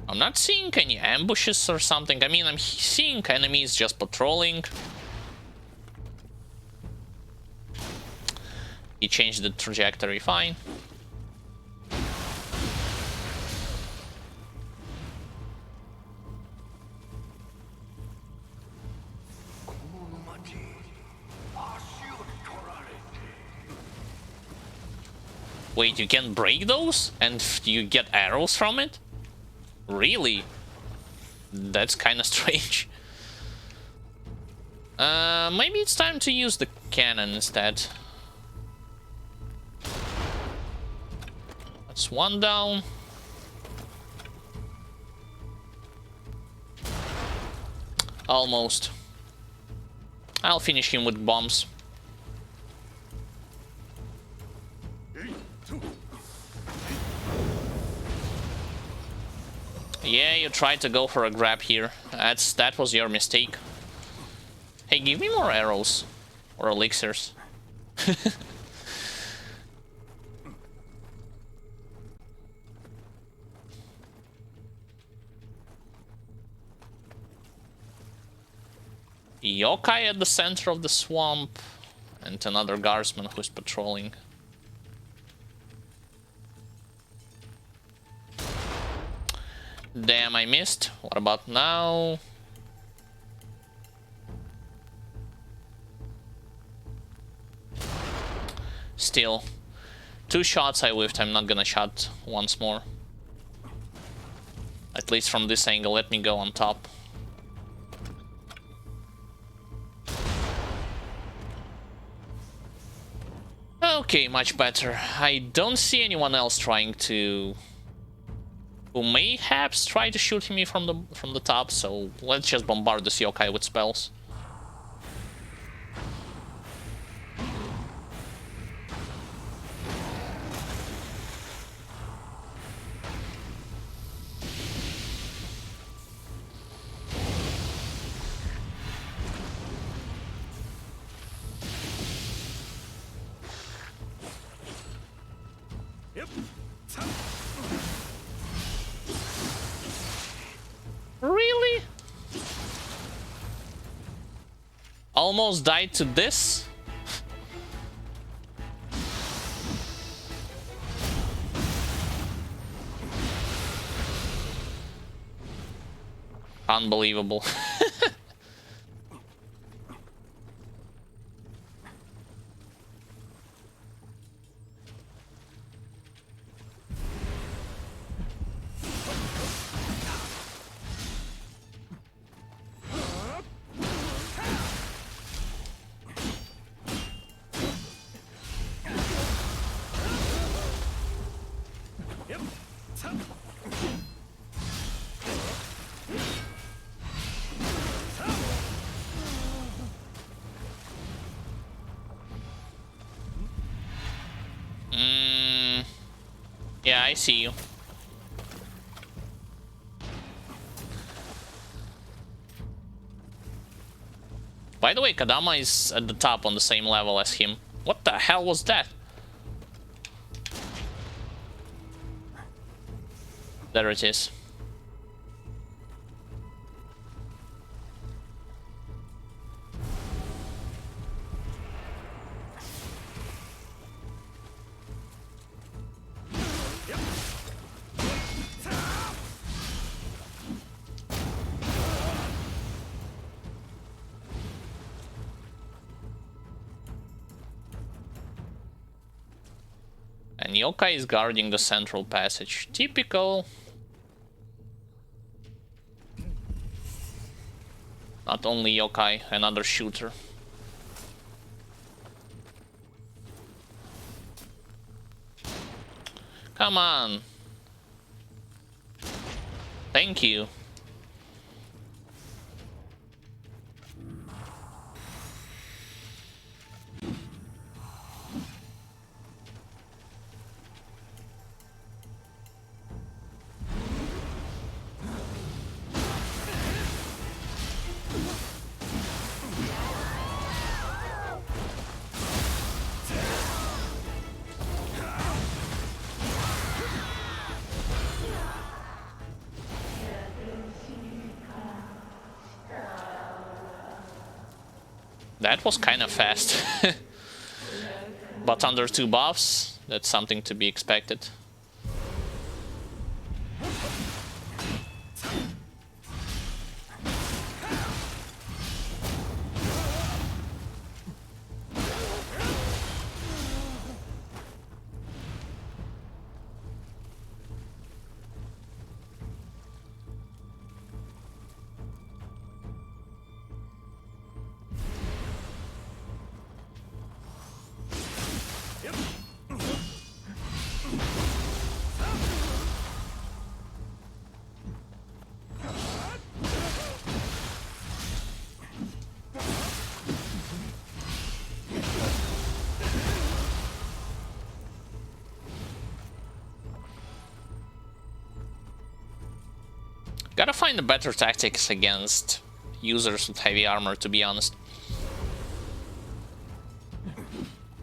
Speaker 1: I'm not seeing any ambushes or something. I mean, I'm seeing enemies just patrolling. He changed the trajectory, fine. Wait, you can break those? And you get arrows from it? Really? That's kind of strange. Maybe it's time to use the cannon instead. That's one down. Almost. I'll finish him with bombs. Yeah, you tried to go for a grab here. That was your mistake. Hey, give me more arrows. Or elixirs. Yokai at the center of the swamp. And another guardsman who's patrolling. Damn, I missed. What about now? Still. 2 shots I whiffed. I'm not gonna shot once more. At least from this angle. Let me go on top. Okay, much better. I don't see anyone else trying to... who mayhaps try to shoot me from the top, so let's just bombard this yokai with spells. Really? Almost died to this? Unbelievable. Yeah, I see you. By the way, Kadama is at the top on the same level as him. What the hell was that? There it is. Yokai is guarding the central passage. Typical. Not only Yokai, another shooter. Come on. Thank you. That was kind of fast. But under 2 buffs, that's something to be expected. Gotta find a better tactics against users with heavy armor, to be honest.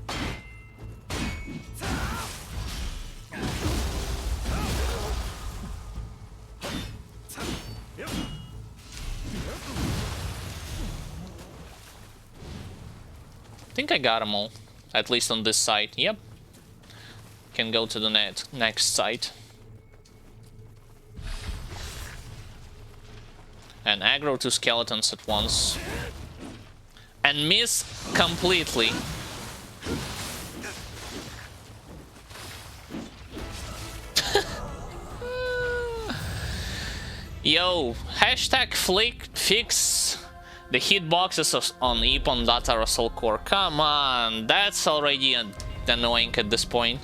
Speaker 1: I think I got them all, at least on this side. Yep. Can go to the next side. And aggro 2 skeletons at once. And miss completely. Yo, hashtag fix the hitboxes on Epon Data Russell Core. Come on, that's already annoying at this point.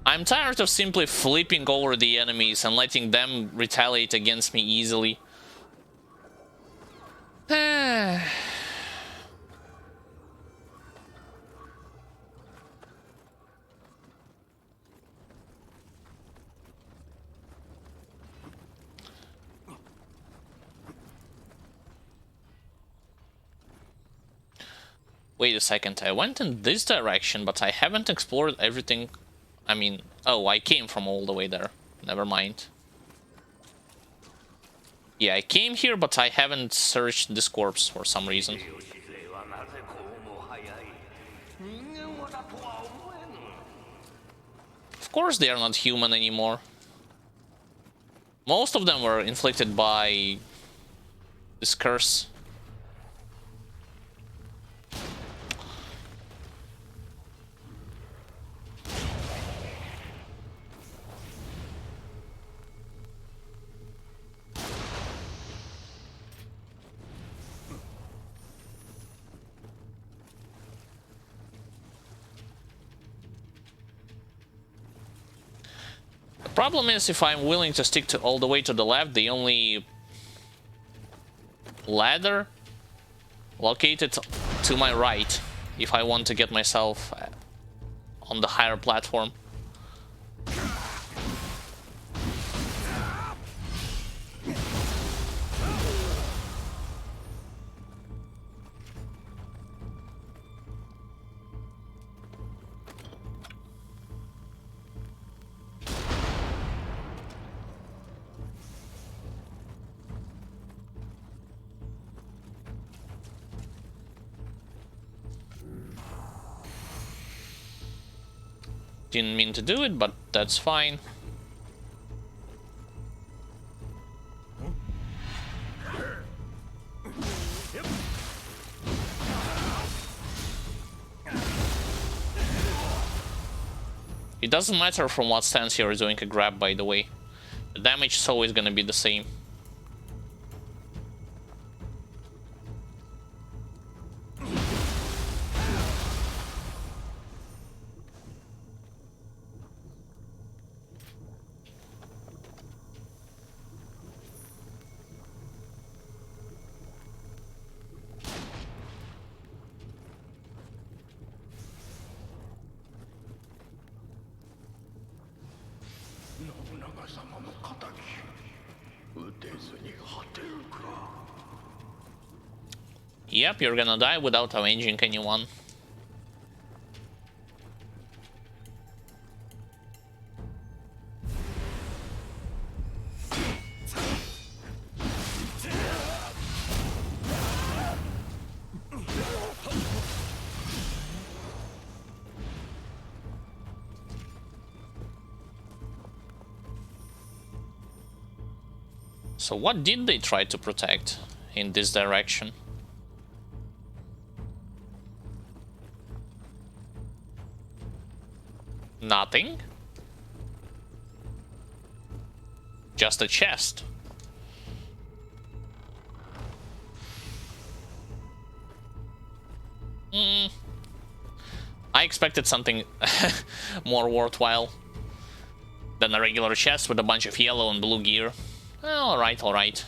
Speaker 1: I'm tired of simply flipping over the enemies and letting them retaliate against me easily. Wait a second, I went in this direction, but I haven't explored everything. I mean, oh, I came from all the way there. Never mind. Yeah, I came here, but I haven't searched this corpse for some reason. Of course they are not human anymore. Most of them were inflicted by this curse. Problem is, if I'm willing to stick to all the way to the left, the only ladder located to my right, if I want to get myself on the higher platform. Didn't mean to do it, but that's fine. It doesn't matter from what stance you're doing a grab, by the way. The damage is always gonna be the same. Yep, you're gonna die without avenging anyone. So what did they try to protect in this direction? Nothing. Just a chest. I expected something more worthwhile than a regular chest with a bunch of yellow and blue gear. Alright, alright.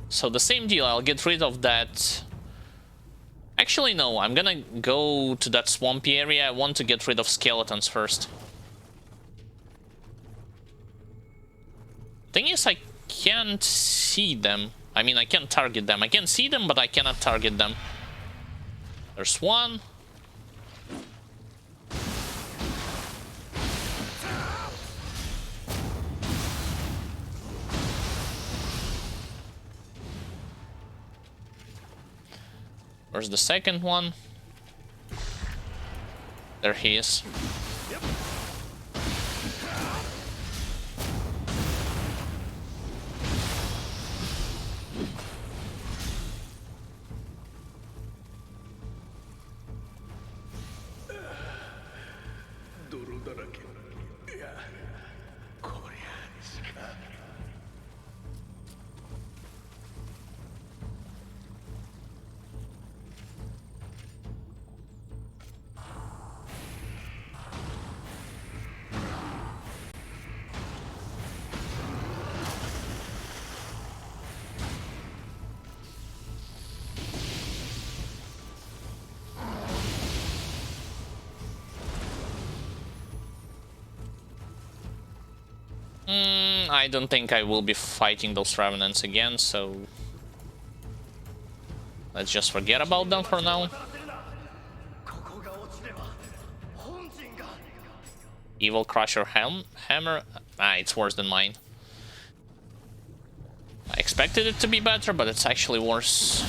Speaker 1: So the same deal, I'll get rid of that. Actually, no, I'm gonna go to that swampy area. I want to get rid of skeletons first. Thing is, I can't see them. I mean, I can't target them. I can see them, but I cannot target them. There's one. Where's the second one? There he is. I don't think I will be fighting those revenants again, so let's just forget about them for now. Evil Crusher Hammer. It's worse than mine. I expected it to be better, but it's actually worse.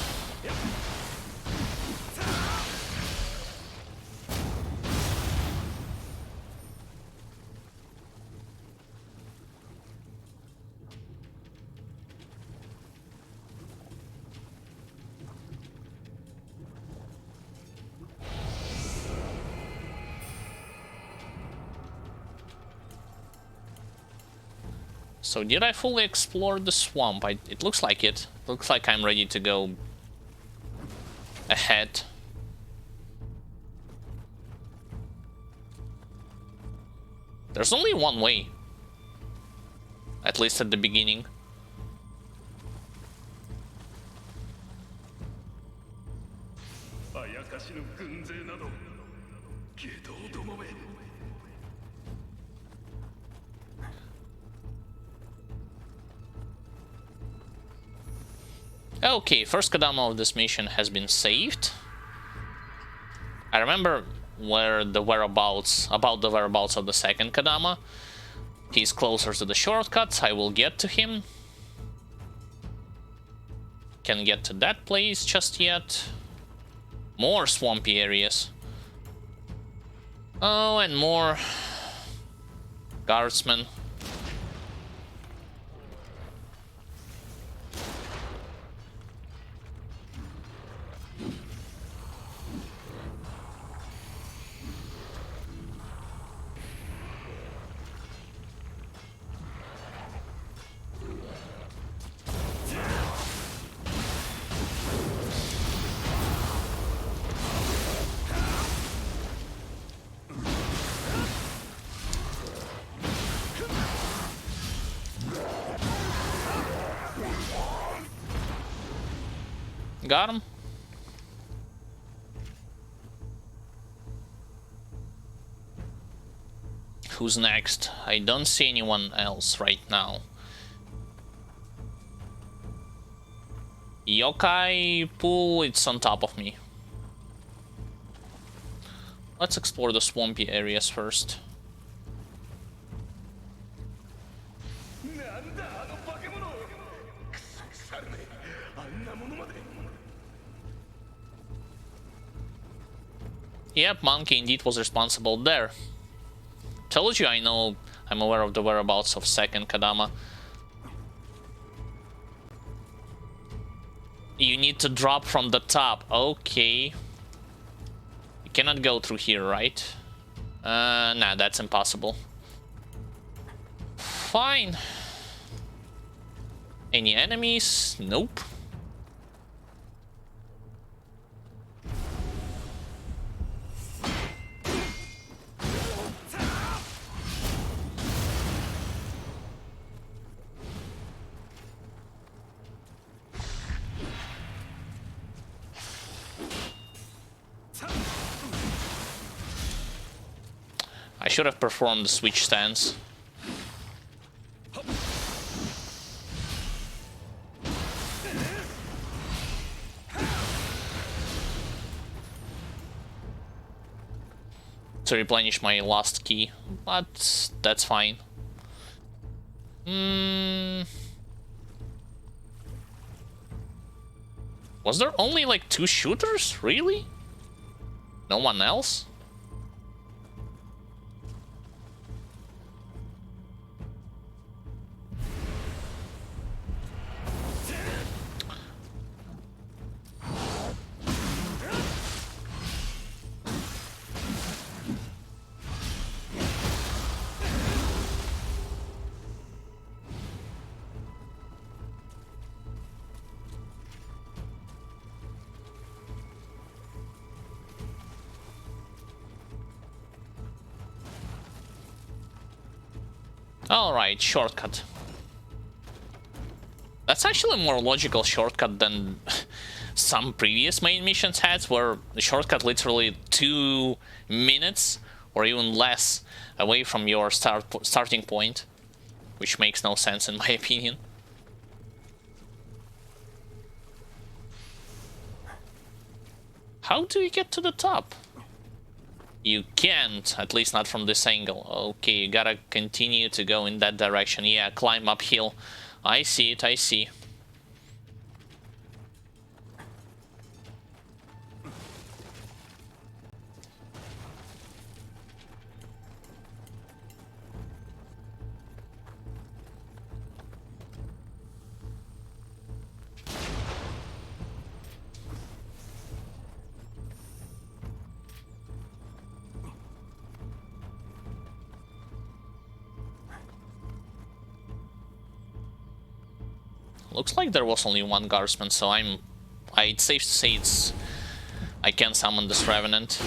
Speaker 1: So did I fully explore the swamp? It looks like it. Looks like I'm ready to go ahead. There's only one way. At least at the beginning. Okay, first Kadama of this mission has been saved. I remember about the whereabouts of the second Kadama. He's closer to the shortcuts. I will get to him. Can't get to that place just yet. More swampy areas. Oh, and more guardsmen. Got him. Who's next? I don't see anyone else right now. Yokai pool, it's on top of me. Let's explore the swampy areas first. Yep, Monkey indeed was responsible there. Told you I'm aware of the whereabouts of second Kadama. You need to drop from the top. Okay. You cannot go through here, right? Nah, that's impossible. Fine. Any enemies? Nope. I should have performed the switch stance. To replenish my last key, but that's fine. Was there only like 2 shooters? Really? No one else? Alright, shortcut. That's actually a more logical shortcut than some previous main missions had, where the shortcut literally 2 minutes or even less away from your starting point, which makes no sense in my opinion. How do you get to the top? You can't, at least not from this angle. Okay, you gotta continue to go in that direction. Yeah, climb uphill. I see it, I see. Looks like there was only one guardsman, so it's safe to say I can summon this revenant.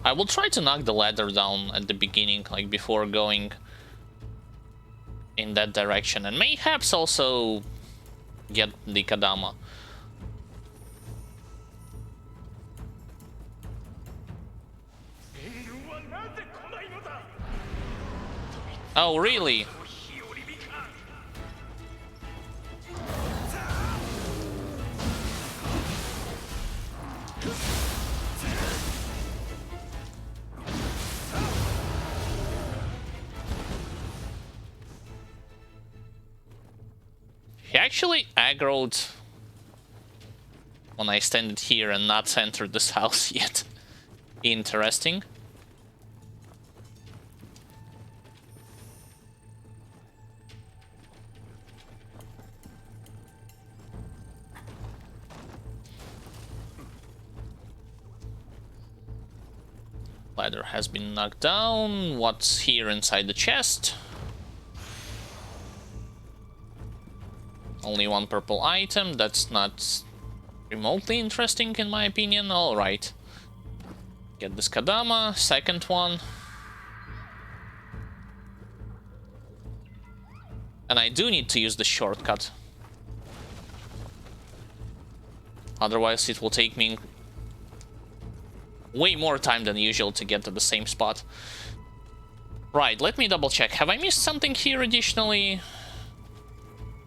Speaker 1: I will try to knock the ladder down at the beginning, like before going in that direction, and mayhaps also get the Kadama. Oh, really? He actually aggroed when I standed here and not entered this house yet. Interesting. Ladder has been knocked down. What's here inside the chest? Only one purple item. That's not remotely interesting in my opinion. Alright. Get this Kadama. Second one. And I do need to use the shortcut. Otherwise it will take me way more time than usual to get to the same spot. Right, let me double check. Have I missed something here additionally?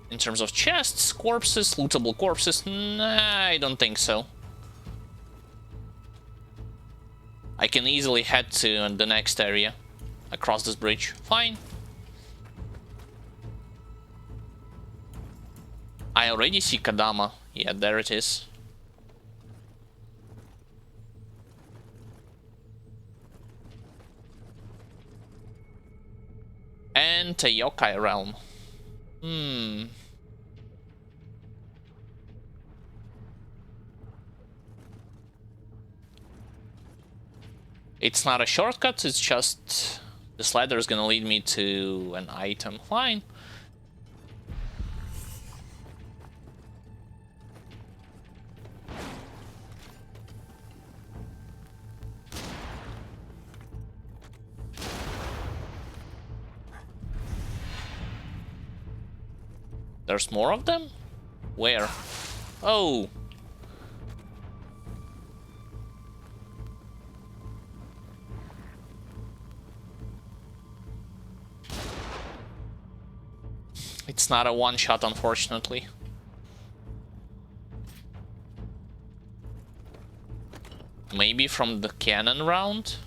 Speaker 1: In terms of chests, corpses, lootable corpses? Nah, I don't think so. I can easily head to the next area. Across this bridge. Fine. I already see Kadama. Yeah, there it is. And a yokai realm. It's not a shortcut, it's just... This ladder is gonna lead me to an item. Fine. There's more of them? Where? Oh! It's not a one-shot, unfortunately. Maybe from the cannon round?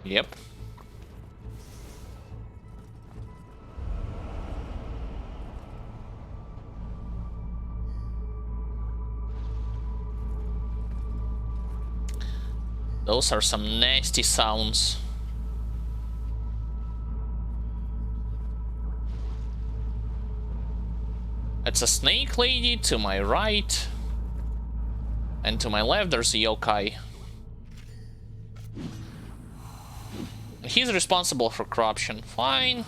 Speaker 1: Yep. Those are some nasty sounds. It's a snake lady to my right. And to my left there's a yokai. He's responsible for corruption. Fine.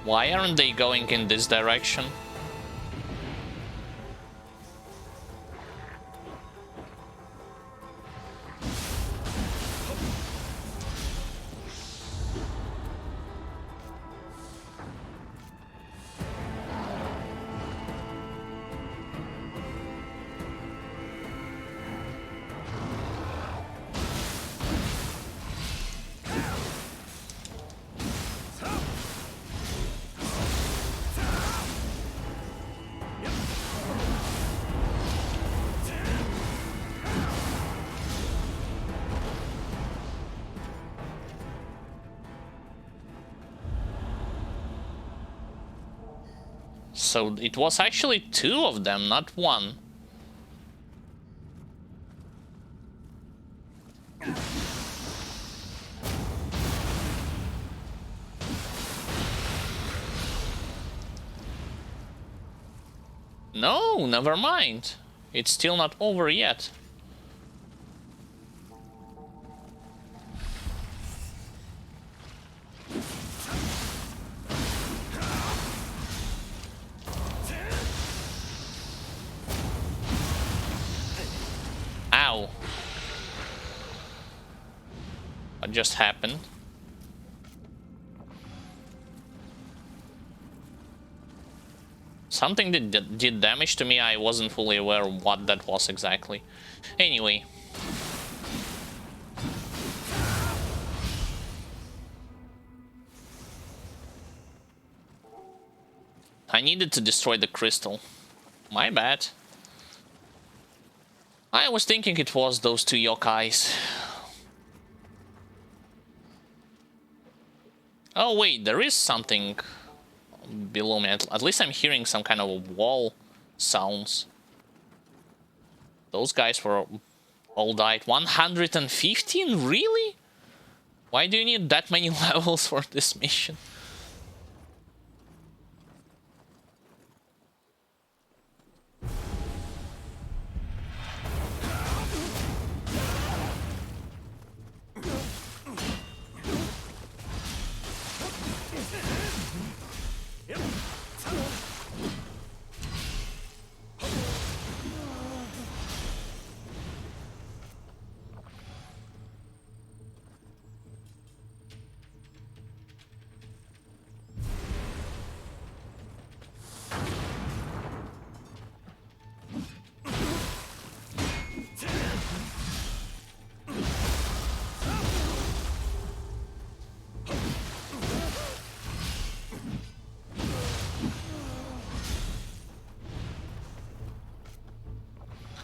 Speaker 1: Why aren't they going in this direction? So it was actually two of them, not one. No, never mind. It's still not over yet. Ow. What just happened? Something did damage to me. I wasn't fully aware of what that was exactly. Anyway. I needed to destroy the crystal. My bad. I was thinking it was those two yokais. Oh wait, there is something below me. At least I'm hearing some kind of wall sounds. Those guys were all died. 115? Really? Why do you need that many levels for this mission?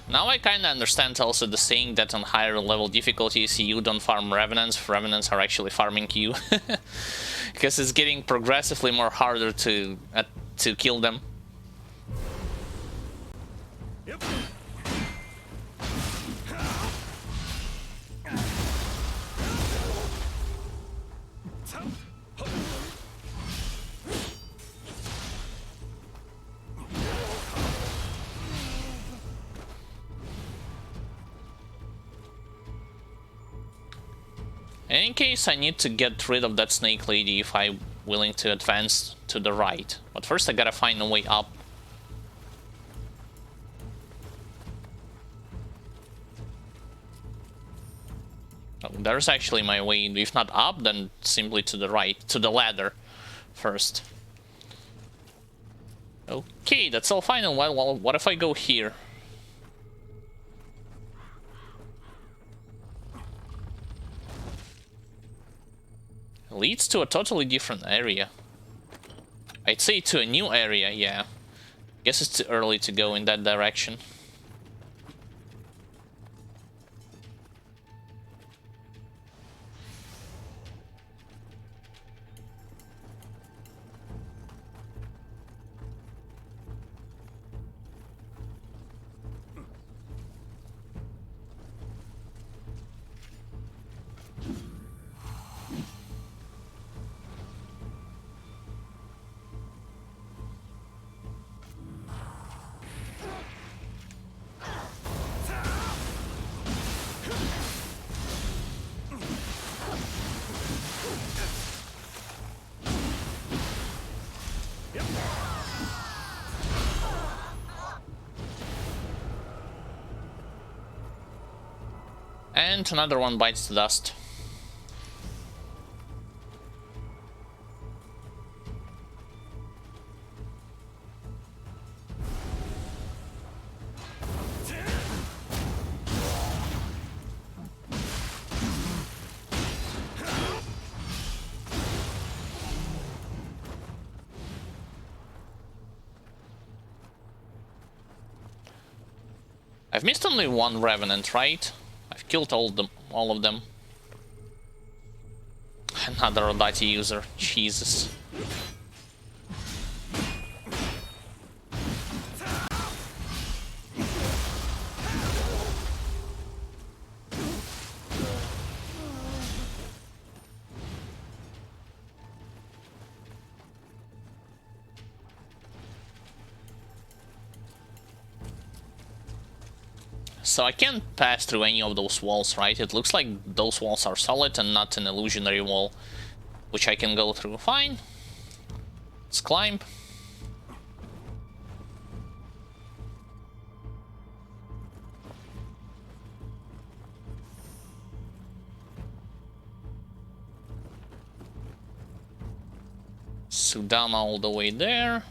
Speaker 1: Now I kinda understand also the saying that on higher level difficulties you don't farm revenants, revenants are actually farming you. Because it's getting progressively more harder to kill them. Yep. In case I need to get rid of that snake lady if I'm willing to advance to the right. But first I gotta find a way up. Oh, there's actually my way, if not up, then simply to the right, to the ladder first. Okay, that's all fine. Well, what if I go here? Leads to a totally different area. I'd say to a new area, yeah. Guess it's too early to go in that direction. And another one bites the dust. I've missed only one revenant, right? I've killed all of them. Another Oddity user, Jesus. So I can't pass through any of those walls, right? It looks like those walls are solid and not an illusionary wall, which I can go through. Fine. Let's climb. Sudama all the way there.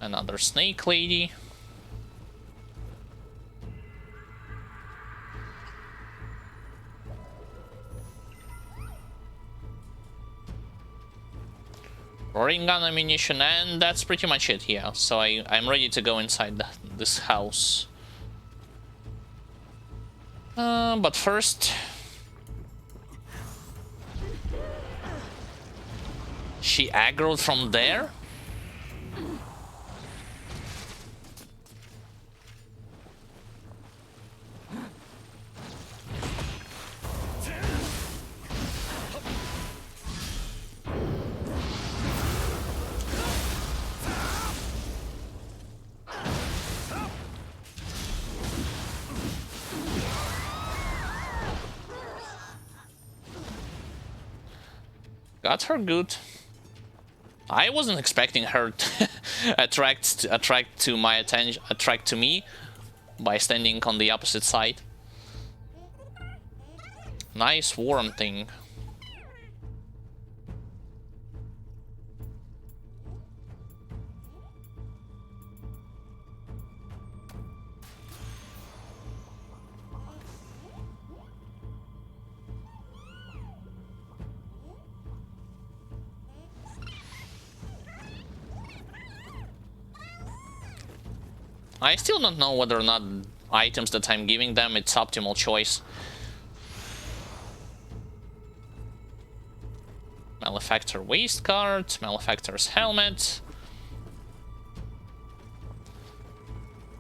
Speaker 1: Another snake lady. Roaring gun ammunition, and that's pretty much it, yeah. So I'm ready to go inside this house. But first... She aggroed from there? Got her good. I wasn't expecting her to attract to my attention, attract to me by standing on the opposite side. Nice worm thing. I still don't know whether or not items that I'm giving them it's optimal choice. Malefactor waist card, Malefactor's helmet.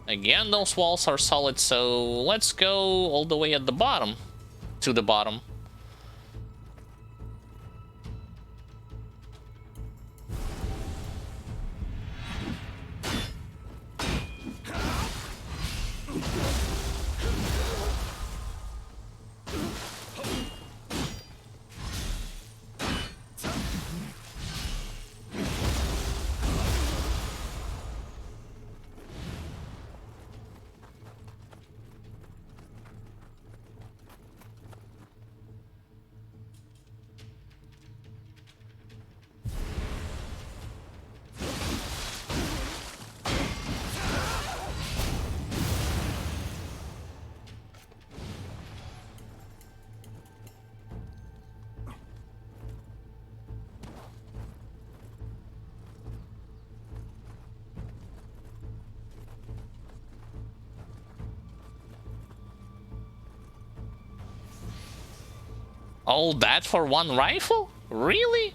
Speaker 1: Again, those walls are solid, so let's go all the way at the bottom. To the bottom. All that for one rifle? Really?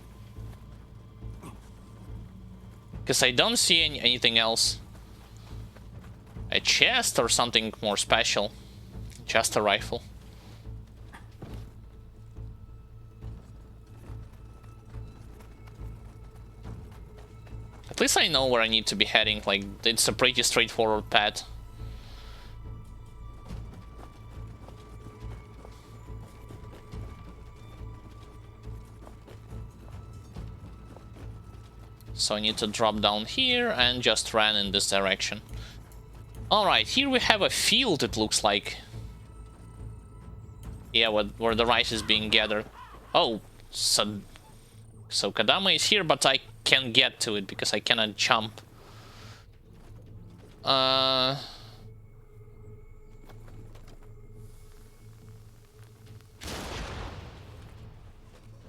Speaker 1: Because I don't see anything else. A chest or something more special. Just a rifle. At least I know where I need to be heading. Like, it's a pretty straightforward path. So I need to drop down here and just run in this direction. Alright, here we have a field, it looks like. Yeah, where the rice is being gathered. Oh, so Kadama is here, but I can't get to it because I cannot jump. Nice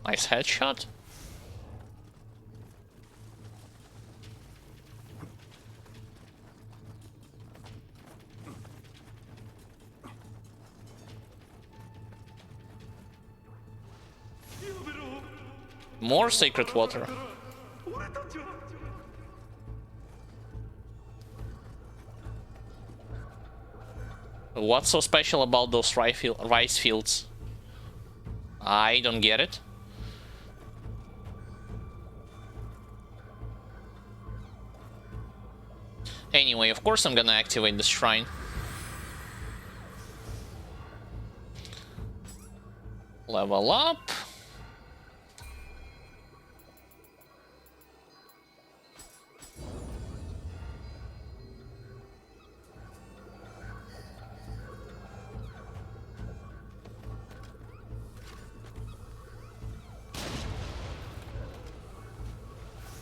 Speaker 1: headshot. More sacred water. What's so special about those rice fields? I don't get it. Anyway, of course I'm gonna activate the shrine. Level up.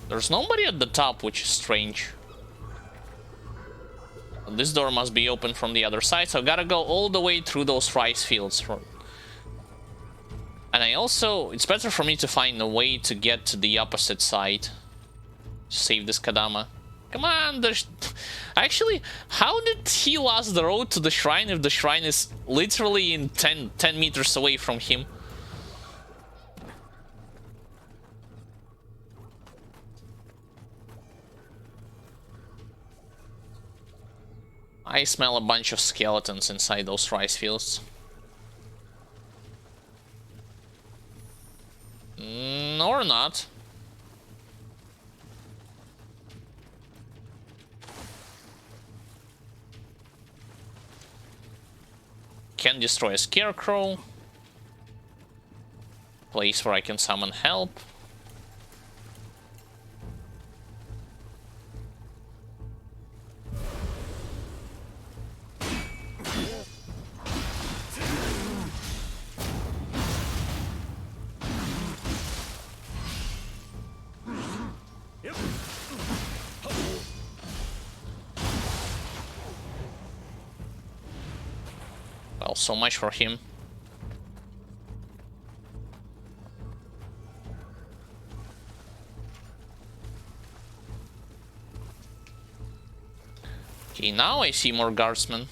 Speaker 1: There's nobody at the top, which is strange. This door must be open from the other side, so I gotta go all the way through those rice fields. And I also... it's better for me to find a way to get to the opposite side. Save this Kadama. Come on, there's... Actually, how did he lost the road to the shrine if the shrine is literally in 10 meters away from him? I smell a bunch of skeletons inside those rice fields. Or not. Can destroy a scarecrow. Place where I can summon help. Well, so much for him. Okay, now I see more guardsmen.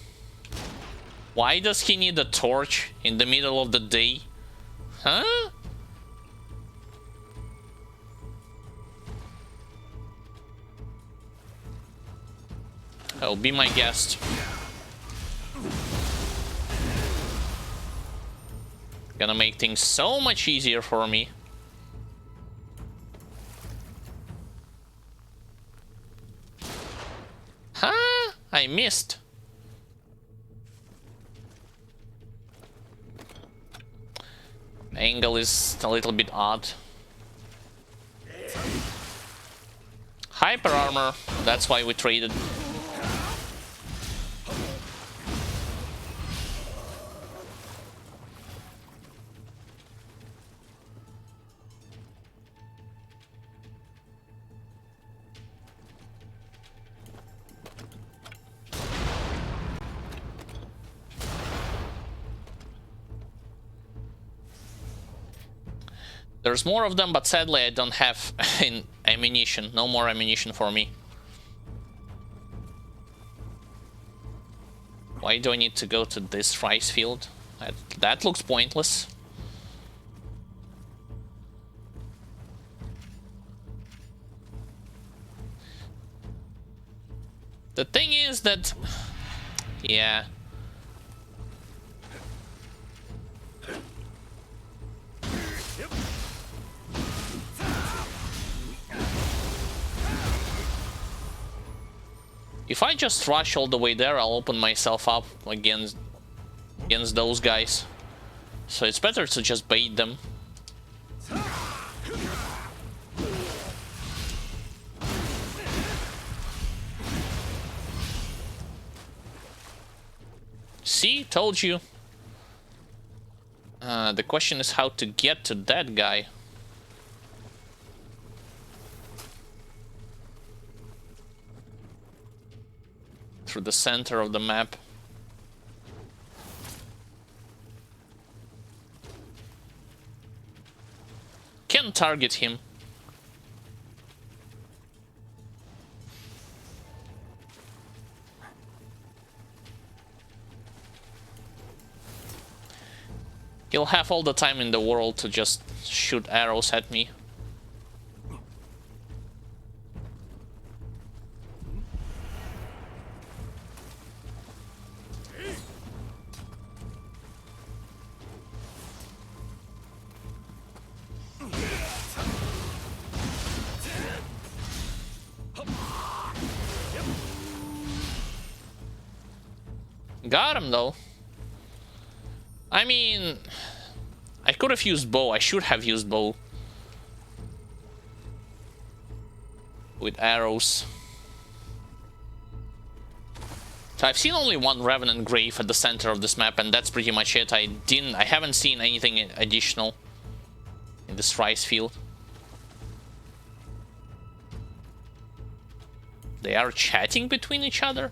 Speaker 1: Why does he need a torch in the middle of the day? Huh? Oh, be my guest. Gonna make things so much easier for me. Huh? I missed. Angle is a little bit odd. Hyper armor, that's why we traded. There's more of them, but sadly I don't have ammunition. No more ammunition for me. Why do I need to go to this rice field? That looks pointless. The thing is that... yeah. If I just rush all the way there, I'll open myself up against those guys. So it's better to just bait them. See? Told you. The question is how to get to that guy. Through the center of the map. Can target him. He'll have all the time in the world to just shoot arrows at me. Got him though. I mean, I could have used bow. I should have used bow. With arrows. So I've seen only one Revenant Grave at the center of this map, and that's pretty much it. I haven't seen anything additional in this rice field. They are chatting between each other.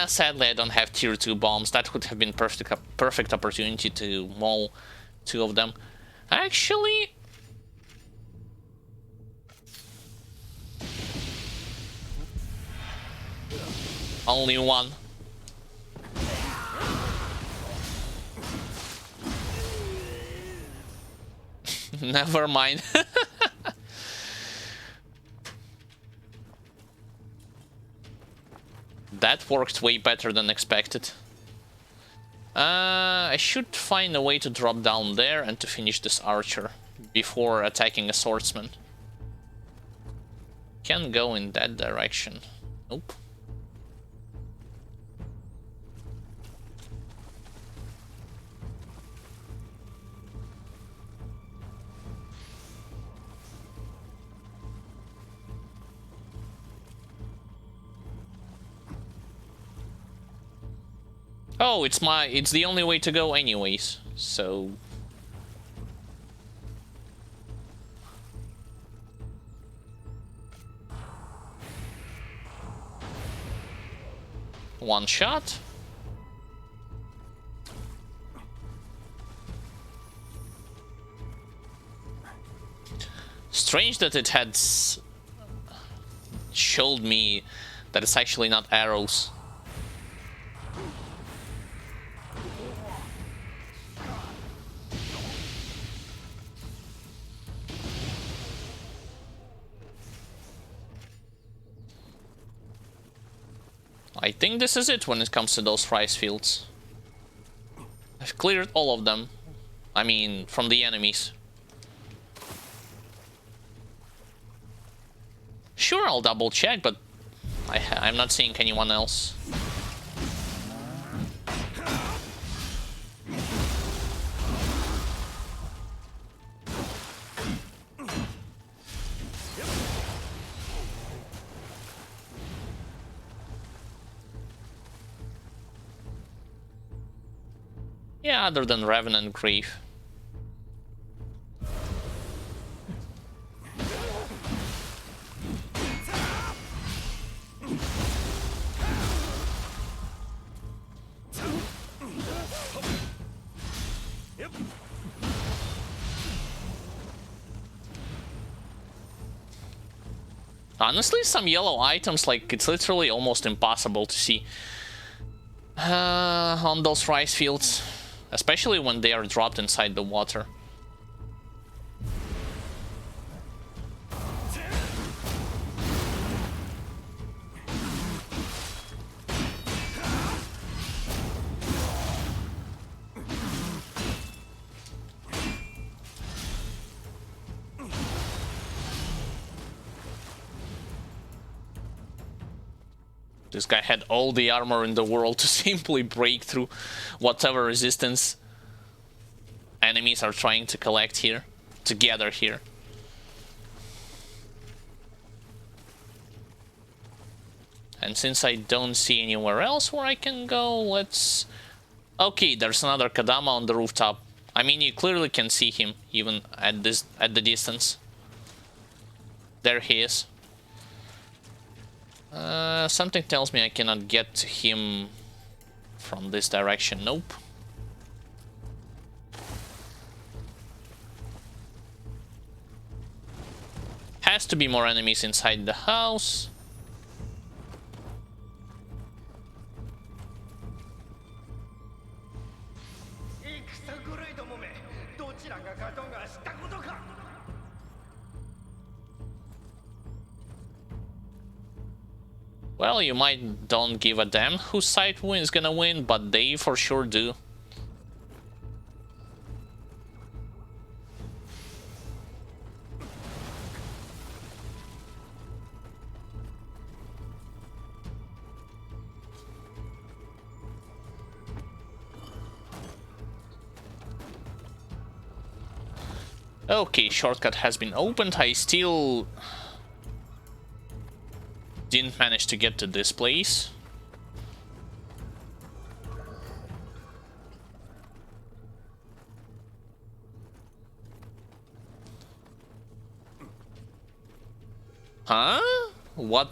Speaker 1: Sadly, I don't have tier 2 bombs. That would have been perfect opportunity to maul two of them. Actually... only one. Never mind. That worked way better than expected. I should find a way to drop down there and to finish this archer before attacking a swordsman. Can't go in that direction. Nope. Oh, it's the only way to go anyways, so... One shot. Strange that it had showed me that it's actually not arrows. I think this is it when it comes to those rice fields. I've cleared all of them. I mean, from the enemies. Sure, I'll double check, but I'm not seeing anyone else. Yeah, other than Revenant Grief. Honestly, some yellow items, like, it's literally almost impossible to see on those rice fields. Especially when they are dropped inside the water. This guy had all the armor in the world to simply break through whatever resistance enemies are trying to collect here, to gather here. And since I don't see anywhere else where I can go, let's... Okay, there's another Kadama on the rooftop. I mean, you clearly can see him, even at the distance. There he is. Something tells me I cannot get to him from this direction. Nope. Has to be more enemies inside the house. Well, you might don't give a damn whose side is gonna win, but they for sure do. Okay, shortcut has been opened. I still didn't manage to get to this place. Huh? What?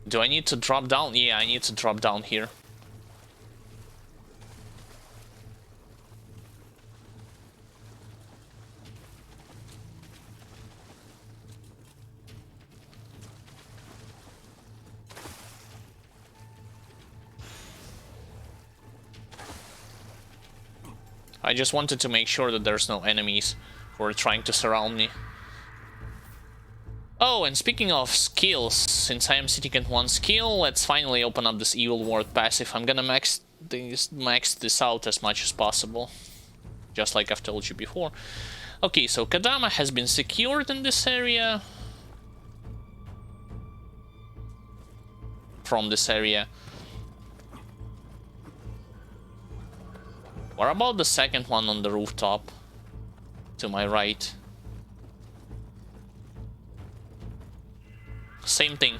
Speaker 1: Do I need to drop down? Yeah, I need to drop down here. I just wanted to make sure that there's no enemies who are trying to surround me. Oh, and speaking of skills, since I am sitting at 1 skill, let's finally open up this Evil Ward passive. I'm gonna max this out as much as possible, just like I've told you before. Okay, so Kadama has been secured in this area. From this area. What about the second one on the rooftop? To my right. Same thing.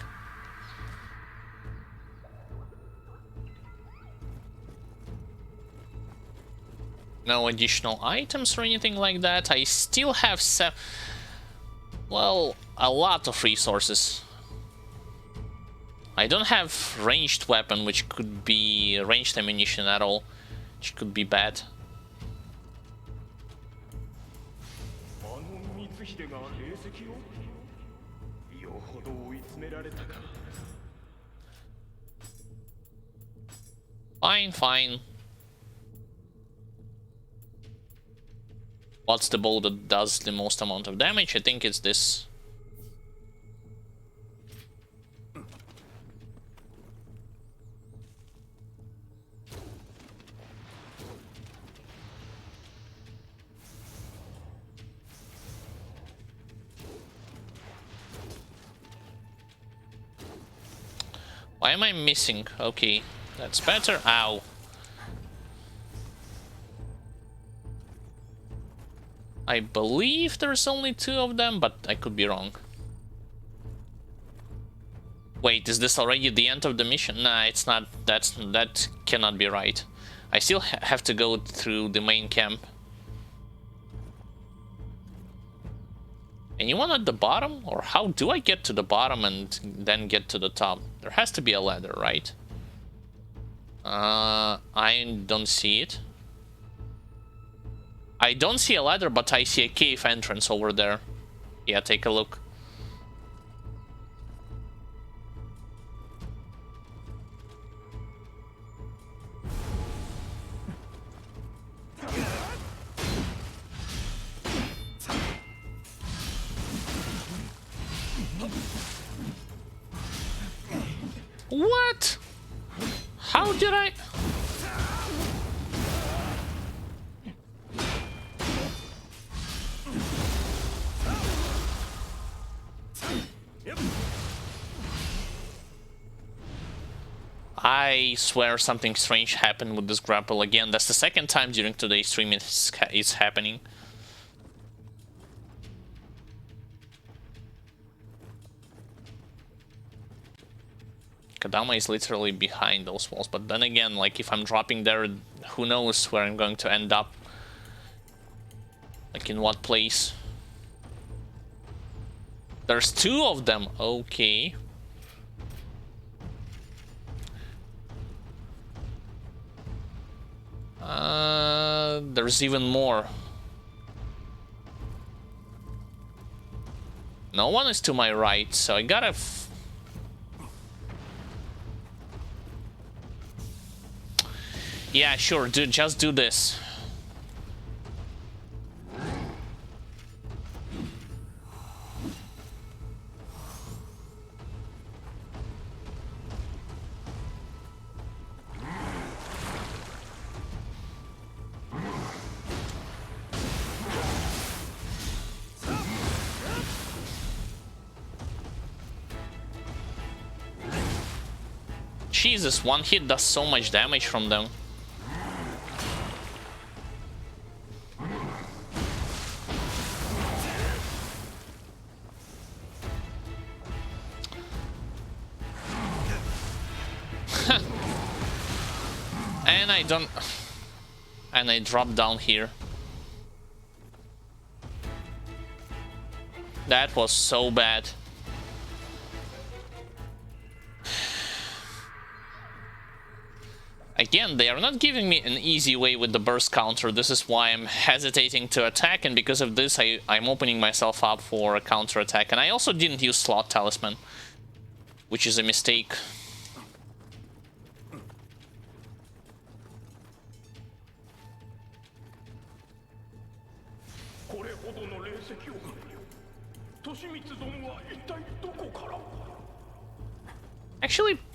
Speaker 1: No additional items or anything like that. I still have well, a lot of resources. I don't have ranged weapon, which could be ranged ammunition at all, which could be bad. Fine, fine. What's the bow that does the most amount of damage? I think it's this. Why am I missing? Okay, that's better. Ow. I believe there's only 2 of them, but I could be wrong. Wait, is this already the end of the mission? Nah, it's not. That cannot be right. I still have to go through the main camp. Anyone at the bottom? Or how do I get to the bottom and then get to the top? There has to be a ladder, right? I don't see it. I don't see a ladder, but I see a cave entrance over there. Yeah, take a look. What? How did I... I swear something strange happened with this grapple again. That's the second time during today's stream it's happening. Kadama is literally behind those walls, but then again, like, if I'm dropping there, who knows where I'm going to end up? Like, in what place? There's 2 of them, okay. There's even more. No one is to my right, so I gotta... Yeah, sure, just do this. Jesus, one hit does so much damage from them. And I don't... And I drop down here. That was so bad. Again, they are not giving me an easy way with the burst counter. This is why I'm hesitating to attack, and because of this I'm opening myself up for a counter attack. And I also didn't use slot talisman, which is a mistake.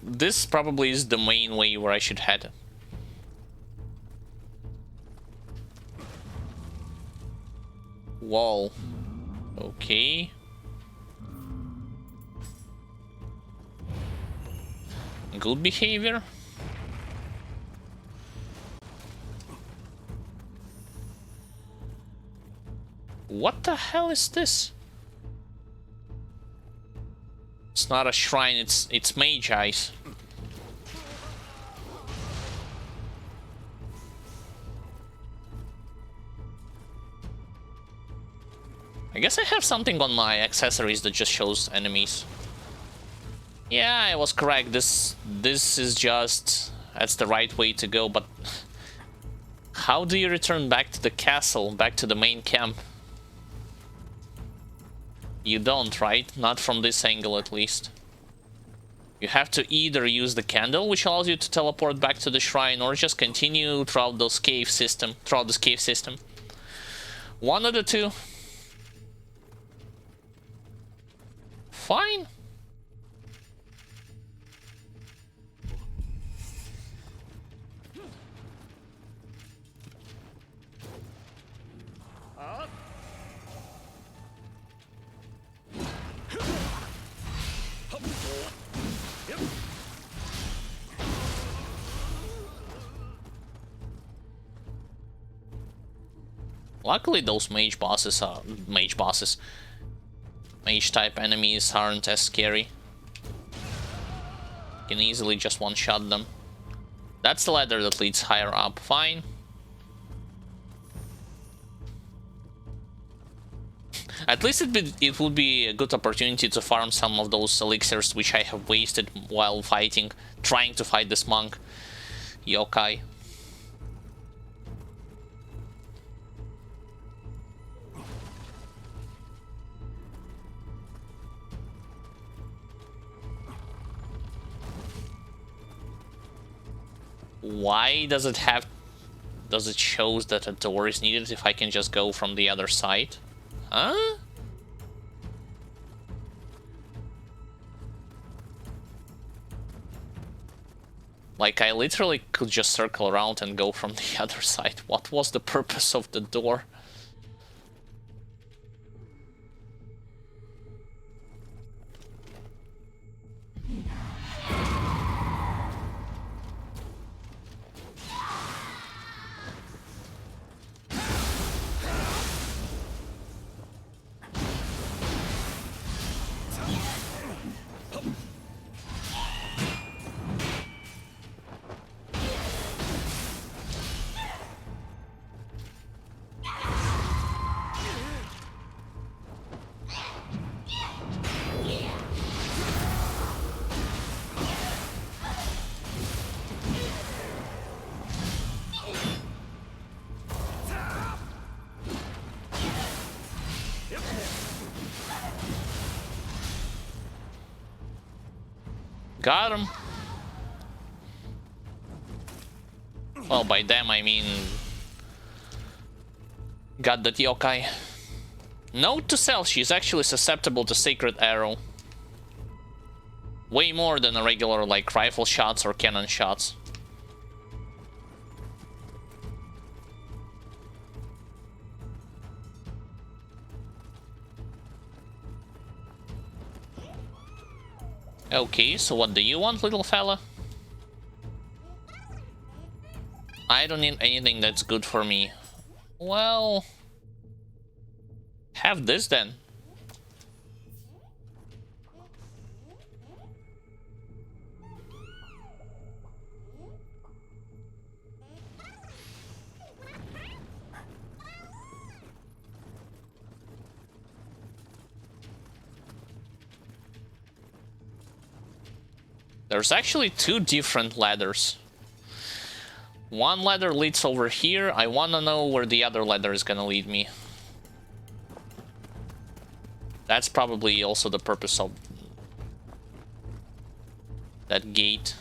Speaker 1: this probably is the main way where I should head. Wall. Okay. Good behavior. What the hell is this? It's not a shrine, it's mage eyes. I guess I have something on my accessories that just shows enemies. Yeah, I was correct. This is just... that's the right way to go, but... how do you return back to the castle, back to the main camp? You don't, right? Not from this angle, at least. You have to either use the candle, which allows you to teleport back to the shrine, or just continue throughout this cave system. One of the two. Fine. Luckily, those mage type enemies aren't as scary. You can easily just one-shot them. That's the ladder that leads higher up. Fine. At least it would be a good opportunity to farm some of those elixirs which I have wasted while trying to fight this monk yokai. Why does it shows that a door is needed if I can just go from the other side? Huh? Like, I literally could just circle around and go from the other side. What was the purpose of the door? Got him. Well, by them I mean... got that yokai. Note to self, she's actually susceptible to Sacred Arrow. Way more than a regular, like, rifle shots or cannon shots. Okay, so what do you want, little fella? I don't need anything that's good for me. Well... have this then. There's actually two different ladders. One ladder leads over here. I wanna know where the other ladder is gonna lead me. That's probably also the purpose of that gate.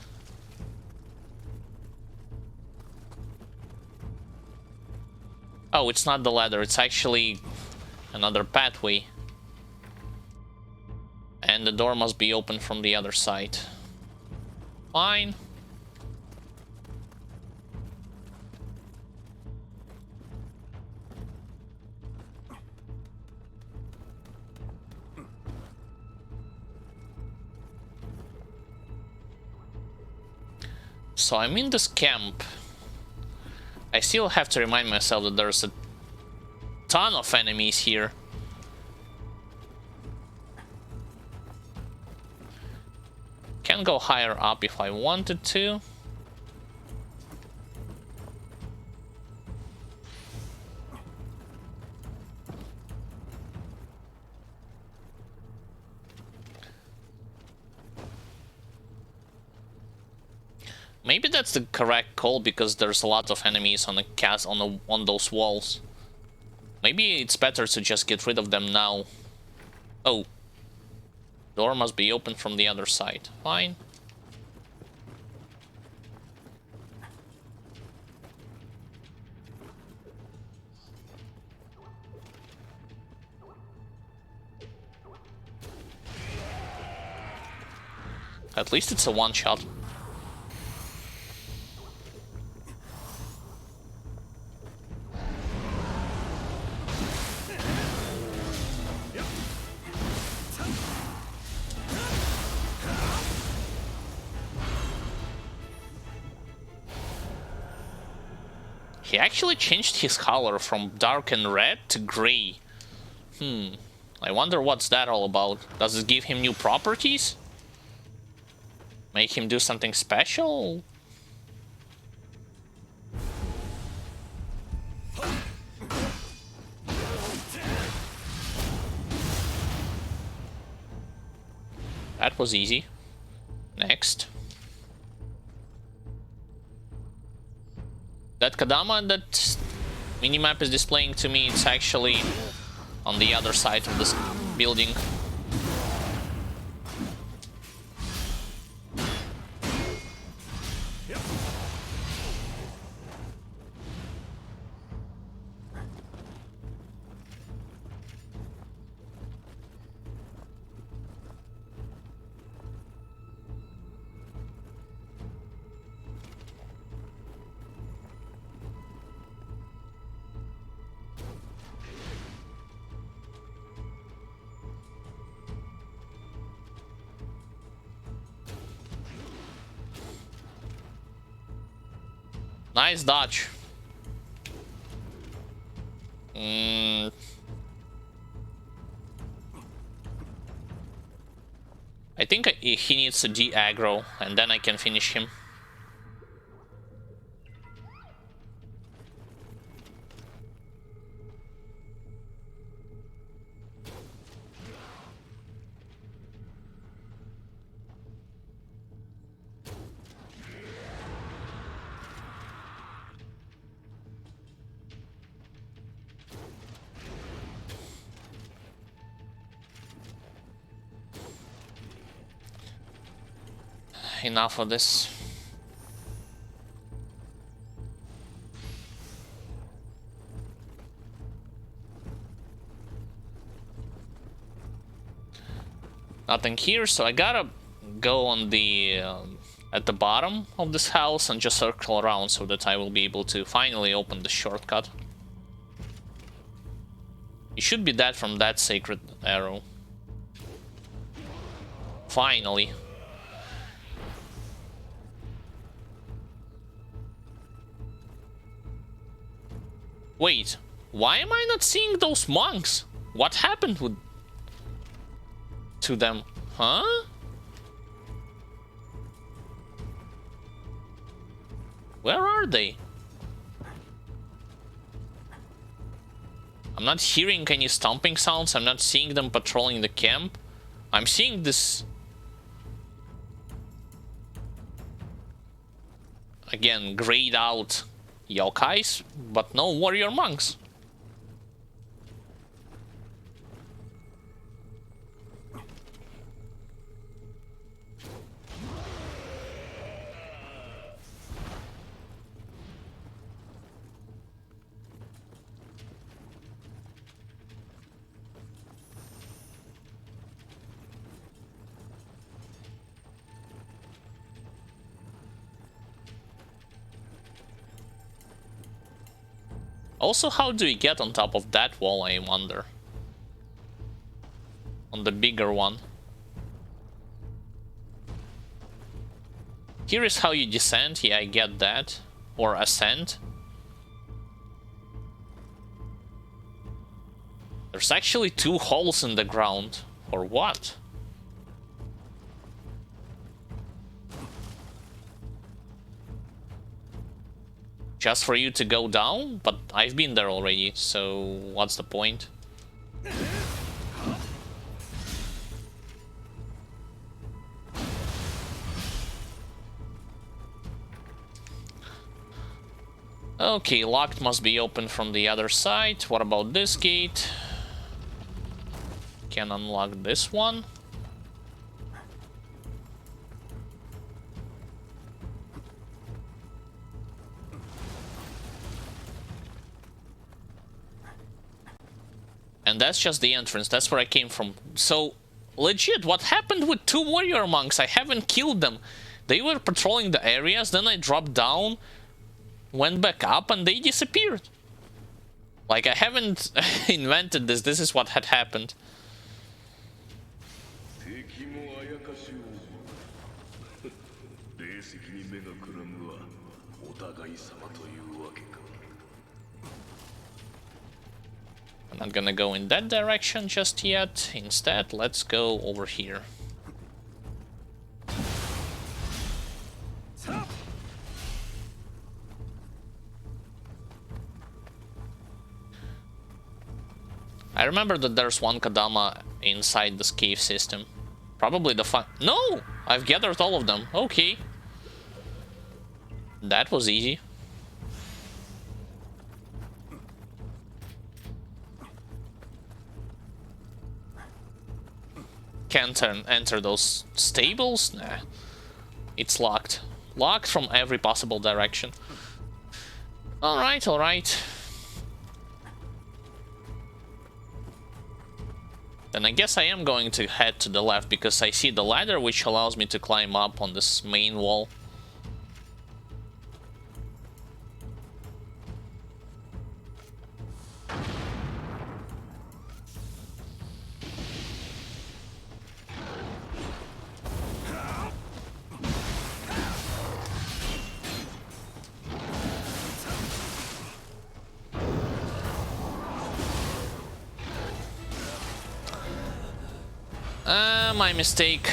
Speaker 1: Oh, it's not the ladder, it's actually another pathway. And the door must be open from the other side. Fine. So I'm in this camp. I still have to remind myself that there's a ton of enemies here. Can go higher up if I wanted to. Maybe that's the correct call because there's a lot of enemies on the on those walls. Maybe it's better to just get rid of them now. Oh. Door must be open from the other side. Fine. At least it's a one-shot. He actually changed his color from dark and red to gray. I wonder what's that all about. Does it give him new properties? Make him do something special? That was easy. Next. That Kadama that minimap is displaying to me, it's actually on the other side of this building. Nice dodge. I think he needs to de-aggro, and then I can finish him. Enough of this. Nothing here, so I gotta go on the at the bottom of this house and just circle around so that I will be able to finally open the shortcut. It should be that from that sacred arrow. Finally. Wait, why am I not seeing those monks? What happened to them? Huh? Where are they? I'm not hearing any stomping sounds. I'm not seeing them patrolling the camp. I'm seeing this... Again, grayed out yokais, but no warrior monks. Also, how do we get on top of that wall, I wonder? On the bigger one. Here is how you descend, yeah, I get that. Or ascend. There's actually 2 holes in the ground. For what? Just for you to go down? But I've been there already, so what's the point? Okay, locked must be open from the other side. What about this gate? Can unlock this one. And that's just the entrance, that's where I came from. So, legit, what happened with 2 warrior monks? I haven't killed them. They were patrolling the areas, then I dropped down, went back up, and they disappeared. Like, I haven't invented this, this is what had happened. I'm not gonna go in that direction just yet. Instead, let's go over here. I remember that there's one Kadama inside this cave system. Probably the No! I've gathered all of them. Okay. That was easy. Can't enter those stables? Nah. It's locked. Locked from every possible direction. Alright, alright. Then I guess I am going to head to the left because I see the ladder which allows me to climb up on this main wall. My mistake.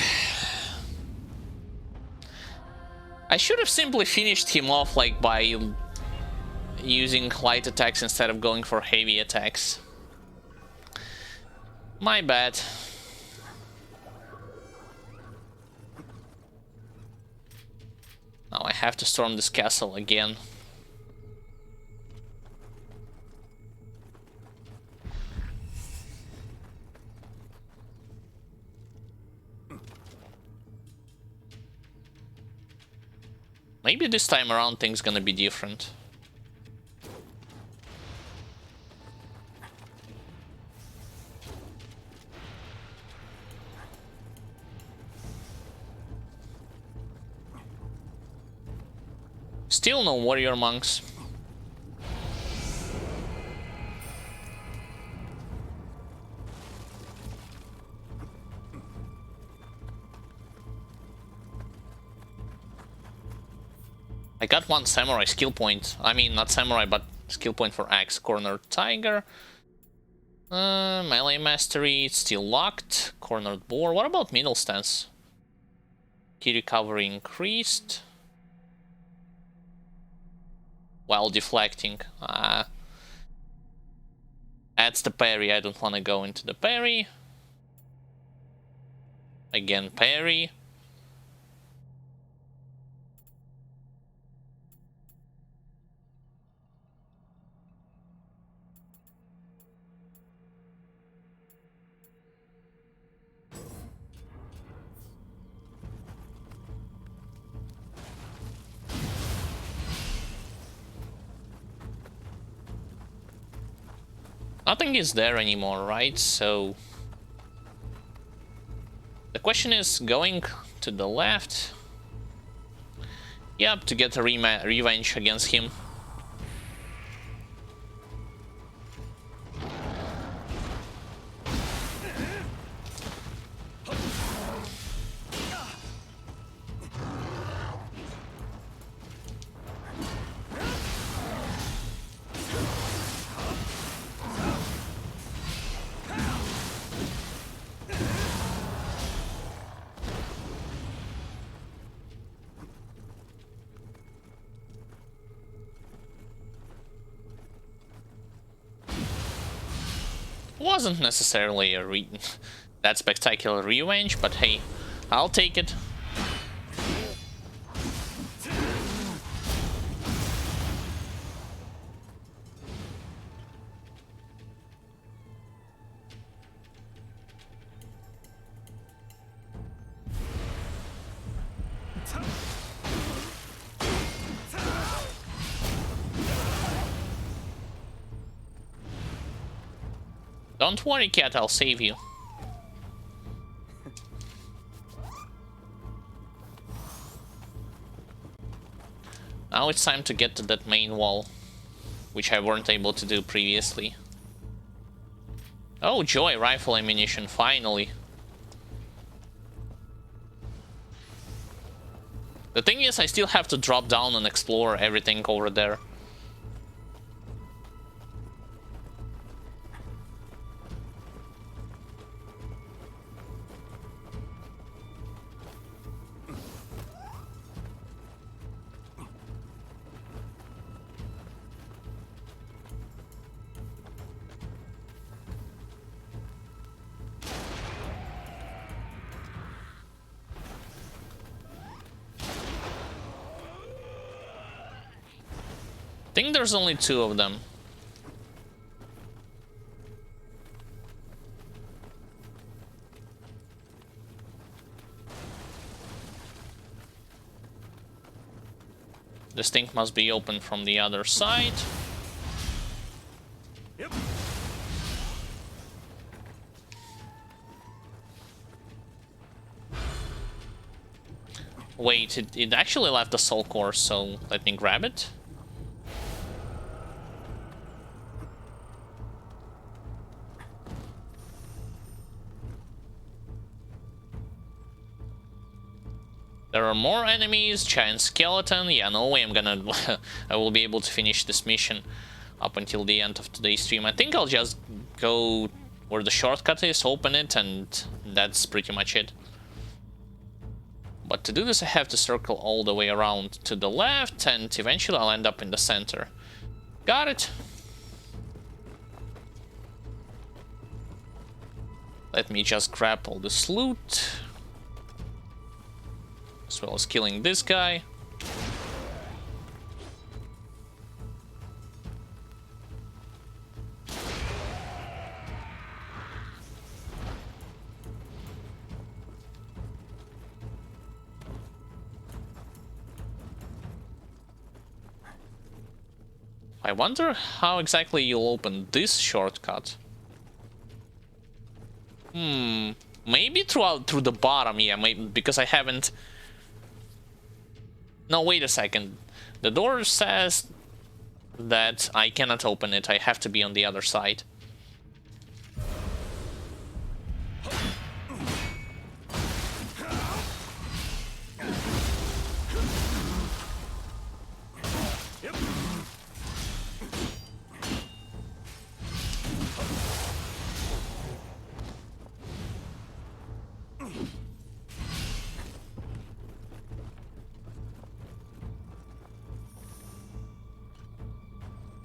Speaker 1: I should have simply finished him off like by using light attacks instead of going for heavy attacks. My bad. Now I have to storm this castle again. Maybe this time around things gonna be different. Still no warrior monks. I got 1 samurai skill point. I mean, not samurai, but skill point for axe. Cornered tiger. Melee mastery, it's still locked. Cornered boar. What about middle stance? Key recovery increased. While deflecting. Adds the parry. I don't want to go into the parry. Again, parry. Nothing is there anymore, right? So the question is going to the left. Yep, to get a revenge against him. Wasn't necessarily a that spectacular revenge, but hey, I'll take it. Don't worry, cat, I'll save you. Now it's time to get to that main wall, which I weren't able to do previously. Oh joy, rifle ammunition, finally. The thing is, I still have to drop down and explore everything over there. I think there's only 2 of them. This thing must be open from the other side.
Speaker 3: Yep.
Speaker 1: Wait, it actually left the soul core, so let me grab it. There are more enemies, giant skeleton. Yeah, no way I'm gonna... I will be able to finish this mission up until the end of today's stream. I think I'll just go where the shortcut is, open it, and that's pretty much it. But to do this, I have to circle all the way around to the left, and eventually I'll end up in the center. Got it. Let me just grab all this loot, as well as killing this guy. I wonder how exactly you'll open this shortcut. Maybe through the bottom, yeah, maybe, because I haven't... No, wait a second. The door says that I cannot open it. I have to be on the other side.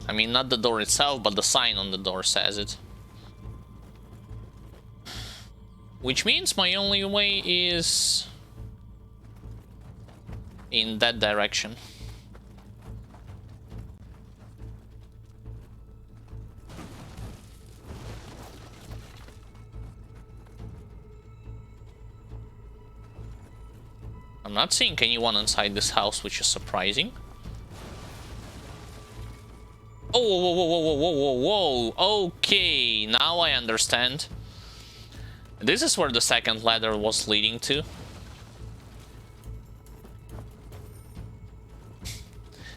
Speaker 1: I mean, not the door itself, but the sign on the door says it. Which means my only way is in that direction. I'm not seeing anyone inside this house, which is surprising. Oh, whoa, whoa, whoa, whoa, whoa, whoa, whoa. Okay, now I understand. This is where the second ladder was leading to.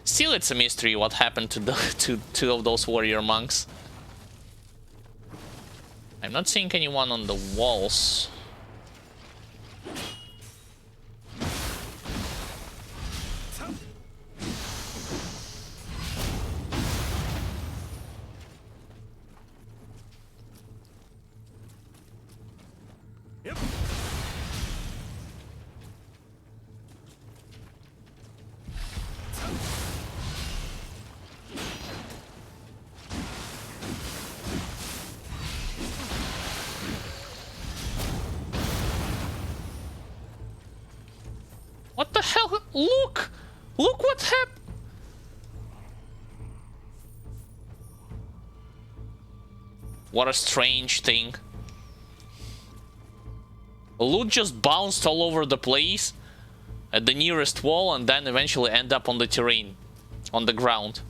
Speaker 1: Still, it's a mystery what happened to the to 2 of those warrior monks. I'm not seeing anyone on the walls.
Speaker 3: Yep.
Speaker 1: Look! Look what happened! What a strange thing. Loot just bounced all over the place at the nearest wall and then eventually end up on the terrain, on the ground.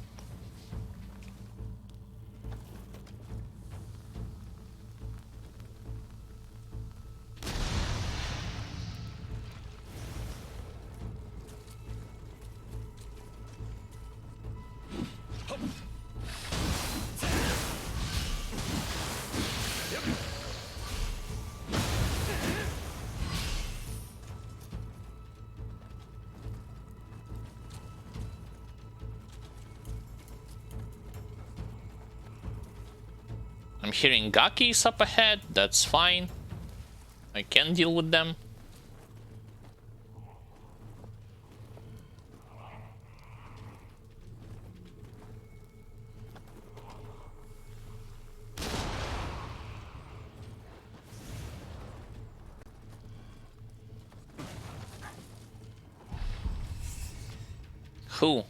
Speaker 1: I'm hearing Gakis up ahead, that's fine. I can deal with them. Who?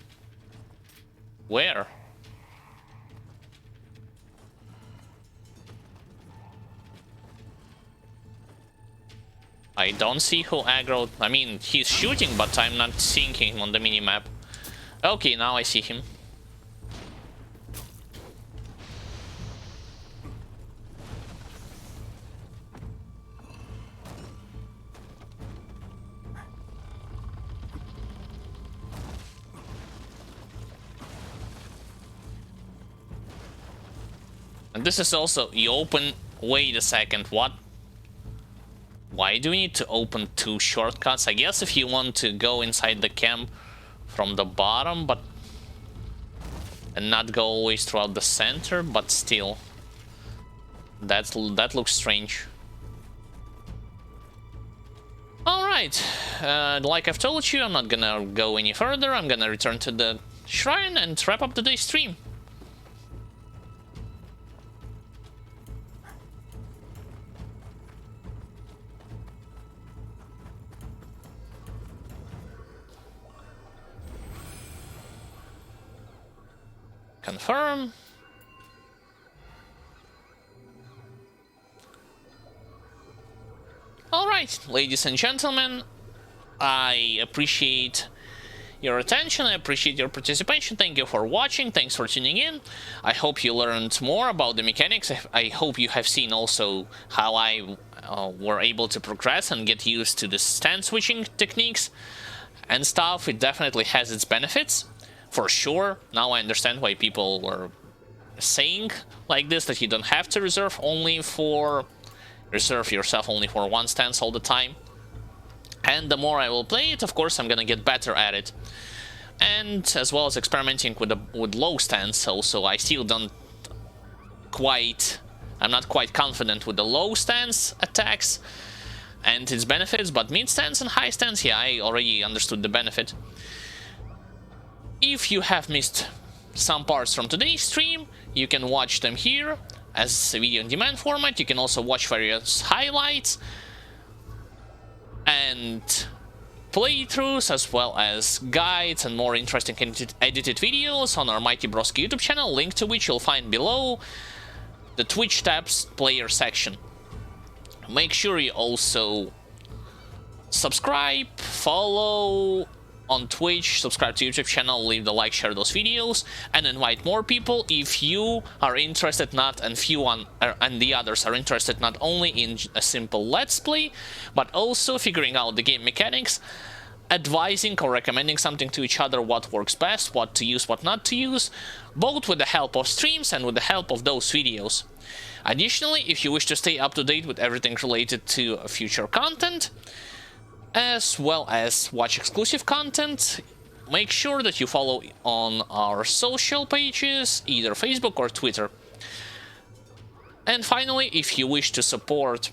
Speaker 1: Where? I don't see who aggroed. I mean, he's shooting, but I'm not seeing him on the minimap. Okay, now I see him. And this is also, you open, wait a second, what? Why do we need to open two shortcuts? I guess if you want to go inside the camp from the bottom, but and not go always throughout the center, but still, that looks strange. Alright, like I've told you, I'm not gonna go any further. I'm gonna return to the shrine and wrap up the day's stream. Confirm. Alright, ladies and gentlemen, I appreciate your attention, I appreciate your participation, thank you for watching, thanks for tuning in. I hope you learned more about the mechanics. I hope you have seen also how I were able to progress and get used to the stand switching techniques and stuff. It definitely has its benefits. For sure, now I understand why people were saying like this, that you don't have to reserve yourself only for one stance all the time. And the more I will play it, of course, I'm gonna get better at it. And as well as experimenting with low stance also. I still don't quite... I'm not quite confident with the low stance attacks and its benefits, but mid stance and high stance, yeah, I already understood the benefit. If you have missed some parts from today's stream, you can watch them here as a video on demand format. You can also watch various highlights and playthroughs, as well as guides and more interesting edited videos on our MightyBrosky YouTube channel, link to which you'll find below the Twitch tab's player section. Make sure you also subscribe, follow on Twitch, subscribe to YouTube channel, leave the like, share those videos, and invite more people if you are interested and the others are interested not only in a simple let's play, but also figuring out the game mechanics, advising or recommending something to each other, what works best, what to use, what not to use, both with the help of streams and with the help of those videos. Additionally, if you wish to stay up to date with everything related to future content, as well as watch exclusive content, make sure that you follow on our social pages, either Facebook or Twitter. And finally, if you wish to support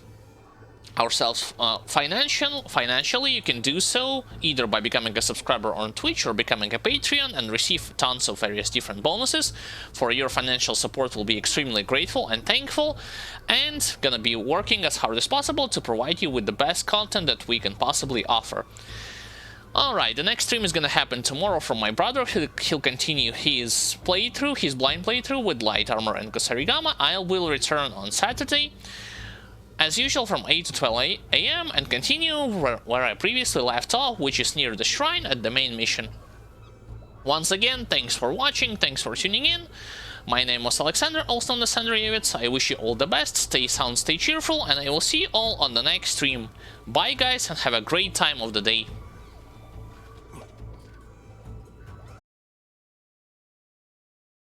Speaker 1: ourselves financially, you can do so either by becoming a subscriber on Twitch or becoming a Patreon and receive tons of various different bonuses. For your financial support, we'll be extremely grateful and thankful, and gonna be working as hard as possible to provide you with the best content that we can possibly offer. Alright, the next stream is gonna happen tomorrow from my brother. He'll continue his playthrough, his blind playthrough with Light Armor and Kusarigama. I will return on Saturday, as usual, from 8 to 12 AM, and continue where I previously left off, which is near the shrine at the main mission. Once again, thanks for watching, thanks for tuning in. My name was Alexander, also known as Xandrevets. I wish you all the best, stay sound, stay cheerful, and I will see you all on the next stream. Bye guys, and have a great time of the day.